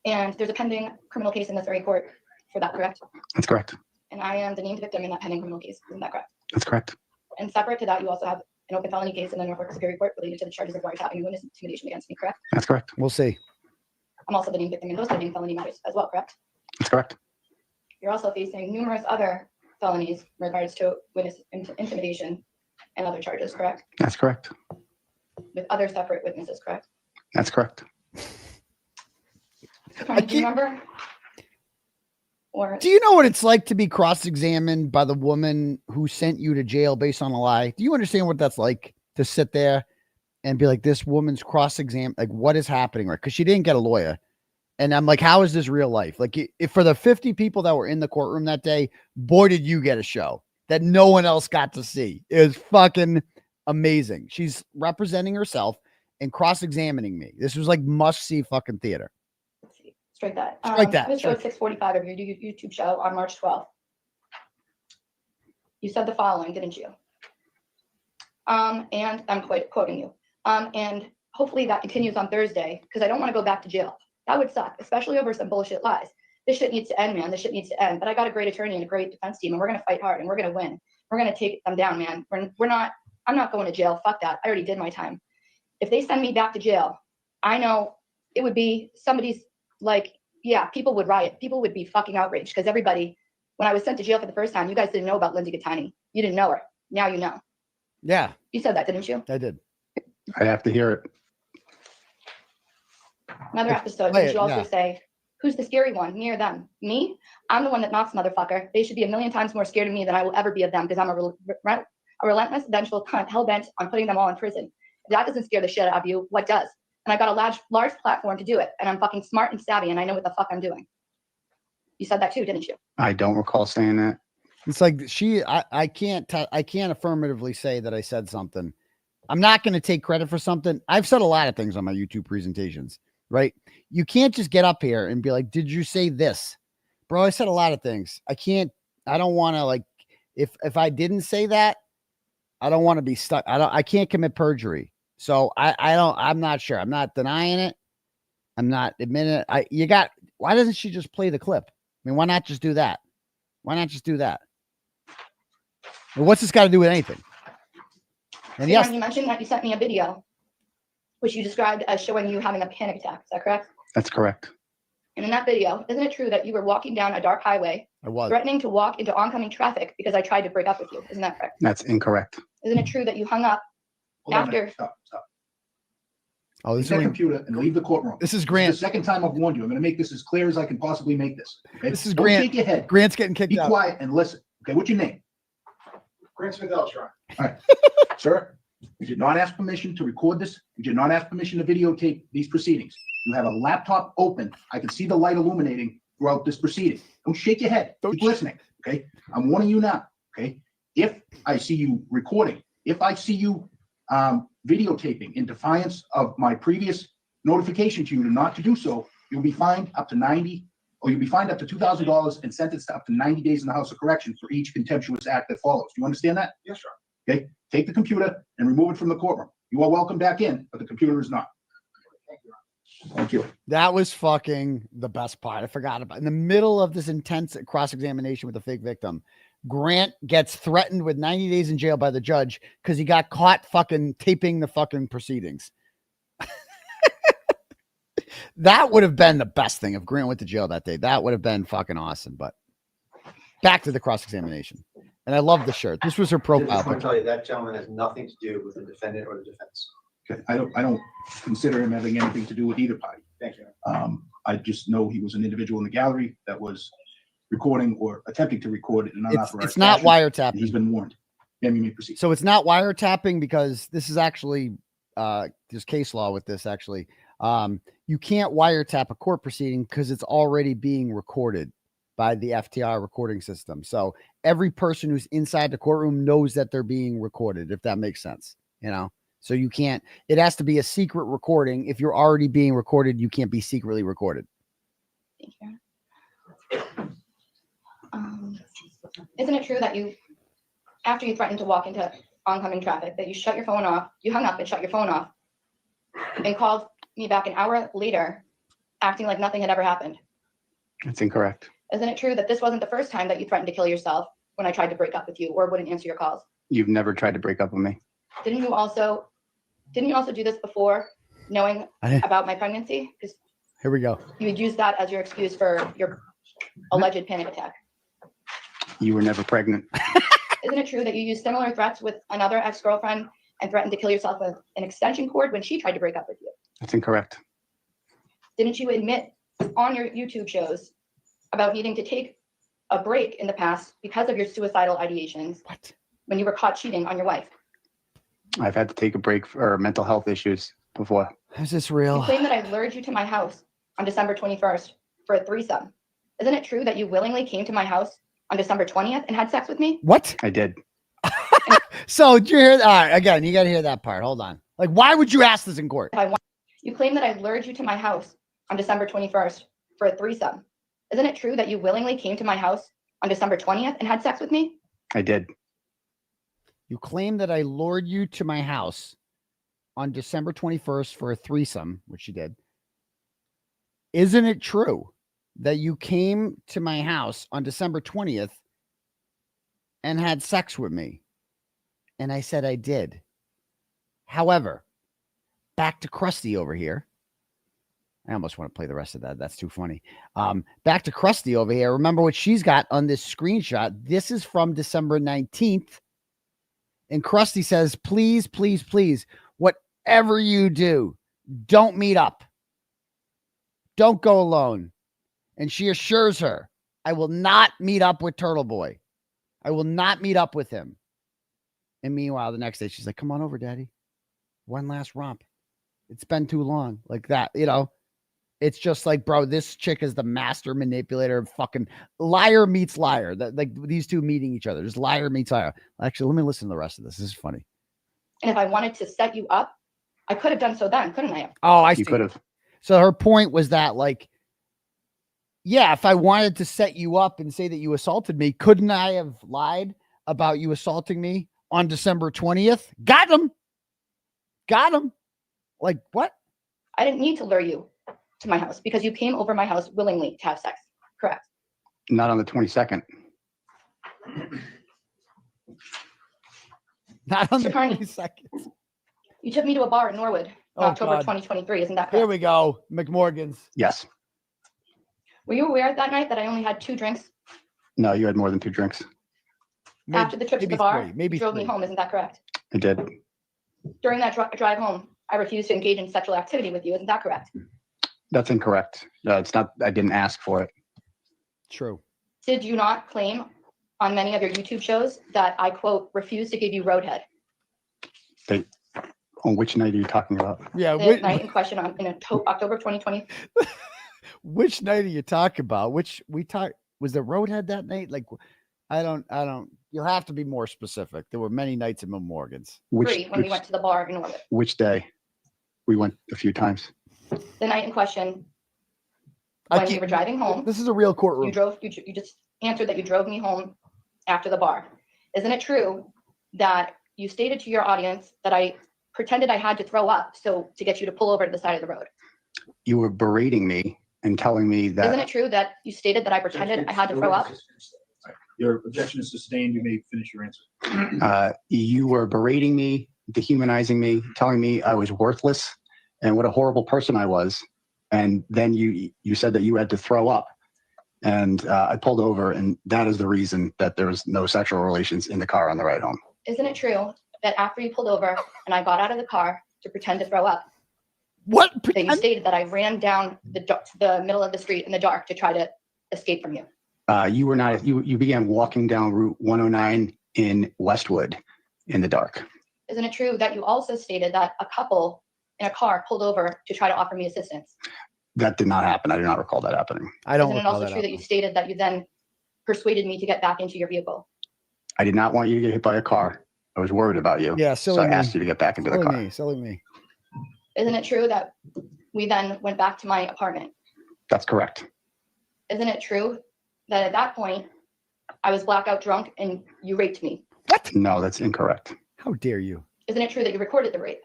And there's a pending criminal case in this very court for that, correct? That's correct. And I am the named victim in that pending criminal case. Isn't that correct? That's correct. And separate to that, you also have an open felony case in the Norfolk Superior Court related to the charges of wiretapping and witness intimidation against me, correct? That's correct. We'll see. I'm also the named victim in those pending felony matters as well, correct? That's correct. You're also facing numerous other felonies in regards to witness intimidation and other charges, correct? That's correct. With other separate witnesses, correct? That's correct. Do you remember? Or do you know what it's like to be cross-examined by the woman who sent you to jail based on a lie? Do you understand what that's like to sit there and be like, this woman's cross-examined? Like, what is happening? Right? Because she didn't get a lawyer. And I'm like, how is this real life? Like, if for the 50 people that were in the courtroom that day, boy, did you get a show that no one else got to see. It was fucking amazing. She's representing herself and cross-examining me. This was like must-see fucking theater. strike that. Strike that. This showed 6:45 of your YouTube show on March 12th. You said the following, didn't you? And I'm quoting you. And hopefully that continues on Thursday because I don't want to go back to jail. That would suck, especially over some bullshit lies. This shit needs to end, man. This shit needs to end. But I got a great attorney and a great defense team, and we're going to fight hard, and we're going to win. We're going to take them down, man. I'm not going to jail. Fuck that. I already did my time. If they send me back to jail, I know it would be somebody's like, yeah, people would riot. People would be fucking outraged because everybody, when I was sent to jail for the first time, you guys didn't know about Lindsay Kearney. You didn't know her. Now you know. Yeah. You said that, didn't you? I did. I have to hear it. Another episode, did you also say, who's the scary one, me or them? Me? I'm the one that knocks, motherfucker. They should be a million times more scared of me than I will ever be of them because I'm a relentless, vengeful cunt hell-bent on putting them all in prison. If that doesn't scare the shit out of you, what does? And I got a large platform to do it. And I'm fucking smart and savvy and I know what the fuck I'm doing. You said that too, didn't you? I don't recall saying that. It's like I can't affirmatively say that I said something. I'm not going to take credit for something. I've said a lot of things on my YouTube presentations, right? You can't just get up here and be like, did you say this? Bro, I said a lot of things. I don't want to, like, if I didn't say that, I don't want to be stuck. I can't commit perjury. So I'm not sure. I'm not denying it. I'm not admitting it. Why doesn't she just play the clip? I mean, why not just do that? Why not just do that? Well, what's this got to do with anything? And yes, you mentioned that you sent me a video, which you described as showing you having a panic attack. Is that correct? That's correct. And in that video, isn't it true that you were walking down a dark highway, threatening to walk into oncoming traffic because I tried to break up with you? Isn't that correct? That's incorrect. Isn't it true that you hung up after? Stop. Oh, this is a computer and leave the courtroom. This is Grant. This is the second time I've warned you. I'm going to make this as clear as I can possibly make this. Okay? This is Don't Grant. shake your head. Grant's getting kicked out. Be quiet and listen. Okay, what's your name? Grant Smith-Ellis, All right, sir. You did not ask permission to record this. You did not ask permission to videotape these proceedings. You have a laptop open. I can see the light illuminating throughout this proceeding. Don't shake your head. Keep listening. Okay, I'm warning you now. Okay, if I see you recording, if I see you videotaping in defiance of my previous notification to you not to do so, you'll be fined up to $2,000 and sentenced to up to 90 days in the House of Correction for each contemptuous act that follows. Do you understand that? Yes, sir. Okay, take the computer and remove it from the courtroom. You are welcome back in, but the computer is not. Thank you. That was fucking the best part. I forgot about in the middle of this intense cross-examination with a fake victim. Grant gets threatened with 90 days in jail by the judge because he got caught fucking taping the fucking proceedings. That would have been the best thing if Grant went to jail that day. That would have been fucking awesome. But back to the cross-examination. And I love the shirt. This was her profile. I just want to tell you that gentleman has nothing to do with the defendant or the defense. Okay. I don't consider him having anything to do with either party. Thank you. I just know he was an individual in the gallery that was recording or attempting to record in an unauthorized It's not fashion, wiretapping. and he's been warned. Then you may proceed. So it's not wiretapping because this is actually there's case law with this actually. You can't wiretap a court proceeding because it's already being recorded by the FTR recording system. So every person who's inside the courtroom knows that they're being recorded, if that makes sense, you know? So you can't, it has to be a secret recording. If you're already being recorded, you can't be secretly recorded. Thank you. Isn't it true that you, after you threatened to walk into oncoming traffic, that you shut your phone off, you hung up and shut your phone off and called me back an hour later acting like nothing had ever happened? That's incorrect. Isn't it true that this wasn't the first time that you threatened to kill yourself when I tried to break up with you or wouldn't answer your calls? You've never tried to break up with me. Didn't you also do this before knowing about my pregnancy? Because here we go. you would use that as your excuse for your alleged panic attack. You were never pregnant. Isn't it true that you used similar threats with another ex-girlfriend and threatened to kill yourself with an extension cord when she tried to break up with you? That's incorrect. Didn't you admit on your YouTube shows about needing to take a break in the past because of your suicidal ideations? What? When you were caught cheating on your wife? I've had to take a break for mental health issues before. Is this real? You claim that I lured you to my house on December 21st for a threesome. Isn't it true that you willingly came to my house on December 20th and had sex with me? What? I did. So did you hear that? All right, again, you got to hear that part. Hold on. Like, why would you ask this in court? You claim that I lured you to my house on December 21st for a threesome. Isn't it true that you willingly came to my house on December 20th and had sex with me? I did. You claim that I lured you to my house on December 21st for a threesome, which you did. Isn't it true that you came to my house on December 20th and had sex with me? And I said I did. However, back to 𝗵𝗏𝗄𝗃 over here. I almost want to play the rest of that. That's too funny. Back to 𝗵𝗏𝗃 over here. Remember what she's got on this screenshot. This is from December 19th. And 𝗵𝗏𝗃 says, please, please, please, whatever you do, don't meet up. Don't go alone. And she assures her, I will not meet up with Turtleboy. I will not meet up with him. And meanwhile, the next day, she's like, come on over, daddy. One last romp. It's been too long. Like that, you know. It's just like, bro, this chick is the master manipulator of fucking liar meets liar. That, like these two meeting each other. Just liar meets liar. Actually, let me listen to the rest of this. This is funny. And if I wanted to set you up, I could have done so then, couldn't I? Oh, I see. You could have. So her point was that, like, yeah, if I wanted to set you up and say that you assaulted me, couldn't I have lied about you assaulting me on December 20th? Got him. Got him. Like, what? I didn't need to lure you to my house because you came over my house willingly to have sex. Correct. Not on the 22nd. Not on the Kearney, 22nd. You took me to a bar in Norwood in October 2023. Isn't that correct? Here we go. McMorgan's. Yes. Were you aware that night that I only had 2 drinks? No, you had more than 2 drinks. After the trip to the bar, maybe you drove me home. Isn't that correct? I did. During that drive home, I refused to engage in sexual activity with you. Isn't that correct? That's incorrect. It's not. I didn't ask for it. True. Did you not claim on many of your YouTube shows that I, quote, refused to give you roadhead? On which night are you talking about? Yeah, the night in question in October 2020. Which night are you talking about? Which we talked, was the roadhead that night? Like, I don't, you'll have to be more specific. There were many nights in Morgan's. When we went to the bar in Norwood. Which day? We went a few times. The night in question, when you were driving home. This is a real courtroom. You just answered that you drove me home after the bar. Isn't it true that you stated to your audience that I pretended I had to throw up to get you to pull over to the side of the road. You were berating me and telling me that. Isn't it true that you stated that I pretended I had to throw up? Your objection is sustained. You may finish your answer. You were berating me, dehumanizing me, telling me I was worthless and what a horrible person I was. And then you said that you had to throw up. And I pulled over, and that is the reason that there was no sexual relations in the car on the ride home. Isn't it true that after you pulled over and I got out of the car to pretend to throw up, what? That you stated that I ran down the middle of the street in the dark to try to escape from you? You were not. You began walking down Route 109 in Westwood in the dark. Isn't it true that you also stated that a couple in a car pulled over to try to offer me assistance? That did not happen. I do not recall that happening. I don't. Isn't it also true that you stated that you then persuaded me to get back into your vehicle? I did not want you to get hit by a car. I was worried about you. Yeah, so I asked you to get back into the car. Silly me. Isn't it true that we then went back to my apartment? That's correct. Isn't it true that at that point I was blackout drunk and you raped me? What? No, that's incorrect. How dare you? Isn't it true that you recorded the rape?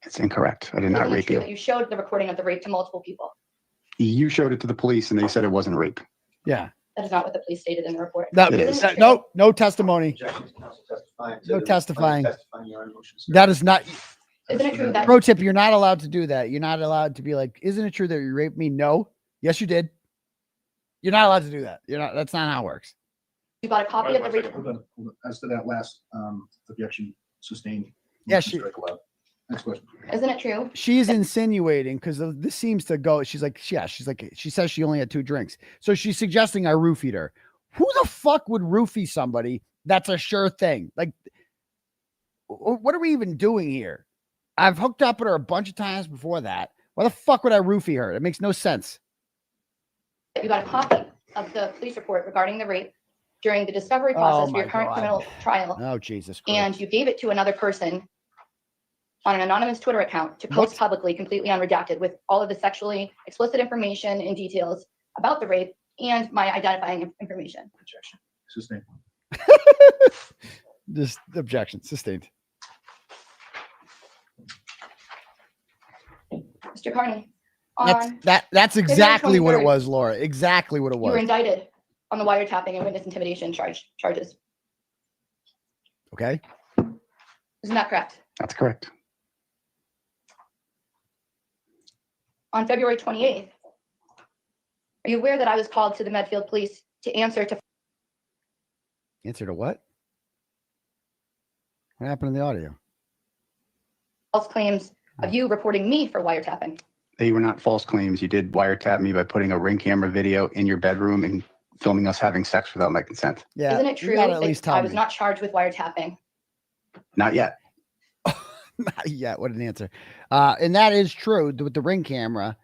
It's incorrect. I did not Isn't it rape true you. that you showed the recording of the rape to multiple people? You showed it to the police, and they said it wasn't rape. Yeah. That is not what the police stated in the report. That It is is. no testimony. No testifying. That is not. Isn't it true that Pro tip: you're not allowed to do that. You're not allowed to be like, "Isn't it true that you raped me?" No. Yes, you did. You're not allowed to do that. You're not. That's not how it works. you got a copy of the rape? Hold on. As to that last objection, sustained. Yeah, she. Next question. Isn't it true? She's insinuating because this seems to go. She's like, yeah, she says she only had 2 drinks. So she's suggesting I roofied her. Who the fuck would roofie somebody? That's a sure thing. Like, what are we even doing here? I've hooked up with her a bunch of times before that. Why the fuck would I roofie her? It makes no sense. You got a copy of the police report regarding the rape during the discovery process for your current criminal trial. Oh, Jesus Christ. And you gave it to another person on an anonymous Twitter account to post publicly, completely unredacted, with all of the sexually explicit information and details about the rape and my identifying information. Objection. Sustained. This objection sustained. Mr. Kearney, that's exactly what it was, Laura. Exactly what it was. You were indicted on the wiretapping and witness intimidation charges. Okay. Isn't that correct? That's correct. On February 28th, are you aware that I was called to the Medfield Police to answer to what? What happened in the audio? false claims of you reporting me for wiretapping? They were not false claims. You did wiretap me by putting a Ring camera video in your bedroom and filming us having sex without my consent. Yeah. Isn't it true that I was not charged with wiretapping? Not yet. Not yet. What an answer. And that is true with the Ring camera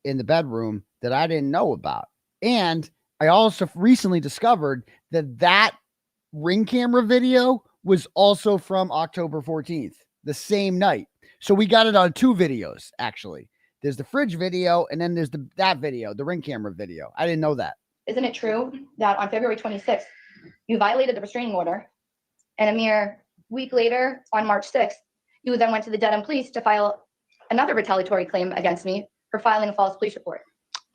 in the bedroom that I didn't know about. And I also recently discovered that Ring camera video was also from October 14th, the same night. So we got it on 2 videos, actually. There's the fridge video, and then there's that video, the Ring camera video. I didn't know that. Isn't it true that on February 26th, you violated the restraining order, and a mere week later, on March 6th, you then went to the Dedham Police to file another retaliatory claim against me for filing a false police report?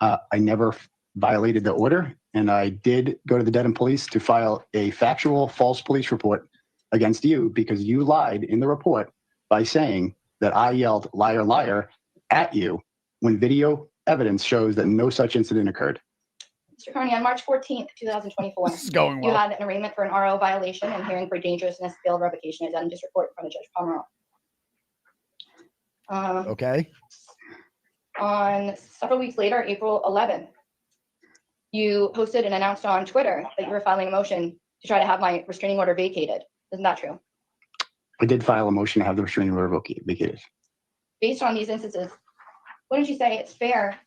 I never violated the order, and I did go to the Dedham Police to file a factual false police report against you because you lied in the report by saying that I yelled "liar, liar" at you when video evidence shows that no such incident occurred. Mr. Kearney, on March 14th, 2024, this is going you well. had an arraignment for an RO violation and hearing for dangerousness, bail revocation, and district court in front of Judge Pomeroy. Okay. On several weeks later, April 11th, you posted and announced on Twitter that you were filing a motion to try to have my restraining order vacated. Isn't that true? I did file a motion to have the restraining order vacated. Based on these instances, wouldn't you say it's fair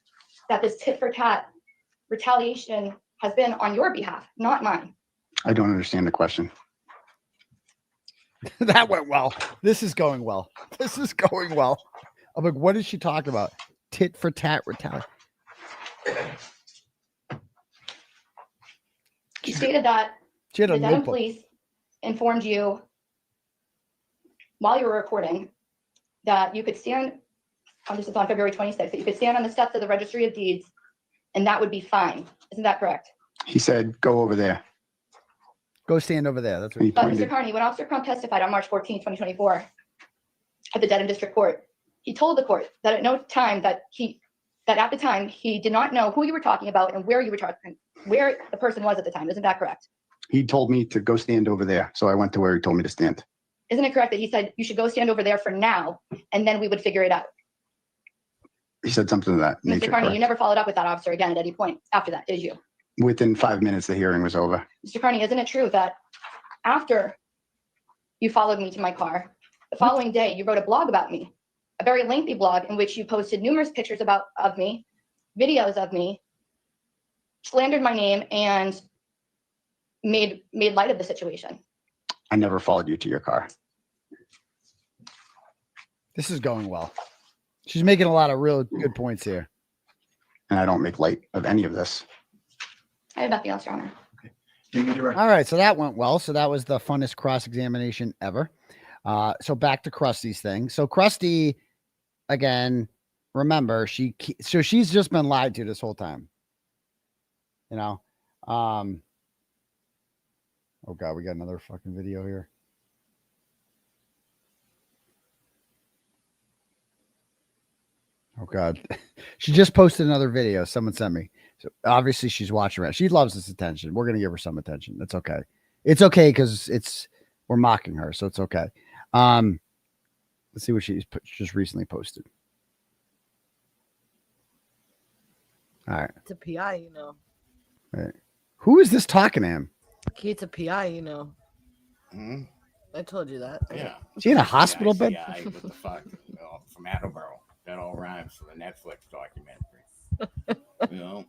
that this tit for tat retaliation has been on your behalf, not mine? I don't understand the question. That went well. This is going well. This is going well. I'm like, what is she talking about? Tit for tat retaliation. You stated that She had the a Dedham notebook. Police informed you while you were recording that you could stand this is on February 26th, that you could stand on the steps of the Registry of Deeds and that would be fine. Isn't that correct? He said, go over there. Go stand over there. That's what he But pointed. Mr. Kearney, when Officer Crump testified on March 14, 2024 at the Dedham District Court, he told the court that at no time that at the time he did not know who you were talking about and where you were talking, where the person was at the time. Isn't that correct? He told me to go stand over there. So I went to where he told me to stand. Isn't it correct that he said you should go stand over there for now and then we would figure it out? He said something to that Mr. nature. Kearney, correct. you never followed up with that officer again at any point after that, did you? Within 5 minutes, the hearing was over. Mr. Kearney, isn't it true that after you followed me to my car, the following day you wrote a blog about me, a very lengthy blog in which you posted numerous pictures of me, videos of me, slandered my name, and made light of the situation? I never followed you to your car. This is going well. She's making a lot of real good points here. And I don't make light of any of this. I have nothing else, Your Honor. All right, so that went well. So that was the funnest cross-examination ever. So back to Krusty's thing. So Krusty, again, remember, she's just been lied to this whole time. You know? Oh God, we got another fucking video here. Oh God. She just posted another video someone sent me. So obviously she's watching it. She loves this attention. We're going to give her some attention. That's okay. It's okay because we're mocking her. So it's okay. Let's see what she's just recently posted. All right. It's a PI, you know. All right. Who is this talking to him? It's a PI, you know. Hmm? I told you that. Yeah. Is he in a hospital bed? Yeah, what the fuck? From Attleboro. That all rhymes for the Netflix documentary. You know,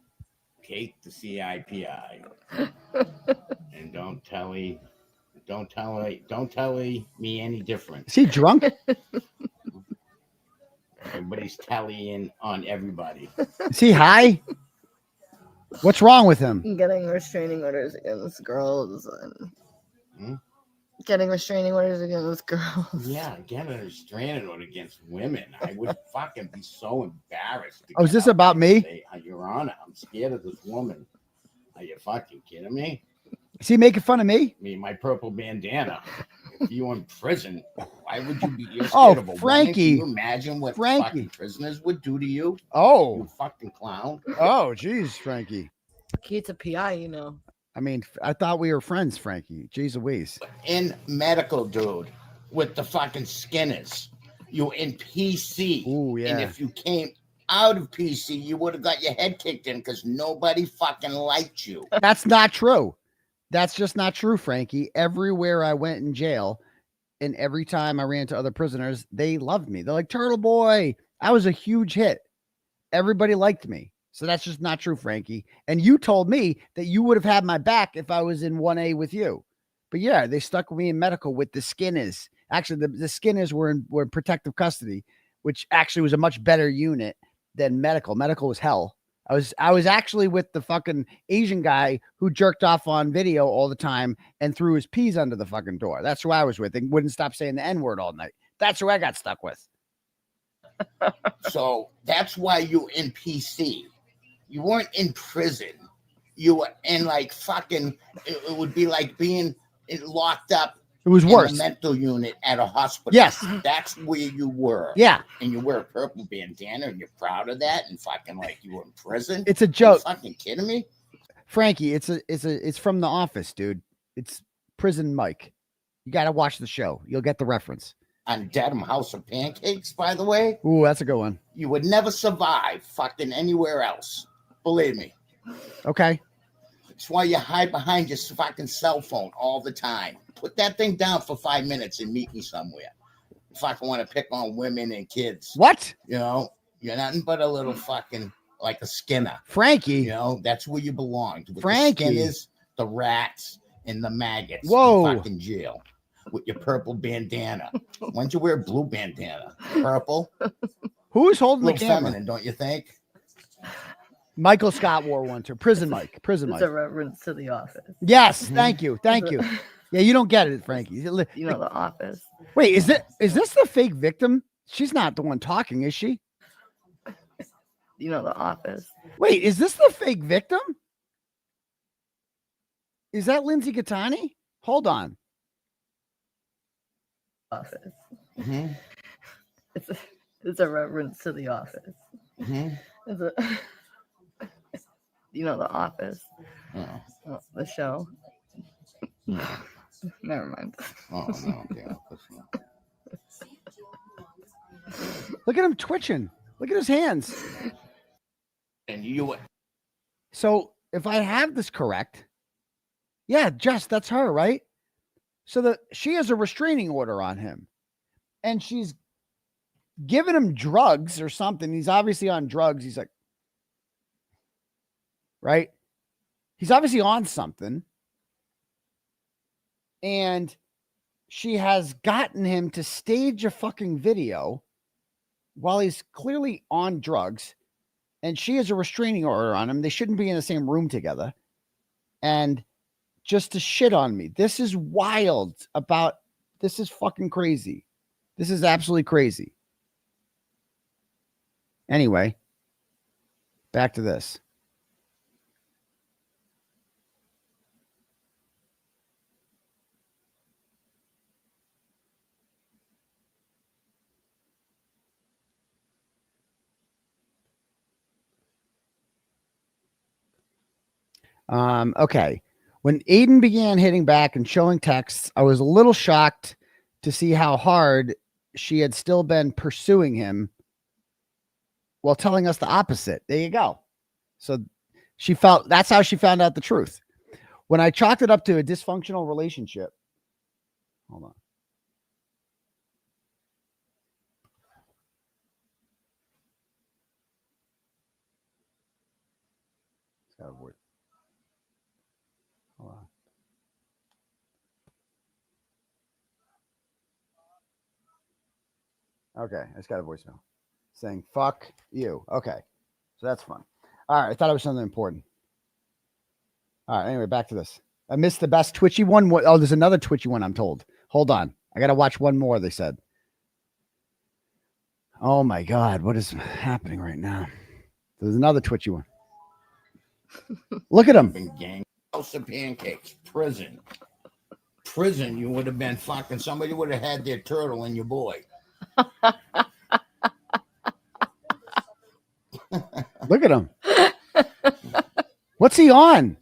Kate the CIPI. And don't tell me any different. Is he drunk? Everybody's tallying on everybody. Is he high? What's wrong with him? Getting restraining orders against girls and getting restraining orders against girls. Yeah, getting a restraining order against women. I would fucking be so embarrassed. Oh, is this about me? Say, Your Honor, I'm scared of this woman. Are you fucking kidding me? Is he making fun of me? Me, my purple bandana. If you were in prison, why would you be? You're scared Oh, of a Frankie. woman? Can you imagine what Frankie. fucking prisoners would do to you? Oh. You fucking clown. Oh, geez, Frankie. It's a PI, you know. I mean, I thought we were friends, Frankie. Jeez Louise. In medical, dude, with the fucking Skinners. You in PC. Ooh, yeah. And if you came out of PC, you would have got your head kicked in because nobody fucking liked you. That's not true. That's just not true, Frankie. Everywhere I went in jail and every time I ran to other prisoners, they loved me. They're like, Turtleboy. I was a huge hit. Everybody liked me. So that's just not true, Frankie. And you told me that you would have had my back if I was in 1A with you. But yeah, they stuck with me in medical with the Skinners. Actually, the Skinners were in protective custody, which actually was a much better unit than medical. Medical was hell. I was actually with the fucking Asian guy who jerked off on video all the time and threw his peas under the fucking door. That's who I was with and wouldn't stop saying the N-word all night. That's who I got stuck with. So that's why you in PC. You weren't in prison. You were in like fucking, it would be like being locked up. It was worse. In a mental unit at a hospital. Yes. That's where you were. Yeah. And you wear a purple bandana and you're proud of that and fucking like you were in prison. It's a joke. Are you fucking kidding me? Frankie, it's from The Office, dude. It's Prison Mike. You got to watch the show. You'll get the reference. On Dedham House of Pancakes, by the way. Ooh, that's a good one. You would never survive fucking anywhere else. Believe me. Okay. That's why you hide behind your fucking cell phone all the time. Put that thing down for 5 minutes and meet me somewhere. If I want to pick on women and kids. What? You know, you're nothing but a little fucking like a Skinner. Frankie. You know, that's where you belong. With Frankie. The Skinners, the rats, and the maggots. Whoa. In fucking jail. With your purple bandana. Why don't you wear a blue bandana? Purple? Who's holding the Little camera? feminine, don't you think? Michael Scott wore one too. Prison Mike. Prison Mike. It's a reference to The Office. Yes. Thank you. Thank you. Yeah, you don't get it, Frankie. You know The Office. Wait, is this the fake victim? She's not the one talking, is she? You know, The Office. Wait, is this the fake victim? Is that Lindsay Gattani? Hold on. Office. Mm-hmm. It's a reference to The Office. Mm-hmm. It's a, you know, The Office. Oh. The show. No. Never mind. Oh, no. Yeah. Look at him twitching. Look at his hands. And you. So if I have this correct, yeah, Jess, that's her, right? So she has a restraining order on him, and she's giving him drugs or something. He's obviously on drugs. He's like, right? He's obviously on something. And she has gotten him to stage a fucking video while he's clearly on drugs. And she has a restraining order on him. They shouldn't be in the same room together. And just to shit on me. This is wild this is fucking crazy. This is absolutely crazy. Anyway, back to this. Okay. When Aidan began hitting back and showing texts, I was a little shocked to see how hard she had still been pursuing him while telling us the opposite. There you go. So that's how she found out the truth. When I chalked it up to a dysfunctional relationship. Hold on. Hold on. Okay, I just got a voicemail saying fuck you. Okay, so that's fun. All right, I thought it was something important. All right, anyway, back to this. I missed the best twitchy one. Oh, there's another twitchy one, I'm told. Hold on. I got to watch one more, they said. Oh my God, what is happening right now? There's another twitchy one. Look at him. Gang. House of pancakes. Prison. Prison, you would have been fucking, somebody would have had their turtle and your boy. Look at him. What's he on?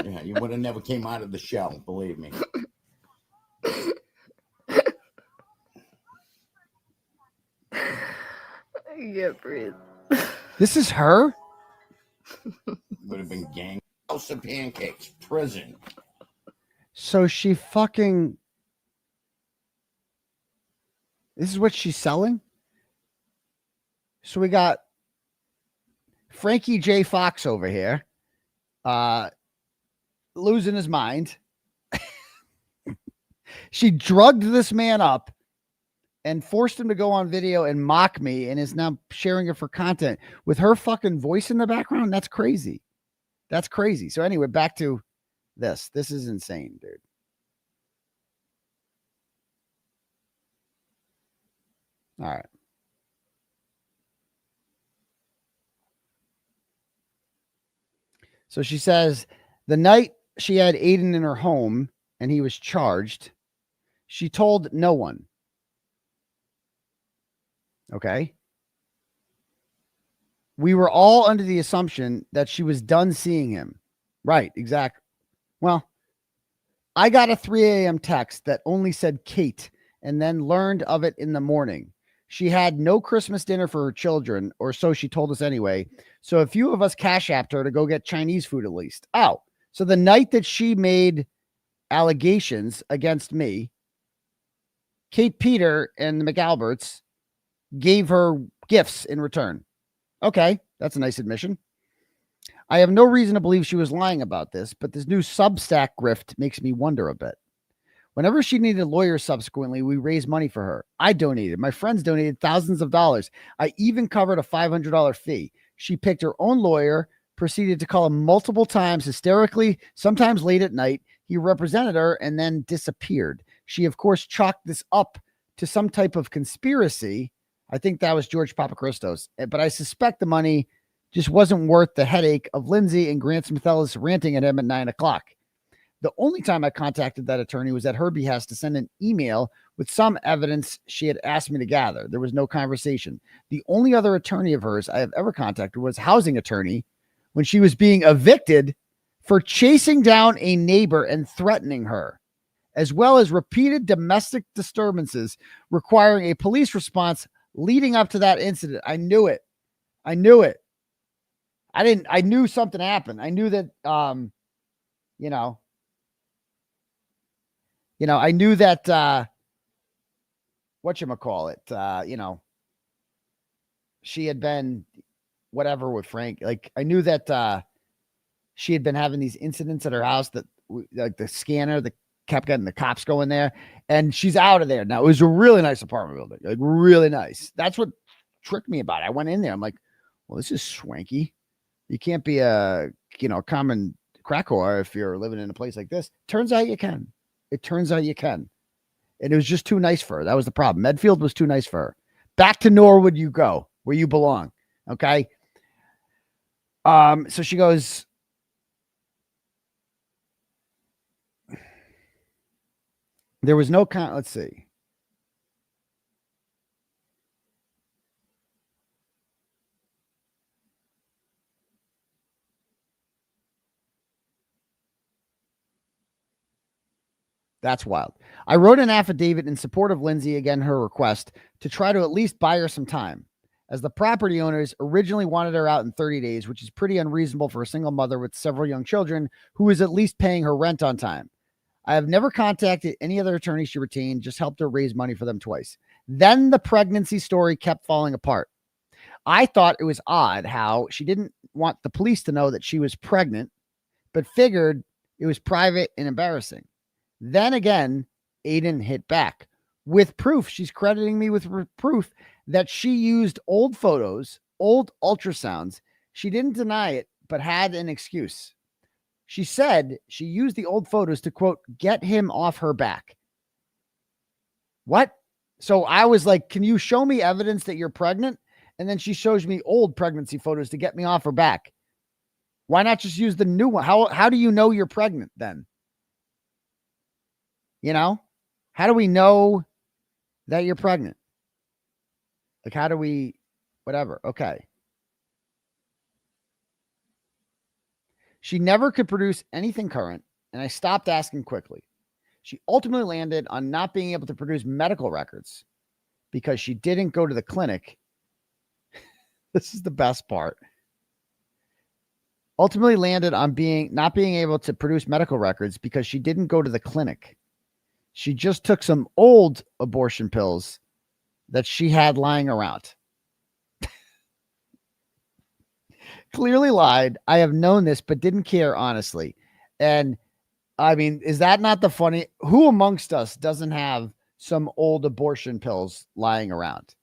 Yeah, you would have never came out of the shell, believe me. I can't breathe. This is her? Would have been gang. House of pancakes. Prison. So she fucking... This is what she's selling? So we got Frankie J. Fox over here. Losing his mind. She drugged this man up and forced him to go on video and mock me and is now sharing it for content with her fucking voice in the background. That's crazy. That's crazy. So anyway, back to this. This is insane, dude. All right. So she says the night she had Aidan in her home and he was charged, she told no one. Okay. We were all under the assumption that she was done seeing him. Right. Exactly. Well, I got a 3 a.m. text that only said Kate and then learned of it in the morning. She had no Christmas dinner for her children, or so she told us anyway. So a few of us cash apped her to go get Chinese food at least. Oh, so the night that she made allegations against me, Kate Peter and the McAlberts gave her gifts in return. Okay, that's a nice admission. I have no reason to believe she was lying about this, but this new Substack grift makes me wonder a bit. Whenever she needed lawyers subsequently, we raised money for her. I donated. My friends donated thousands of dollars. I even covered a $500 fee. She picked her own lawyer, proceeded to call him multiple times hysterically, sometimes late at night. He represented her and then disappeared. She, of course, chalked this up to some type of conspiracy. I think that was 𝗵𝗵𝗃𝗃, but I suspect the money just wasn't worth the headache of Lindsay and Grant Smith-Ellis ranting at him at 9 o'clock. The only time I contacted that attorney was at her behest to send an email with some evidence she had asked me to gather. There was no conversation. The only other attorney of hers I have ever contacted was housing attorney when she was being evicted for chasing down a neighbor and threatening her, as well as repeated domestic disturbances requiring a police response leading up to that incident. I knew it. I knew it. I knew something happened. I knew that, I knew that, she had been whatever with Frank. Like, I knew that, she had been having these incidents at her house that like the scanner that kept getting the cops going there, and she's out of there now. It was a really nice apartment building, like really nice. That's what tricked me about it. I went in there. I'm like, well, this is swanky. You can't be a, common crack whore if you're living in a place like this. Turns out you can. It turns out you can. And it was just too nice for her. That was the problem. Medfield was too nice for her. Back to Norwood you go, where you belong. Okay. So she goes, there was no let's see. That's wild. I wrote an affidavit in support of Lindsay, again, her request, to try to at least buy her some time, as the property owners originally wanted her out in 30 days, which is pretty unreasonable for a single mother with several young children who is at least paying her rent on time. I have never contacted any other attorney she retained, just helped her raise money for them twice. Then the pregnancy story kept falling apart. I thought it was odd how she didn't want the police to know that she was pregnant, but figured it was private and embarrassing. Then again, Aidan hit back with proof. She's crediting me with proof that she used old photos, old ultrasounds. She didn't deny it, but had an excuse. She said she used the old photos to, quote, get him off her back. What? So I was like, can you show me evidence that you're pregnant? And then she shows me old pregnancy photos to get me off her back. Why not just use the new one? How do you know you're pregnant then? How do we know that you're pregnant? Like, how do we, whatever. Okay. She never could produce anything current, and I stopped asking quickly. She ultimately landed on not being able to produce medical records because she didn't go to the clinic. This is the best part. Ultimately landed on not being able to produce medical records because she didn't go to the clinic. She just took some old abortion pills that she had lying around. Clearly lied. I have known this, but didn't care, honestly. And I mean, is that not the funny? Who amongst us doesn't have some old abortion pills lying around?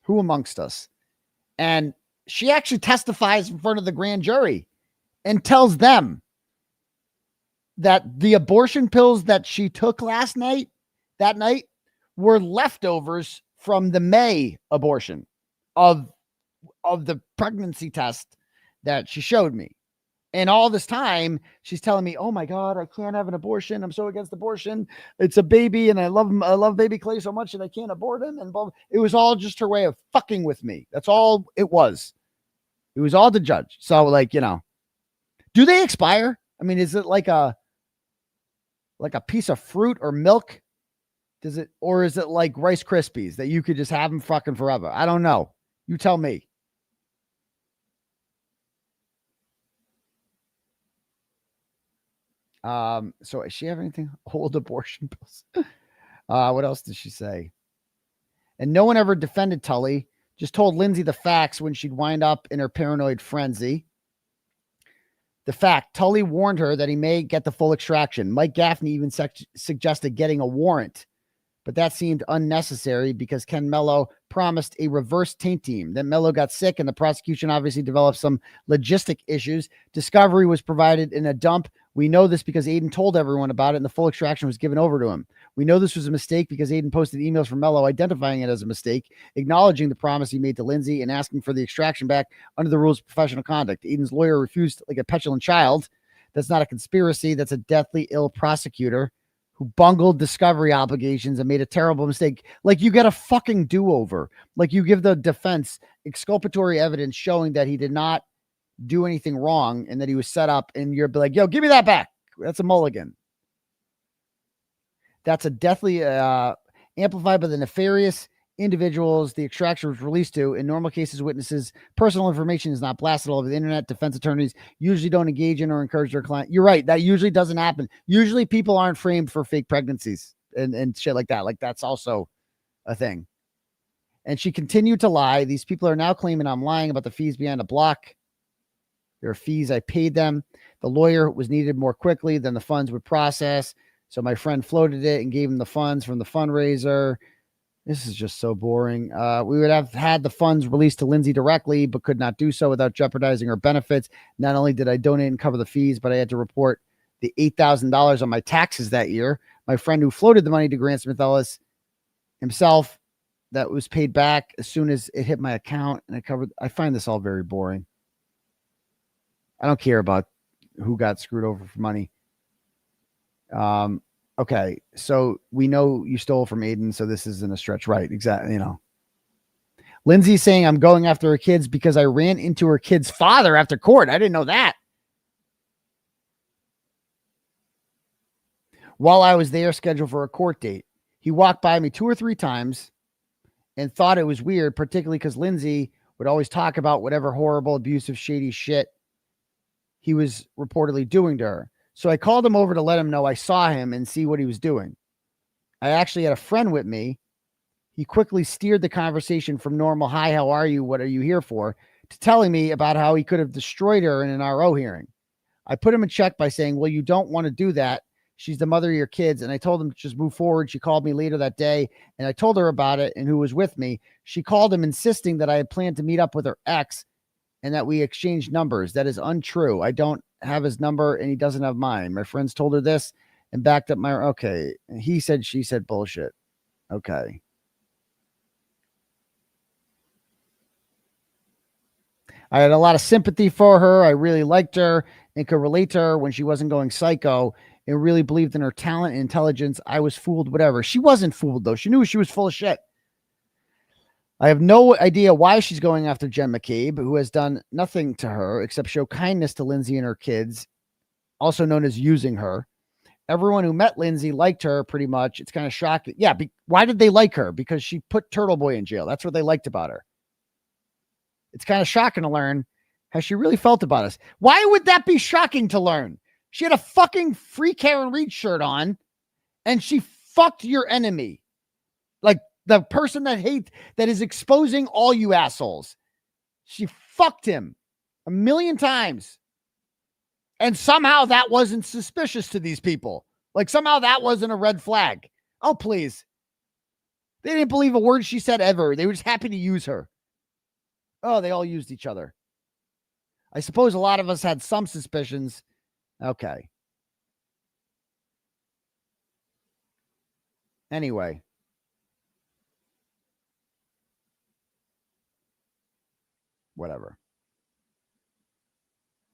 Who amongst us? And she actually testifies in front of the grand jury and tells them that the abortion pills that she took that night, were leftovers from the May abortion of the pregnancy test that she showed me. And all this time, she's telling me, oh my God, I can't have an abortion. I'm so against abortion. It's a baby, and I love baby Clay so much, and I can't abort him. And blah. It was all just her way of fucking with me. That's all it was. It was all to judge. So, like, do they expire? I mean, is it like a piece of fruit or milk? Or is it like Rice Krispies that you could just have them fucking forever? I don't know. You tell me. So does she have anything? Old abortion pills. What else did she say? And no one ever defended Tully, just told Lindsay the facts when she'd wind up in her paranoid frenzy. The fact, Tully warned her that he may get the full extraction. Mike Gaffney even suggested getting a warrant, but that seemed unnecessary because Ken Mello promised a reverse taint team. Then Mello got sick, and the prosecution obviously developed some logistic issues. Discovery was provided in a dump We know this because Aidan told everyone about it and the full extraction was given over to him. We know this was a mistake because Aidan posted emails from Mello identifying it as a mistake, acknowledging the promise he made to Lindsay and asking for the extraction back under the rules of professional conduct. Aidan's lawyer refused like a petulant child. That's not a conspiracy. That's a deathly ill prosecutor who bungled discovery obligations and made a terrible mistake. Like, you get a fucking do-over. Like, you give the defense exculpatory evidence showing that he did not do anything wrong and that he was set up, and you're like, yo, give me that back. That's a mulligan. That's a deathly amplified by the nefarious individuals the extraction was released to. In normal cases, witnesses' personal information is not blasted all over the internet. Defense attorneys usually don't engage in or encourage their client. You're right. That usually doesn't happen. Usually people aren't framed for fake pregnancies and shit like that. Like, that's also a thing. And she continued to lie. These people are now claiming I'm lying about the fees behind a block. There are fees. I paid them. The lawyer was needed more quickly than the funds would process. So my friend floated it and gave him the funds from the fundraiser. This is just so boring. We would have had the funds released to Lindsay directly, but could not do so without jeopardizing her benefits. Not only did I donate and cover the fees, but I had to report the $8,000 on my taxes that year. My friend who floated the money to Grant Smith Ellis himself, that was paid back as soon as it hit my account, and I find this all very boring. I don't care about who got screwed over for money. Okay, so we know you stole from Aidan, so this isn't a stretch, right? Exactly. You know, Lindsay saying I'm going after her kids because I ran into her kid's father after court. I didn't know that. While I was there, scheduled for a court date, he walked by me 2 or 3 times and thought it was weird, particularly because Lindsay would always talk about whatever horrible, abusive, shady shit he was reportedly doing to her. So I called him over to let him know I saw him and see what he was doing. I actually had a friend with me. He quickly steered the conversation from normal, hi, how are you? What are you here for? To telling me about how he could have destroyed her in an RO hearing. I put him in check by saying, well, you don't want to do that. She's the mother of your kids. And I told him to just move forward. She called me later that day and I told her about it and who was with me. She called him insisting that I had planned to meet up with her ex and that we exchanged numbers. That is untrue. I don't have his number and he doesn't have mine. My friends told her this and backed up my, okay. And he said, she said bullshit. Okay. I had a lot of sympathy for her. I really liked her and could relate to her when she wasn't going psycho and really believed in her talent and intelligence. I was fooled, whatever. She wasn't fooled though. She knew she was full of shit. I have no idea why she's going after Jen McCabe, who has done nothing to her except show kindness to Lindsay and her kids, also known as using her. Everyone who met Lindsay liked her pretty much. It's kind of shocking. Yeah. Why did they like her? Because she put Turtleboy in jail. That's what they liked about her. It's kind of shocking to learn how she really felt about us. Why would that be shocking to learn? She had a fucking Free Karen Reed shirt on and she fucked your enemy. Like, the person that is exposing all you assholes. She fucked him 1,000,000 times. And somehow that wasn't suspicious to these people. Like, somehow that wasn't a red flag. Oh, please. They didn't believe a word she said ever. They were just happy to use her. Oh, they all used each other. I suppose a lot of us had some suspicions. Okay. Anyway. Whatever.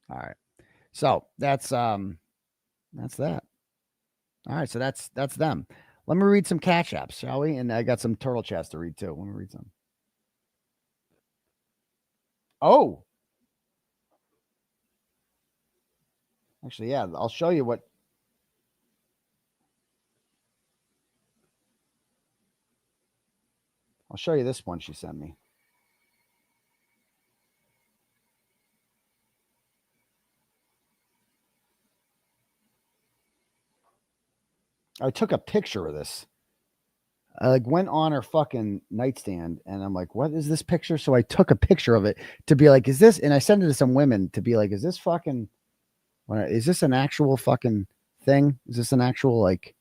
All right. So that's that. All right. So that's them. Let me read some cash apps, shall we? And I got some turtle chats to read too. Let me read some. Oh. Actually, yeah, I'll show you what. I'll show you this one she sent me. I took a picture of this. I like went on her fucking nightstand and I'm like, what is this picture? So I took a picture of it to be like, is this? And I sent it to some women to be like, is this fucking, is this an actual fucking thing? Is this an actual like,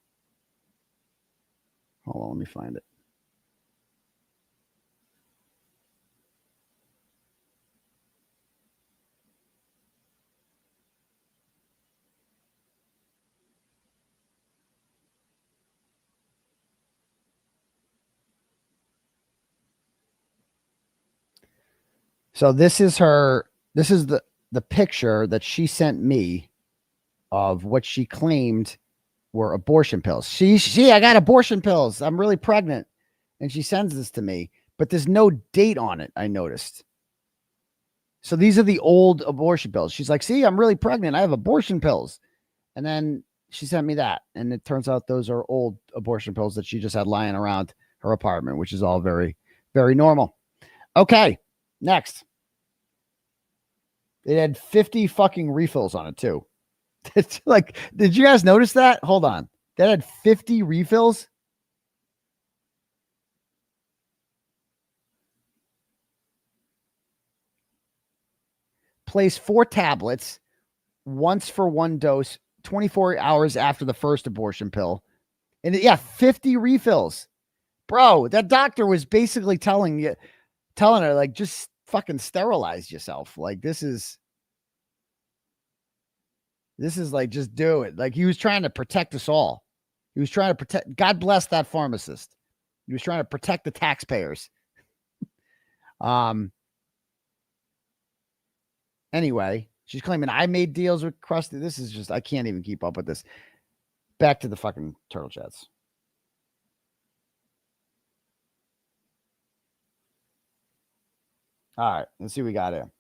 hold on, let me find it. So this is her. This is the picture that she sent me of what she claimed were abortion pills. I got abortion pills. I'm really pregnant. And she sends this to me, but there's no date on it. I noticed. So these are the old abortion pills. She's like, see, I'm really pregnant. I have abortion pills. And then she sent me that. And it turns out those are old abortion pills that she just had lying around her apartment, which is all very, very normal. Okay. Next. It had 50 fucking refills on it too. It's like, did you guys notice that? Hold on. That had 50 refills. Place 4 tablets once for 1 dose, 24 hours after the first abortion pill. And yeah, 50 refills. Bro, that doctor was basically telling her, like, just fucking sterilize yourself. Like, this is like, just do it. Like, he was trying to protect us all. He was trying to protect, God bless that pharmacist. He was trying to protect the taxpayers. Anyway, she's claiming I made deals with Krusty. This is just, I can't even keep up with this. Back to the fucking turtle chats. All right, let's see what we got here.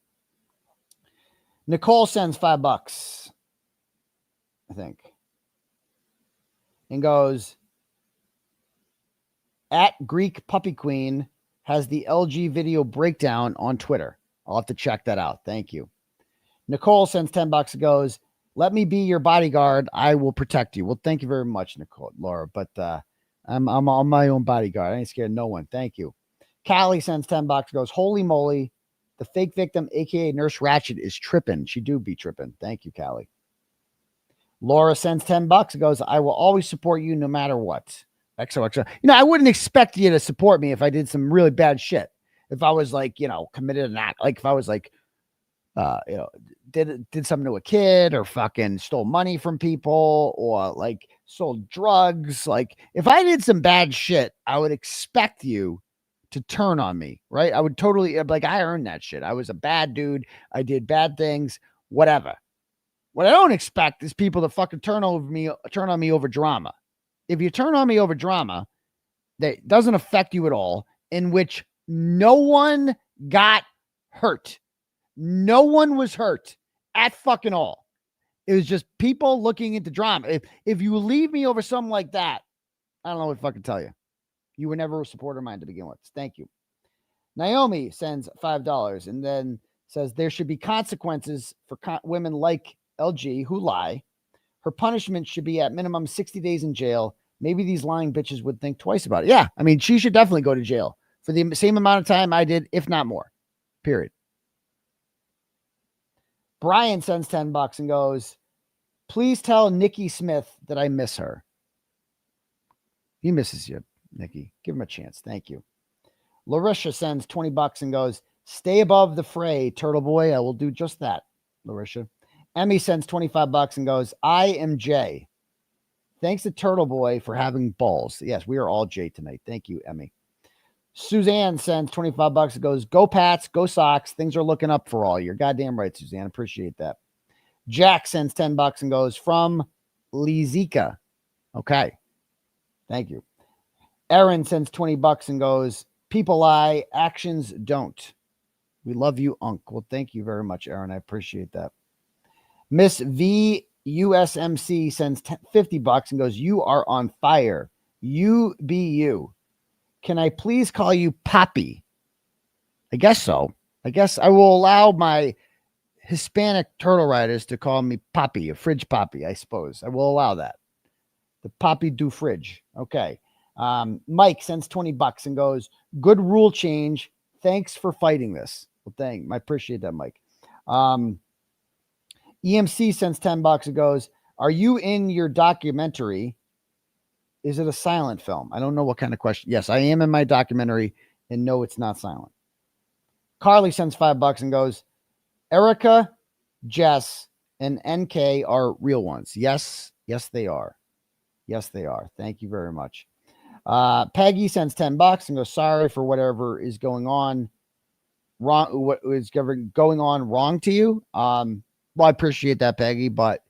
Nicole sends $5, I think, and goes, at Greek Puppy Queen has the LG video breakdown on Twitter. I'll have to check that out. Thank you. Nicole sends $10 and goes, let me be your bodyguard. I will protect you. Well, thank you very much, Nicole, Laura. But I'm on my own bodyguard. I ain't scared of no one. Thank you. Callie sends $10 and goes, holy moly. The fake victim, aka Nurse Ratchet, is tripping. She do be tripping. Thank you, Callie. Laura sends $10 and goes, I will always support you no matter what. XOXO. You know, I wouldn't expect you to support me if I did some really bad shit. If I was like, you know, committed an act, like if I was like, you know, did something to a kid or fucking stole money from people or like sold drugs. Like if I did some bad shit, I would expect you to turn on me, right? I would totally, like, I earned that shit. I was a bad dude. I did bad things, whatever. What I don't expect is people to fucking turn on me over drama. If you turn on me over drama that doesn't affect you at all, in which no one got hurt. No one was hurt at fucking all. It was just people looking into drama. If you leave me over something like that, I don't know what to fucking tell you. You were never a supporter of mine to begin with. Thank you. Naomi sends $5 and then says there should be consequences for women like LG who lie. Her punishment should be at minimum 60 days in jail. Maybe these lying bitches would think twice about it. Yeah, I mean, she should definitely go to jail for the same amount of time I did, if not more. Period. Brian sends $10 and goes, please tell Nikki Smith that I miss her. He misses you, Nikki. Give him a chance. Thank you. Larisha sends $20 and goes, stay above the fray, Turtle Boy. I will do just that, Larisha. Emmy sends $25 and goes, I am Jay. Thanks to Turtle Boy for having balls. Yes, we are all Jay tonight. Thank you, Emmy. Suzanne sends $25 and goes, go Pats, go Sox. Things are looking up for all. You're goddamn right, Suzanne. Appreciate that. Jack sends $10 and goes, from 𝗬𝗎𝗂𝗃. Okay. Thank you. Aaron sends $20 and goes, people lie, actions don't. We love you, Unc. Well, thank you very much, Aaron. I appreciate that. Miss VUSMC sends $50 and goes, you are on fire. You be you. Can I please call you Poppy? I guess so. I guess I will allow my Hispanic turtle riders to call me Poppy, a fridge Poppy, I suppose. I will allow that. The Poppy do fridge. Okay. Mike sends $20 and goes, good rule change. Thanks for fighting this. Well, I appreciate that, Mike. EMC sends $10 and goes, are you in your documentary? Is it a silent film? I don't know what kind of question. Yes, I am in my documentary, and no, it's not silent. Carly sends $5 and goes, Erica, Jess, and NK are real ones. Yes, they are. Yes, they are. Thank you very much. Peggy sends $10 and goes, sorry for whatever is going on wrong, what is ever going on wrong to you. Well, I appreciate that, Peggy, but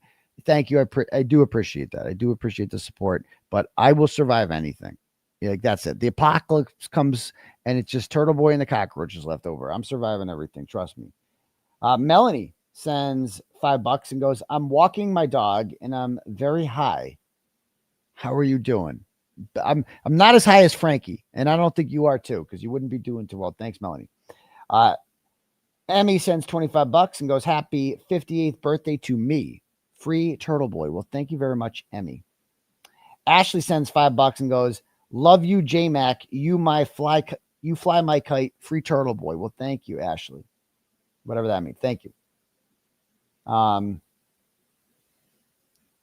thank you. I do appreciate that. I do appreciate the support, but I will survive anything. Yeah, like that's it. The apocalypse comes and it's just Turtleboy and the cockroaches left over. I'm surviving everything. Trust me. Melanie sends $5 and goes, I'm walking my dog and I'm very high. How are you doing? I'm not as high as Frankie, and I don't think you are too, because you wouldn't be doing too well. Thanks, Melanie. Emmy sends $25 and goes, happy 58th birthday to me. Free Turtleboy. Well, thank you very much, Emmy. Ashley sends $5 and goes, love you, J-Mac. You fly my kite. Free Turtleboy. Well, thank you, Ashley. Whatever that means. Thank you.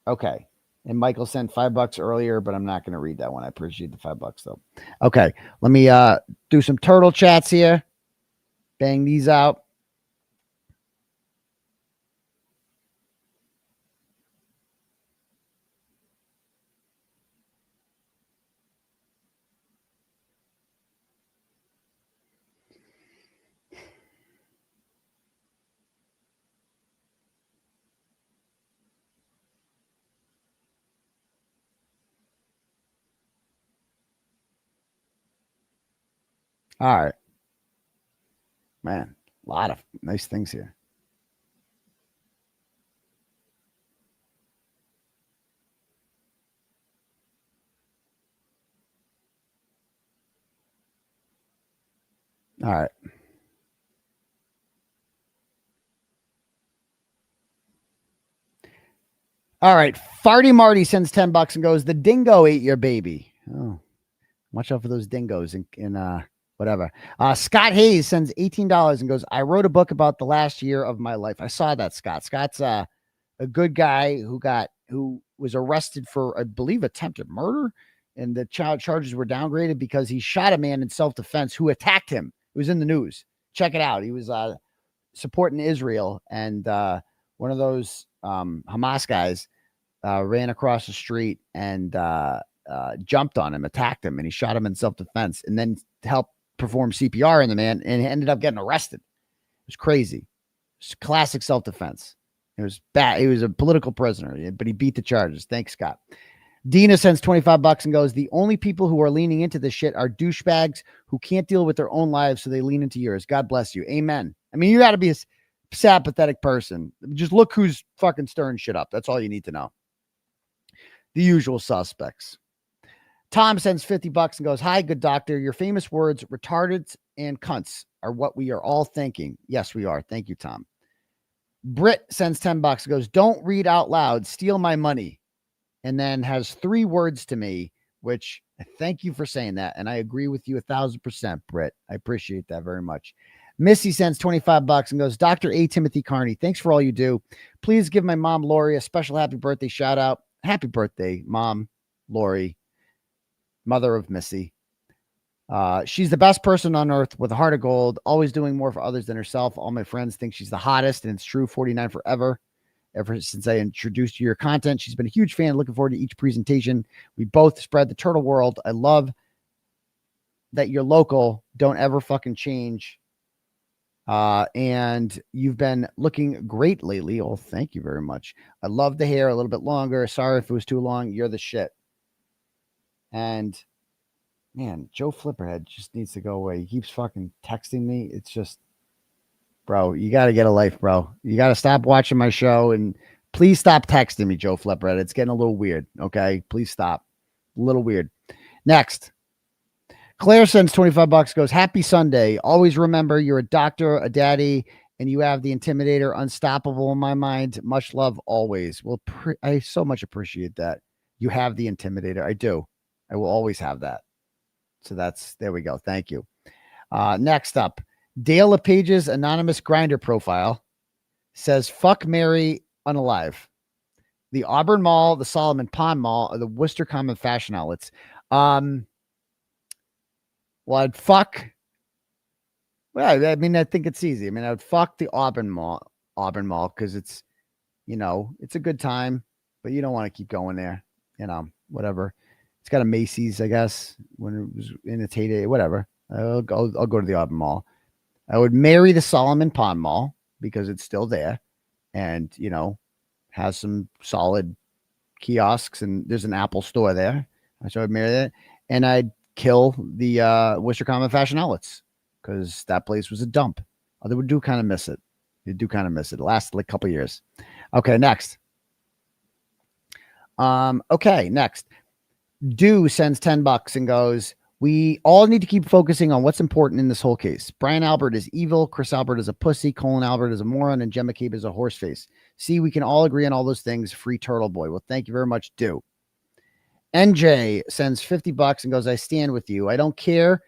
Okay. And Michael sent $5 earlier, but I'm not going to read that one. I appreciate the $5 though. Okay. Let me do some turtle chats here. Bang these out. All right. Man, a lot of nice things here. All right. All right. Farty Marty sends $10 and goes, the dingo ate your baby. Oh, watch out for those dingoes in whatever. Scott Hayes sends $18 and goes, I wrote a book about the last year of my life. I saw that, Scott. Scott's a good guy who was arrested for, I believe, attempted murder. And the charges were downgraded because he shot a man in self-defense who attacked him. It was in the news. Check it out. He was supporting Israel. And one of those Hamas guys ran across the street and jumped on him, attacked him, and he shot him in self-defense and then helped perform CPR in the man and ended up getting arrested. It was crazy. It's classic self-defense. It was bad. He was a political prisoner, but he beat the charges. Thanks, Scott. Dina sends $25 and goes, the only people who are leaning into this shit are douchebags who can't deal with their own lives, so they lean into yours. God bless you. Amen. I mean, you got to be a sad, pathetic person. Just look who's fucking stirring shit up. That's all you need to know. The usual suspects. Tom sends $50 and goes, hi, good doctor. Your famous words, retarded and cunts, are what we are all thinking. Yes, we are. Thank you, Tom. Britt sends $10 and goes, don't read out loud. Steal my money. And then has 3 words to me, which I thank you for saying that. And I agree with you 1,000%, Britt. I appreciate that very much. Missy sends $25 and goes, Dr. A. Timothy Kearney, thanks for all you do. Please give my mom, Lori, a special happy birthday shout out. Happy birthday, Mom, Lori, mother of Missy. She's the best person on earth with a heart of gold, always doing more for others than herself. All my friends think she's the hottest, and it's true. 49 forever. Ever since I introduced you to your content, she's been a huge fan. Looking forward to each presentation. We both spread the turtle world. I love that you're local. Don't ever fucking change. And you've been looking great lately. Oh, thank you very much. I love the hair a little bit longer. Sorry if it was too long. You're the shit. And man, Joe Flipperhead just needs to go away. He keeps fucking texting me. It's just, bro, you got to get a life, bro. You got to stop watching my show and please stop texting me, Joe Flipperhead. It's getting a little weird. Okay. Please stop. A little weird. Next. Claire sends $25, goes, happy Sunday. Always remember you're a doctor, a daddy, and you have the Intimidator unstoppable in my mind. Much love always. Well, I so much appreciate that. You have the Intimidator. I do. I will always have that. So there we go. Thank you. Next up, Dale LePage's anonymous grinder profile says, fuck Mary unalive. The Auburn Mall, the Solomon Pond Mall, or the Worcester Common Fashion Outlets. Well, I'd fuck. Well, I mean, I think it's easy. I mean, I would fuck the Auburn Mall because it's, it's a good time, but you don't want to keep going there. Whatever. It's got a Macy's, I guess, when it was in its heyday, whatever. I'll go to the Auburn Mall. I would marry the Solomon Pond Mall because it's still there and, you know, has some solid kiosks and there's an Apple store there. So I'd marry that. And I'd kill the 𝗬𝗏 Fashion Outlets because that place was a dump. They would do kind of miss it. You do kind of miss it. It lasted like a couple years. Okay, next. Okay, next. sends $10 and goes, we all need to keep focusing on what's important in this whole case. Brian Albert is evil. Chris Albert is a pussy. Colin Albert is a moron. And 𝗵𝗂𝗶𝗂𝗺 is a horse face. See, we can all agree on all those things. Free Turtleboy. Well, thank you very much. NJ sends $50 and goes, I stand with you. I don't care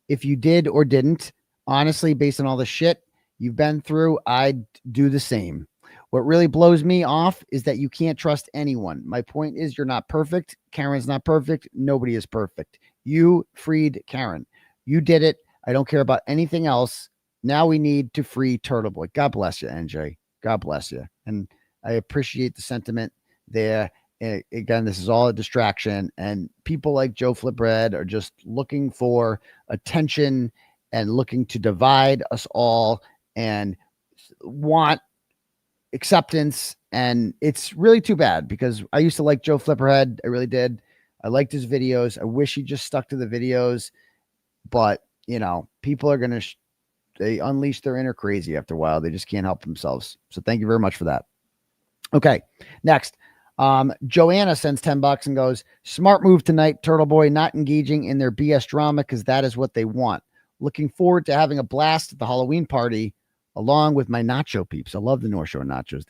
if you did or didn't. Honestly, based on all the shit you've been through, I'd do the same. What really blows me off is that you can't trust anyone. My point is you're not perfect. Karen's not perfect. Nobody is perfect. You freed Karen. You did it. I don't care about anything else. Now we need to free Turtleboy. God bless you, NJ. God bless you. And I appreciate the sentiment there. And again, this is all a distraction. And people like 𝗄𝗏 are just looking for attention and looking to divide us all and want acceptance. And it's really too bad because I used to like 𝗄𝗏. I really did. I liked his videos. I wish he just stuck to the videos, but you know, people are going to, they unleash their inner crazy after a while. They just can't help themselves. So thank you very much for that. Okay. Next. Joanna sends $10 and goes, smart move tonight, Turtleboy, not engaging in their BS drama because that is what they want. Looking forward to having a blast at the Halloween party along with my nacho peeps. I love the North Shore nachos.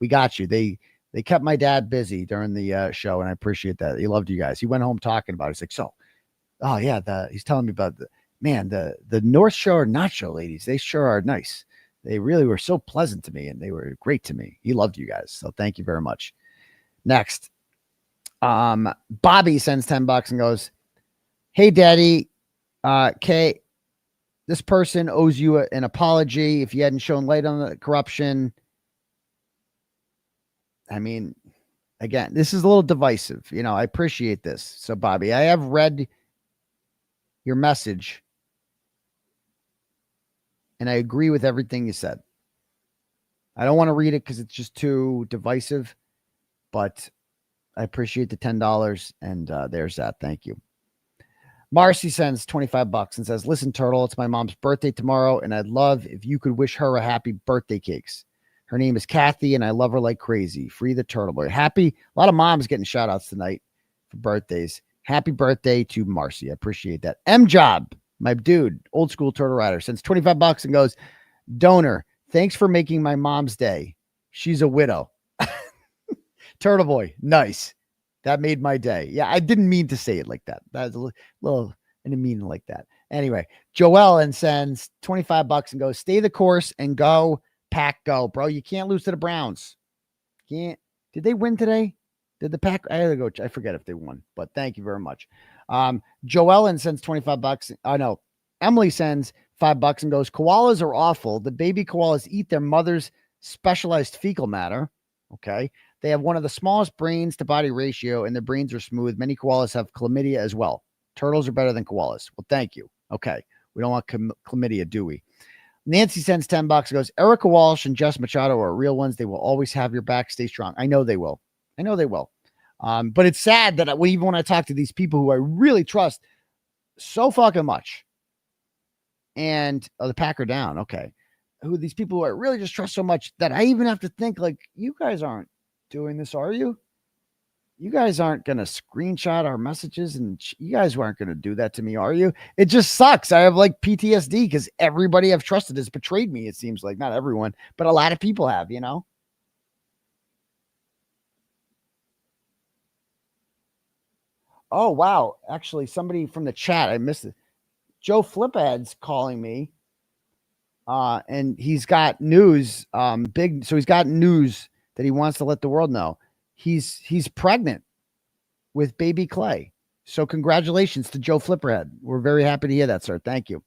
We got you. They kept my dad busy during the show, and I appreciate that. He loved you guys. He went home talking about it. He's like, oh yeah, he's telling me about the North Shore nacho ladies. They sure are nice. They really were so pleasant to me, and they were great to me. He loved you guys, so thank you very much. Next, Bobby sends $10 and goes, hey, Daddy, Kay, this person owes you an apology if you hadn't shown light on the corruption. I mean, again, this is a little divisive. You know, I appreciate this. So, Bobby, I have read your message, and I agree with everything you said. I don't want to read it because it's just too divisive, but I appreciate the $10, and there's that. Thank you. Marcy sends $25 and says, listen, Turtle, it's my mom's birthday tomorrow, and I'd love if you could wish her a happy birthday cakes. Her name is Kathy, and I love her like crazy. Free the Turtleboy. Happy. A lot of moms getting shout outs tonight for birthdays. Happy birthday to Marcy. I appreciate that. M-Job, my dude, old school turtle rider, sends $25 and goes, Donor, thanks for making my mom's day. She's a widow. Turtleboy, nice. That made my day. Yeah, I didn't mean to say it like that. That was a little, I didn't mean it like that. Anyway, Joellen sends $25 and goes, stay the course and go, Pack, go, bro. You can't lose to the Browns. Can't. Did they win today? Did the Pack? I gotta go. I forget if they won, but thank you very much. Joellen sends $25. I know. Emily sends $5 and goes, koalas are awful. The baby koalas eat their mother's specialized fecal matter. Okay. They have one of the smallest brains to body ratio, and their brains are smooth. Many koalas have chlamydia as well. Turtles are better than koalas. Well, thank you. Okay. We don't want chlamydia, do we? Nancy sends $10 and goes, Erica Walsh and Jess Machado are real ones. They will always have your back. Stay strong. I know they will. I know they will. But it's sad that even when I talk to these people who I really trust so fucking much, and the Pack are down. Okay. Who these people who I really just trust so much that I even have to think like, you guys aren't doing this, are you? You guys aren't going to screenshot our messages, and you guys aren't going to do that to me, are you? It just sucks. I have like PTSD because everybody I've trusted has betrayed me. It seems like not everyone, but a lot of people have, you know? Oh, wow. Actually, somebody from the chat, I missed it. 𝗄𝗏𝗵 calling me. And he's got news, so he's got news that he wants to let the world know. He's pregnant with baby Clay. So congratulations to 𝗄𝗏𝗵. We're very happy to hear that, sir. Thank you.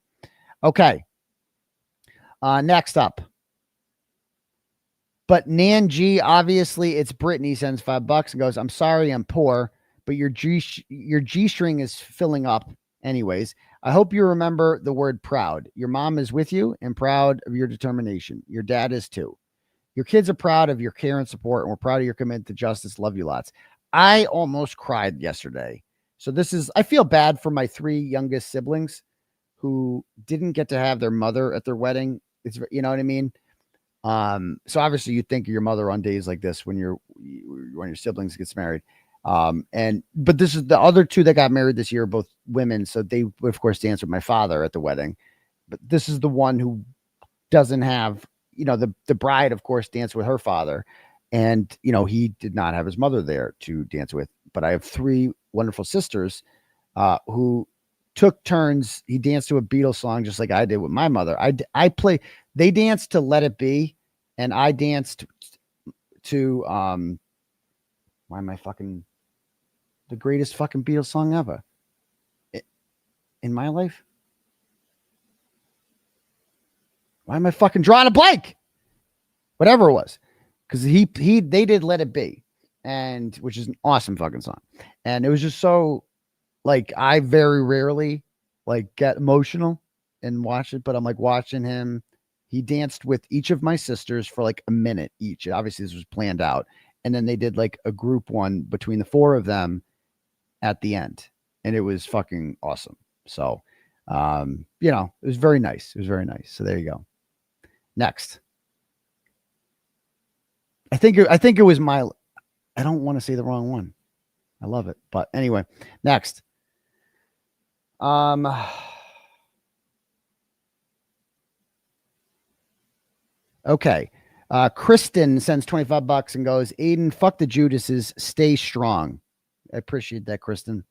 Okay. Next up. But Nan G, obviously it's Brittany, sends $5 and goes, I'm sorry I'm poor, but your G string is filling up Anyways, I hope you remember the word proud. Your mom is with you and proud of your determination. Your dad is too. Your kids are proud of your care and support, and we're proud of your commitment to justice. Love you lots. I almost cried yesterday. So I feel bad for my 3 youngest siblings who didn't get to have their mother at their wedding. It's, you know what I mean? So obviously you think of your mother on days like this when your siblings gets married. But this is the other 2 that got married this year, both women. So they would, of course, dance with my father at the wedding. But this is the one who doesn't have, the bride, of course, danced with her father. And, he did not have his mother there to dance with. But I have 3 wonderful sisters who took turns. He danced to a Beatles song just like I did with my mother. They danced to Let It Be, and I danced to why am I fucking the greatest fucking Beatles song ever in my life? Why am I fucking drawing a blank? Whatever it was, because they did Let It Be, and which is an awesome fucking song, and it was just so like I very rarely like get emotional and watch it, but I'm like watching him. He danced with each of my sisters for like a minute each. Obviously, this was planned out. And then they did like a group one between the 4 of them at the end. And it was fucking awesome. So, it was very nice. It was very nice. So there you go. Next. I think it was I don't want to say the wrong one. I love it. But anyway, next. Okay. Kristen sends $25 and goes, Aidan, fuck the Judases, stay strong. I appreciate that, Kristen.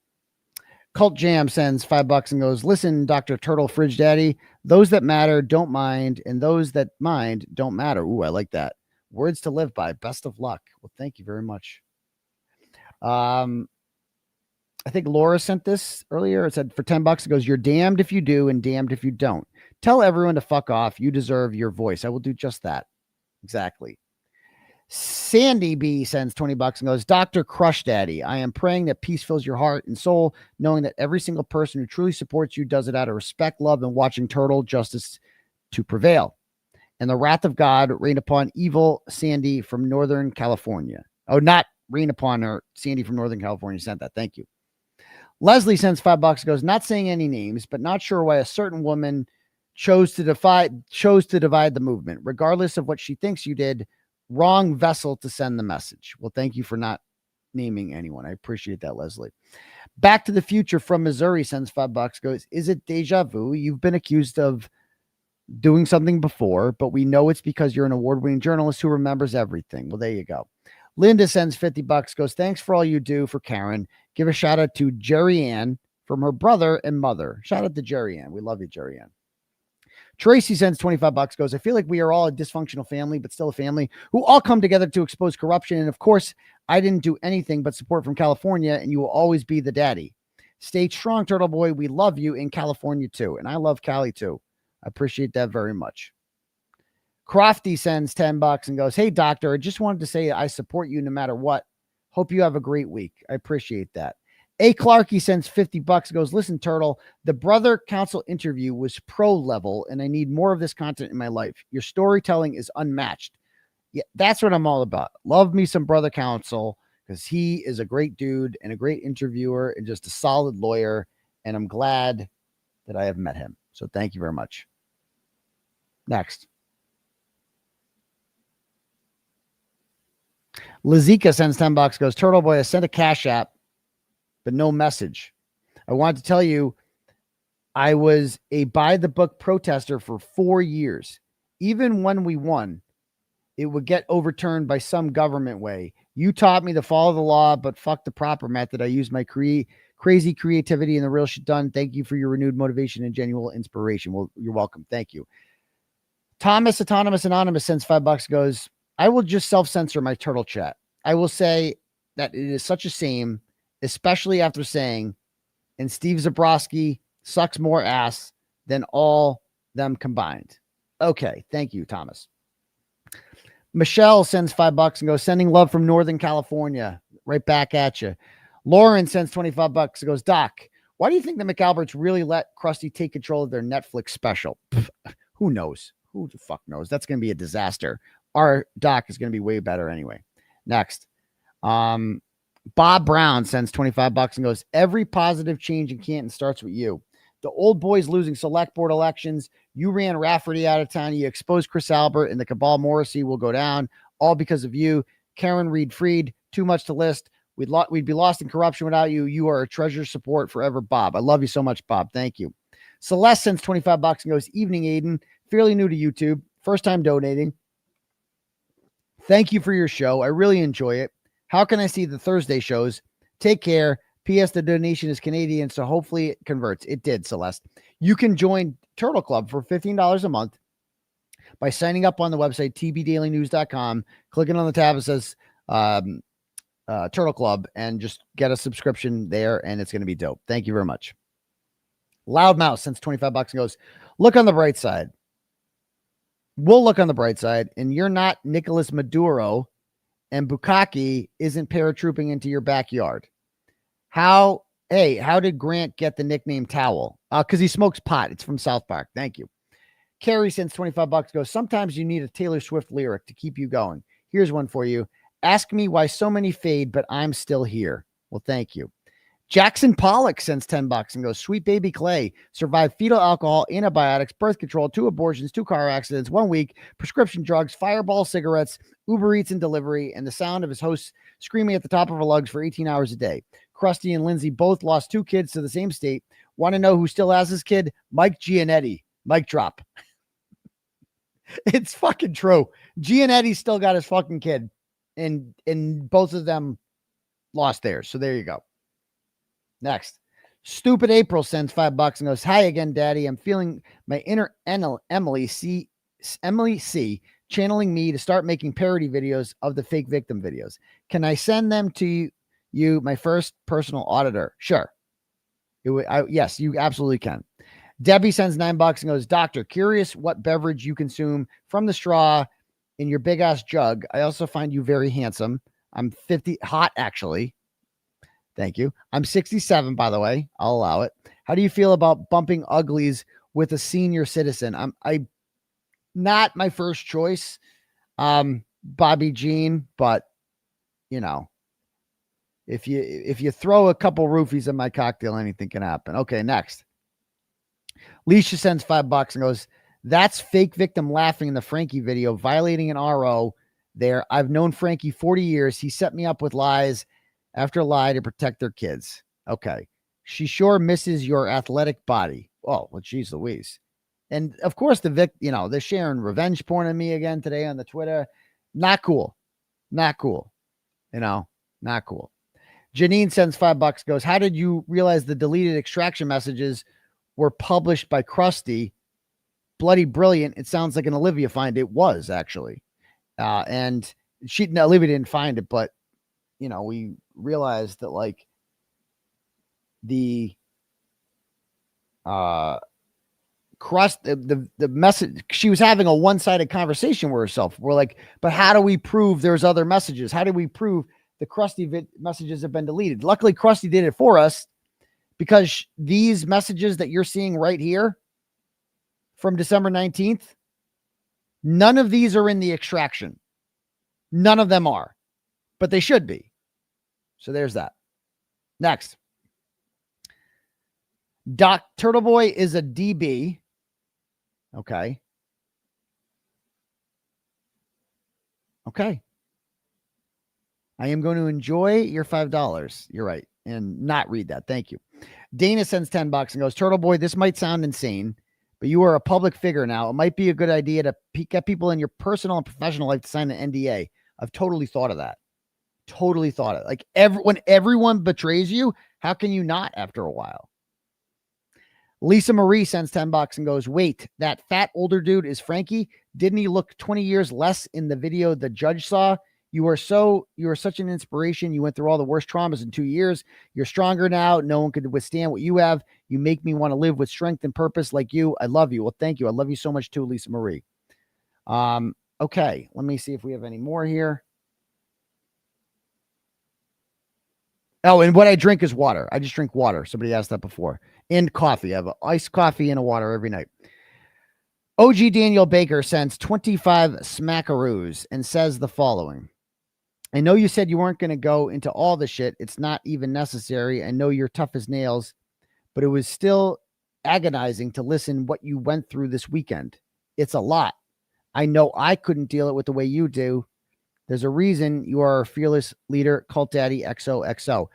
Cult Jam sends $5 and goes, listen, Dr. Turtle Fridge Daddy, those that matter don't mind, and those that mind don't matter. Ooh, I like that. Words to live by. Best of luck. Well, thank you very much. I think Laura sent this earlier. It said for $10, it goes, you're damned if you do and damned if you don't. Tell everyone to fuck off. You deserve your voice. I will do just that. Exactly. Sandy B sends $20 and goes, Dr. Crush Daddy, I am praying that peace fills your heart and soul, knowing that every single person who truly supports you does it out of respect, love, and watching Turtle justice to prevail. And the wrath of God rain upon evil Sandy from Northern California. Oh, not rain upon her. Sandy from Northern California sent that. Thank you. Leslie sends $5 and goes, not saying any names, but not sure why a certain woman chose to divide the movement, regardless of what she thinks you did. Wrong vessel to send the message. Well, thank you for not naming anyone. I appreciate that, Leslie. Back to the Future from Missouri sends $5, goes, is it deja vu? You've been accused of doing something before, but we know it's because you're an award-winning journalist who remembers everything. Well, there you go. Linda sends $50, goes, thanks for all you do for Karen. Give a shout out to Jerry Ann from her brother and mother. Shout out to Jerry Ann. We love you, Jerry Ann. Tracy sends $25, goes, I feel like we are all a dysfunctional family, but still a family who all come together to expose corruption. And of course, I didn't do anything but support from California, and you will always be the daddy. Stay strong, Turtle Boy. We love you in California too. And I love Cali too. I appreciate that very much. Crofty sends $10 and goes, hey, doctor, I just wanted to say I support you no matter what. Hope you have a great week. I appreciate that. A. Clarky sends $50 and goes, listen, Turtle, the brother council interview was pro level, and I need more of this content in my life. Your storytelling is unmatched. Yeah, that's what I'm all about. Love me some brother council, because he is a great dude and a great interviewer and just a solid lawyer. And I'm glad that I have met him. So thank you very much. Next. Lazika sends $10, goes, Turtle Boy, I sent a Cash App, but no message. I wanted to tell you, I was a by the book protester for 4 years. Even when we won, it would get overturned by some government way. You taught me to follow the law, but fuck the proper method. I used my crazy creativity and the real shit done. Thank you for your renewed motivation and genuine inspiration. Well, you're welcome. Thank you. Thomas Autonomous Anonymous sends $5, goes, I will just self-censor my turtle chat. I will say that it is such a shame, especially after saying, and Steve 𝗵𝗂𝗄𝗏 sucks more ass than all them combined. Okay. Thank you, Thomas. Michelle sends $5 and goes, sending love from Northern California. Right back at you. Lauren sends $25 and goes, Doc, Why do you think the McAlberts really let 𝗵𝗏 take control of their Netflix special? Who knows? Who the fuck knows? That's going to be a disaster. Our doc is going to be way better anyway. Next. Bob Brown sends $25 and goes, every positive change in Canton starts with you. The old boys losing select board elections. You ran Rafferty out of town. You exposed Chris Albert, and the 𝗃𝗏𝗺𝗃𝗃 will go down. All because of you. Karen Reed Freed, too much to list. We'd be lost in corruption without you. You are a treasure support forever, Bob. I love you so much, Bob. Thank you. Celeste sends $25 and goes, evening, Aidan. Fairly new to YouTube. First time donating. Thank you for your show. I really enjoy it. How can I see the Thursday shows? Take care. P.S. The donation is Canadian, so hopefully it converts. It did, Celeste. You can join Turtle Club for $15 a month by signing up on the website, tbdailynews.com, clicking on the tab that says Turtle Club, and just get a subscription there, and it's going to be dope. Thank you very much. Loudmouth sends $25 and goes, look on the bright side. We'll look on the bright side, and you're not Nicolas Maduro, and Bukkake isn't paratrooping into your backyard. How did Grant get the nickname Towel? Because he smokes pot. It's from South Park. Thank you. Carrie sends $25 goes, sometimes you need a Taylor Swift lyric to keep you going. Here's one for you. Ask me why so many fade, but I'm still here. Well, thank you. Jackson Pollock sends $10 and goes, sweet baby Clay survived fetal alcohol, antibiotics, birth control, 2 abortions, 2 car accidents, 1 week, prescription drugs, Fireball cigarettes, Uber Eats and delivery, and the sound of his host screaming at the top of her lungs for 18 hours a day. 𝗵𝗏 and Lindsay both lost 2 kids to the same state. Want to know who still has his kid? Mike Gianetti. Mic drop. It's fucking true. Gianetti still got his fucking kid, and both of them lost theirs. So there you go. Next. Stupid April sends $5 and goes, hi again, Daddy. I'm feeling my inner Emily C channeling me to start making parody videos of the fake victim videos. Can I send them to you, my first personal auditor? Sure. Yes, you absolutely can. Debbie sends $9 and goes, Doctor, curious what beverage you consume from the straw in your big ass jug. I also find you very handsome. I'm 50, hot actually. Thank you. I'm 67, by the way. I'll allow it. How do you feel about bumping uglies with a senior citizen? I not my first choice, Bobby Jean, but you know, if you throw a couple roofies in my cocktail, anything can happen. Okay, next. Leisha sends $5 and goes, that's fake victim laughing in the Frankie video, violating an RO there. I've known Frankie 40 years. He set me up with lies after lie to protect their kids. Okay. She sure misses your athletic body. Oh, well, geez Louise. And of course, they're sharing revenge porn on me again today on the Twitter. Not cool. Not cool. Not cool. Janine sends $5, goes, how did you realize the deleted extraction messages were published by 𝗵𝗏? Bloody brilliant. It sounds like an Olivia find. It was actually. And Olivia didn't find it, but we realized that like the the message, she was having a one-sided conversation with herself. We're like, but how do we prove there's other messages? How do we prove the 𝗵𝗏 messages have been deleted? Luckily, 𝗵𝗏 did it for us, because these messages that you're seeing right here from December 19th, none of these are in the extraction. None of them are, but they should be. So there's that. Next. Turtleboy is a DB. Okay. Okay. I am going to enjoy your $5. You're right. And not read that. Thank you. Dana sends $10 and goes, Turtleboy, this might sound insane, but you are a public figure now. It might be a good idea to get people in your personal and professional life to sign an NDA. I've totally thought of that. Totally thought it. Like when everyone betrays you, how can you not after a while? Lisa Marie sends $10 and goes, wait, that fat older dude is Frankie? Didn't he look 20 years less in the video the judge saw? You are such an inspiration. You went through all the worst traumas in 2 years. You're stronger now. No one could withstand what you have. You make me want to live with strength and purpose like you. I love you. Well, thank you. I love you so much too, Lisa Marie. Okay. Let me see if we have any more here. Oh, and what I drink is water. I just drink water. Somebody asked that before. And coffee. I have iced coffee and a water every night. OG Daniel Baker sends 25 smackaroos and says the following. I know you said you weren't going to go into all the shit. It's not even necessary. I know you're tough as nails, but it was still agonizing to listen what you went through this weekend. It's a lot. I know I couldn't deal it with the way you do. There's a reason you are a fearless leader, Cult Daddy XOXO.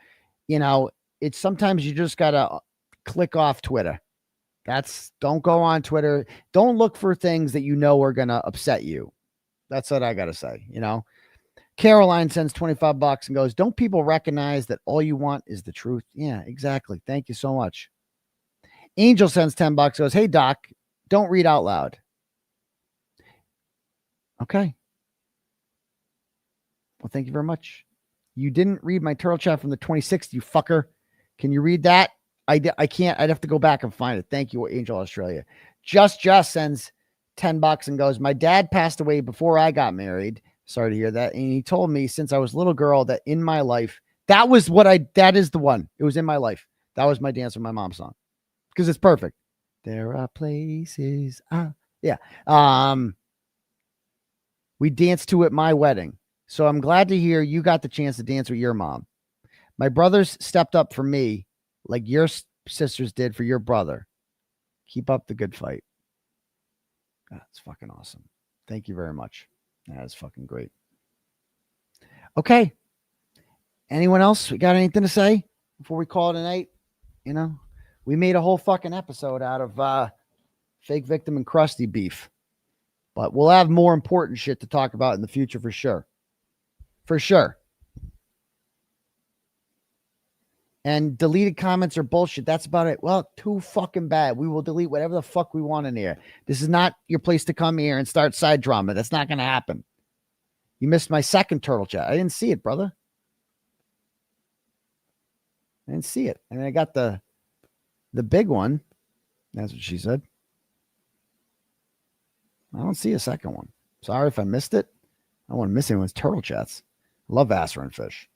You know, it's sometimes you just got to click off Twitter. Don't go on Twitter. Don't look for things that you know are going to upset you. That's what I got to say. You know, Caroline sends $25 and goes, don't people recognize that all you want is the truth? Yeah, exactly. Thank you so much. Angel sends $10, goes, hey, Doc, don't read out loud. Okay. Well, thank you very much. You didn't read my turtle chat from the 26th, you fucker. Can you read that? I can't. I'd have to go back and find it. Thank you, Angel Australia. Just sends $10 and goes, my dad passed away before I got married. Sorry to hear that. And he told me since I was a little girl that in my life, that is the one. It was in my life. That was my Dance with My Mom song. Because it's perfect. There are places. Yeah. We danced to it my wedding. So I'm glad to hear you got the chance to dance with your mom. My brothers stepped up for me like your sisters did for your brother. Keep up the good fight. That's fucking awesome. Thank you very much. That is fucking great. Okay. Anyone else? We got anything to say before we call it a night? You know, we made a whole fucking episode out of fake victim and crusty beef. But we'll have more important shit to talk about in the future for sure. For sure. And deleted comments are bullshit. That's about it. Well, too fucking bad. We will delete whatever the fuck we want in here. This is not your place to come here and start side drama. That's not going to happen. You missed my second turtle chat. I didn't see it, brother. I didn't see it. And I got the big one. That's what she said. I don't see a second one. Sorry if I missed it. I don't want to miss anyone's turtle chats. I love Vassar and Fish.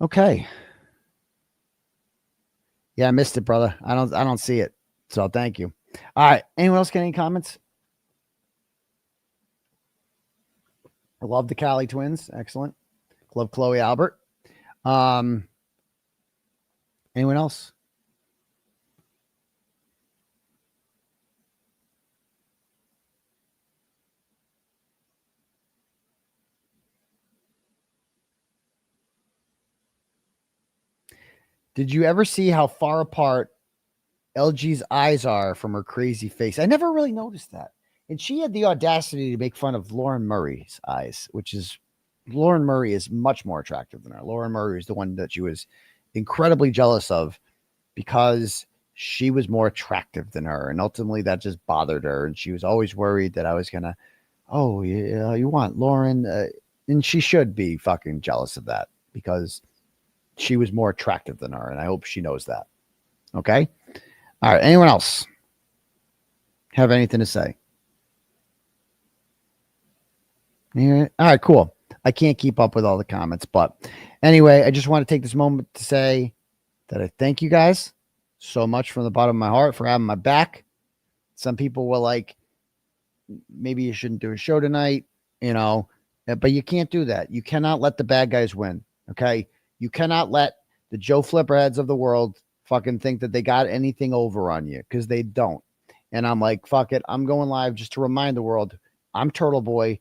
Okay. Yeah, I missed it, brother. I don't see it. So thank you. All right. Anyone else got any comments? I love the Cali twins. Excellent. Love 𝗀𝗄𝗄𝗆. Anyone else? Did you ever see how far apart LG's eyes are from her crazy face? I never really noticed that. And she had the audacity to make fun of Lauren Murray's eyes, which is Lauren Murray is much more attractive than her. Lauren Murray is the one that she was incredibly jealous of because she was more attractive than her. And ultimately that just bothered her. And she was always worried that I was going to, oh, yeah, you want Lauren? And she should be fucking jealous of that because she was more attractive than her. And I hope she knows that. Okay. All right. Anyone else have anything to say? Yeah. All right, cool. I can't keep up with all the comments, but anyway, I just want to take this moment to say that I thank you guys so much from the bottom of my heart for having my back. Some people were like, maybe you shouldn't do a show tonight, you know, but you can't do that. You cannot let the bad guys win. Okay. You cannot let the Joe Flipper heads of the world fucking think that they got anything over on you because they don't. And I'm like, fuck it. I'm going live just to remind the world I'm Turtleboy.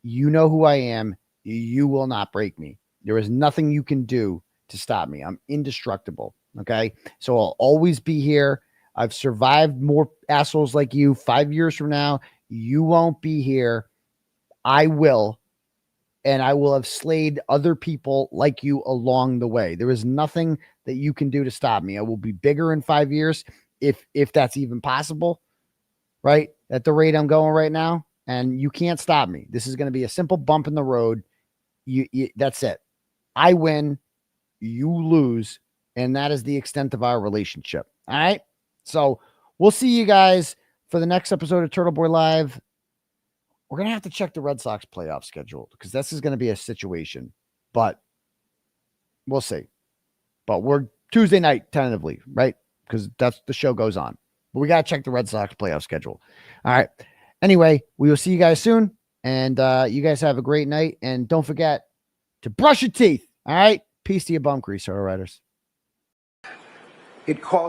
You know who I am. You will not break me. There is nothing you can do to stop me. I'm indestructible. Okay. So I'll always be here. I've survived more assholes like you. 5 years from now, you won't be here. I will. And I will have slayed other people like you along the way. There is nothing that you can do to stop me. I will be bigger in 5 years. If that's even possible, right? At the rate I'm going right now. And you can't stop me. This is going to be a simple bump in the road. That's it. I win, you lose, And that is the extent of our relationship. All right. So we'll see you guys for the next episode of Turtle Boy Live. We're going to have to check the Red Sox playoff schedule because this is going to be a situation, but we'll see. But we're Tuesday night tentatively, right? Because that's the show goes on. But we got to check the Red Sox playoff schedule. All right. Anyway, we will see you guys soon. And you guys have a great night. And don't forget to brush your teeth. All right. Peace to your bum grease, Soda Riders. It calls